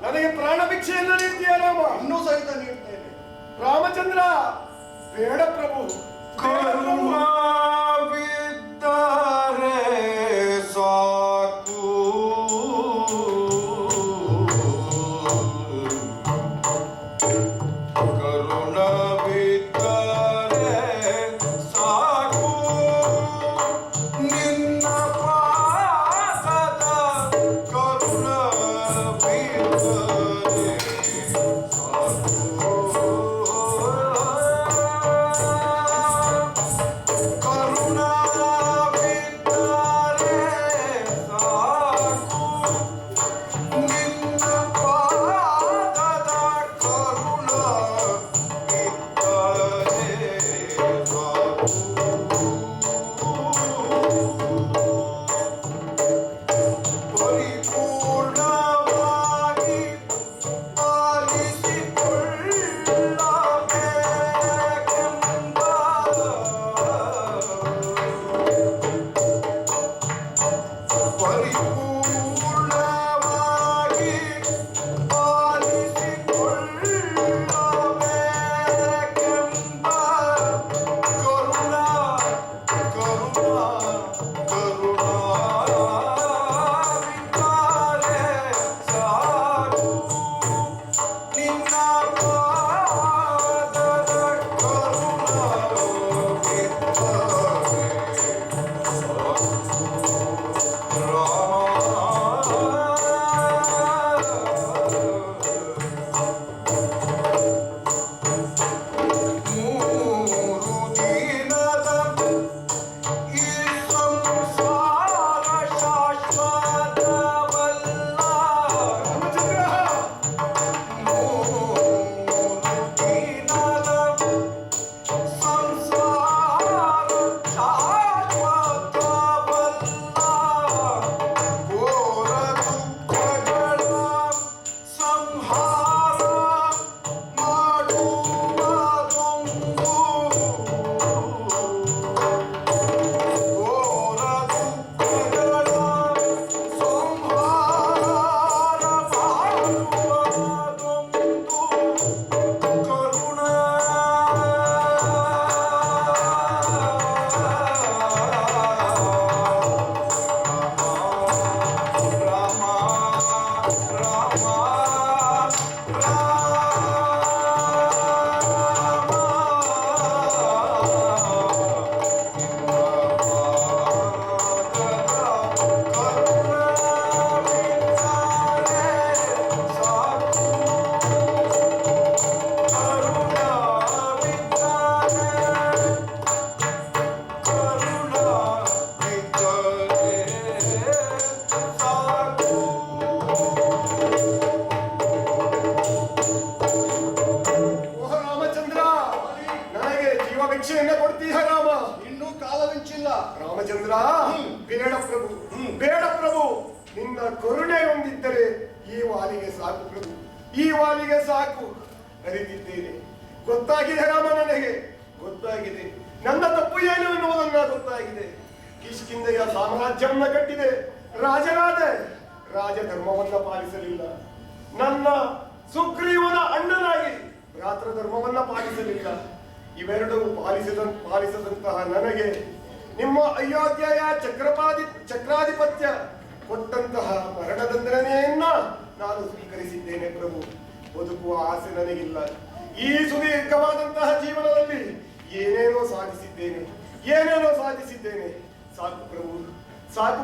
ನನಗೆ ಪ್ರಾಣ ಭಿಕ್ಷೆಯನ್ನ ನೀಡ್ತೀಯ ರಾಮ? ಇನ್ನೂ ಸಹಿತ ನೀಡ್ತೇನೆ. ರಾಮಚಂದ್ರ, ಬೇಡ ಪ್ರಭು. ಕರುಣವಿದ್ದರೆ ಸಾಕು, ಕರುಣವಿದ್ದರೆ ಸಾಕು, ನಿನ್ನ ಪಾದದ ಕರುಣವಿದ್ದರೆ ಸಾಕು. ಭಿಕ್ಷೆಯನ್ನ ಕೊಡ್ತೀಯ ರಾಮ? ಇನ್ನೂ ಕಾಲವೆಂಚಿಲ್ಲ. ರಾಮಚಂದ್ರ, ಬೇಡ ಪ್ರಭು, ಬೇಡ ಪ್ರಭು. ನಿನ್ನ ಕರುಣೆ ಹೊಂದಿದ್ದರೆ ಈ ವಾಲಿಗೆ ಸಾಕು ಪ್ರಭು, ಈ ವಾಲಿಗೆ ಸಾಕು. ಅರಿತಿದ್ದೇನೆ, ಗೊತ್ತಾಗಿದೆ ರಾಮ ನನಗೆ. ಗೊತ್ತಾಗಿದೆ. ನನ್ನ ತಪ್ಪು ಏನು ಎನ್ನುವುದನ್ನ ಗೊತ್ತಾಗಿದೆ. ಕಿಷ್ಕಿಂಧೆಯ ಸಾಮ್ರಾಜ್ಯವನ್ನ ಕಟ್ಟಿದೆ, ರಾಜನಾದೆ, ರಾಜಧರ್ಮವನ್ನ ಪಾಲಿಸಲಿಲ್ಲ. ನನ್ನ ಸುಗ್ರೀವನ ಅಣ್ಣನಾಗಿ ರಾತ್ರ ಧರ್ಮವನ್ನ ಪಾಲಿಸಲಿಲ್ಲ. ಇವೆರಡೂ ಪಾಲಿಸದಂತಹ ನನಗೆ ನಿಮ್ಮ ಅಯೋಧ್ಯೆಯ ಚಕ್ರಾಧಿಪತ್ಯ ಕೊಟ್ಟಂತಹ ಮರಣದಂಡನೆಯನ್ನ ನಾನು ಸ್ವೀಕರಿಸಿದ್ದೇನೆ ಪ್ರಭು. ಬದುಕುವ ಆಸೆ ನನಗಿಲ್ಲ. ಈ ಸುದೀರ್ಘವಾದಂತಹ ಜೀವನದಲ್ಲಿ ಏನೇನೋ ಸಾಧಿಸಿದ್ದೇನೆ. ಸಾಕು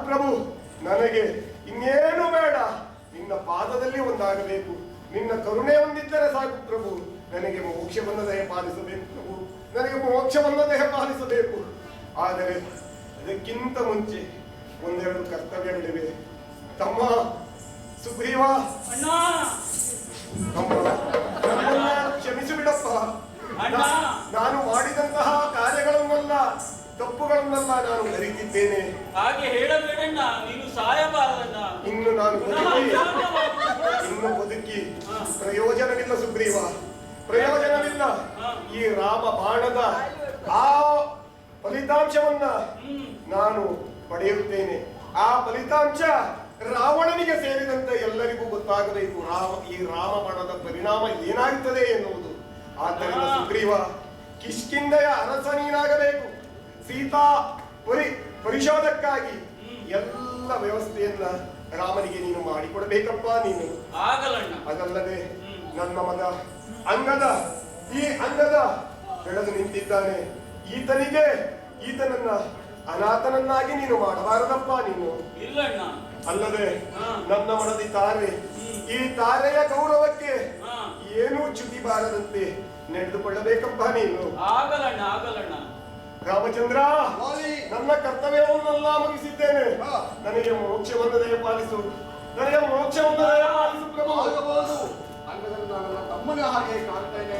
ಪ್ರಭು, ನನಗೆ ಇನ್ನೇನು ಬೇಡ. ನಿನ್ನ ಪಾದದಲ್ಲಿ ಒಂದಾಗಬೇಕು. ನಿನ್ನ ಕರುಣೆ ಹೊಂದಿದ್ದರೆ ಸಾಕು ಪ್ರಭು. ನನಗೆ ಮೋಕ್ಷವನ್ನು ದಯಪಾಲಿಸಬೇಕು ಪ್ರಭು. ನನಗೆ ಮೋಕ್ಷವನ್ನು ದಯಪಾಲಿಸಬೇಕು. ಆದರೆ ಅದಕ್ಕಿಂತ ಮುಂಚೆ ಒಂದೆರಡು ಕರ್ತವ್ಯಗಳಿವೆ. ತಮ್ಮ ಸುಗ್ರೀವ, ಅಣ್ಣ, ನಮ್ಮನ್ನ ಕ್ಷಮಿಸಿಬಿಡಪ್ಪ. ಅಣ್ಣ. ನಾನು ಮಾಡಿದಂತಹ ಕಾರ್ಯಗಳನ್ನೆಲ್ಲ, ತಪ್ಪುಗಳನ್ನೆಲ್ಲ ನಾನು ಅರಿತಿದ್ದೇನೆ. ಹಾಗೆ ಹೇಳಬೇಡಣ್ಣ, ನೀನು ಸಾಯಬಾರದಣ್ಣ. ಇನ್ನು ನಾನು ಬದುಕಿ ಪ್ರಯೋಜನವಿಲ್ಲ ಸುಗ್ರೀವ, ಪ್ರಯೋಜನವಿಲ್ಲ. ಈ ರಾಮ ಬಾಣದ ಆ ಫಲಿತಾಂಶವನ್ನ ನಾನು ಪಡೆಯುತ್ತೇನೆ. ಆ ಫಲಿತಾಂಶ ರಾವಣನಿಗೆ ಸೇರಿದಂತೆ ಎಲ್ಲರಿಗೂ ಗೊತ್ತಾಗಬೇಕು. ಈ ರಾಮ ಬಾಣದ ಪರಿಣಾಮ ಏನಾಗುತ್ತದೆ ಎನ್ನುವುದು. ಆದ್ದರಿಂದ ಸುಗ್ರೀವ, ಕಿಷ್ಕಿಂಧೆಯ ಅರಸ ನೀನಾಗಬೇಕು. ಸೀತಾ ಪರಿಶೋಧಕ್ಕಾಗಿ ಎಲ್ಲ ವ್ಯವಸ್ಥೆಯನ್ನ ರಾಮನಿಗೆ ನೀನು ಮಾಡಿಕೊಡಬೇಕಪ್ಪ. ನೀನು ಅದಲ್ಲದೆ ನನ್ನ ಮಗ ಈ ಅಂಗದ ಬೆಳೆದು ನಿಂತಿದ್ದಾನೆ. ಈತನನ್ನ ಅನಾಥನನ್ನಾಗಿ ನೀನು ಮಾಡಬಾರದಪ್ಪ ನೀನು. ಇಲ್ಲಣ್ಣ. ಅಲ್ಲದೆ ನನ್ನ ಮನದಿ ತಾರೆ, ಈ ತಾರೆಯ ಗೌರವಕ್ಕೆ ಏನೂ ಚ್ಯುತಿ ಬಾರದಂತೆ ನಡೆದುಕೊಳ್ಳಬೇಕಪ್ಪ ನೀನು. ಆಗಲಣ್ಣ. ರಾಮಚಂದ್ರ, ನನ್ನ ಕರ್ತವ್ಯವನ್ನೆಲ್ಲ ಮುಗಿಸಿದ್ದೇನೆ. ನನಗೆ ಮೋಕ್ಷವನ್ನು ದಯಪಾಲಿಸು ಪ್ರಭು. ಆಗಬಹುದು. ಅಂಗದಲ್ಲಿ ನಾನು ತಮ್ಮನ ಹಾಗೆ ಕಾಣ್ತೇನೆ.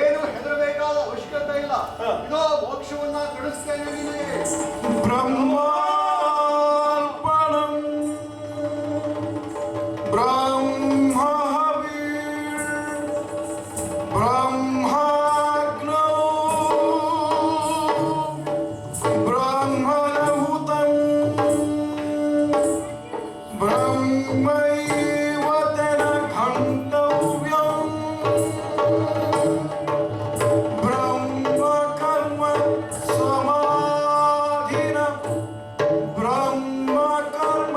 ಏನು ಹೆದರಬೇಕಾದ ಅವಶ್ಯಕತೆ ಇಲ್ಲ. ಇದೋ ಮೋಕ್ಷವನ್ನ ಕೊಡಿಸ್ತೇನೆ ನಿನಗೆ. ಬ್ರಹ್ಮಾರ್ಪಣಂ ಬ್ರಹ್ಮಹವಿ ಬ್ರಹ್ಮಾಗ್ನೋ ಬ್ರಹ್ಮಣಹುತಂ ಬ್ರಹ್ಮೈವ ತೇನ ಘಂತವ್ಯಂ ಬ್ರಹ್ಮ ಕರ್ಮ ಸಮಾಧಿನ ಬ್ರಹ್ಮ ಕರ್ಮ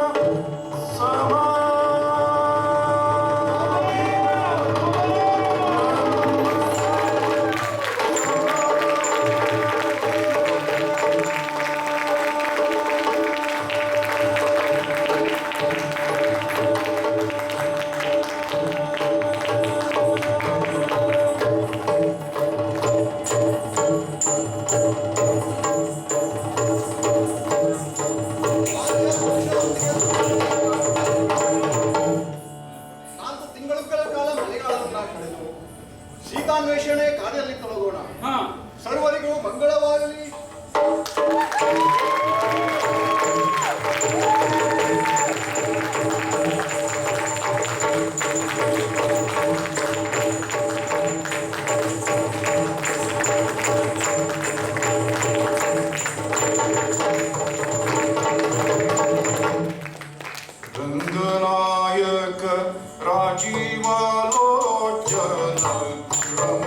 ಸೀತಾನ್ವೇಷಣೆ ಕಾರ್ಯದಲ್ಲಿ ತೊಡಗೋಣ. ಸರ್ವರಿಗೂ ಮಂಗಳವಾಗಲಿ. ರಂಗನಾಯಕ ರಾಜೀವಾಲೋಚನ ರಮ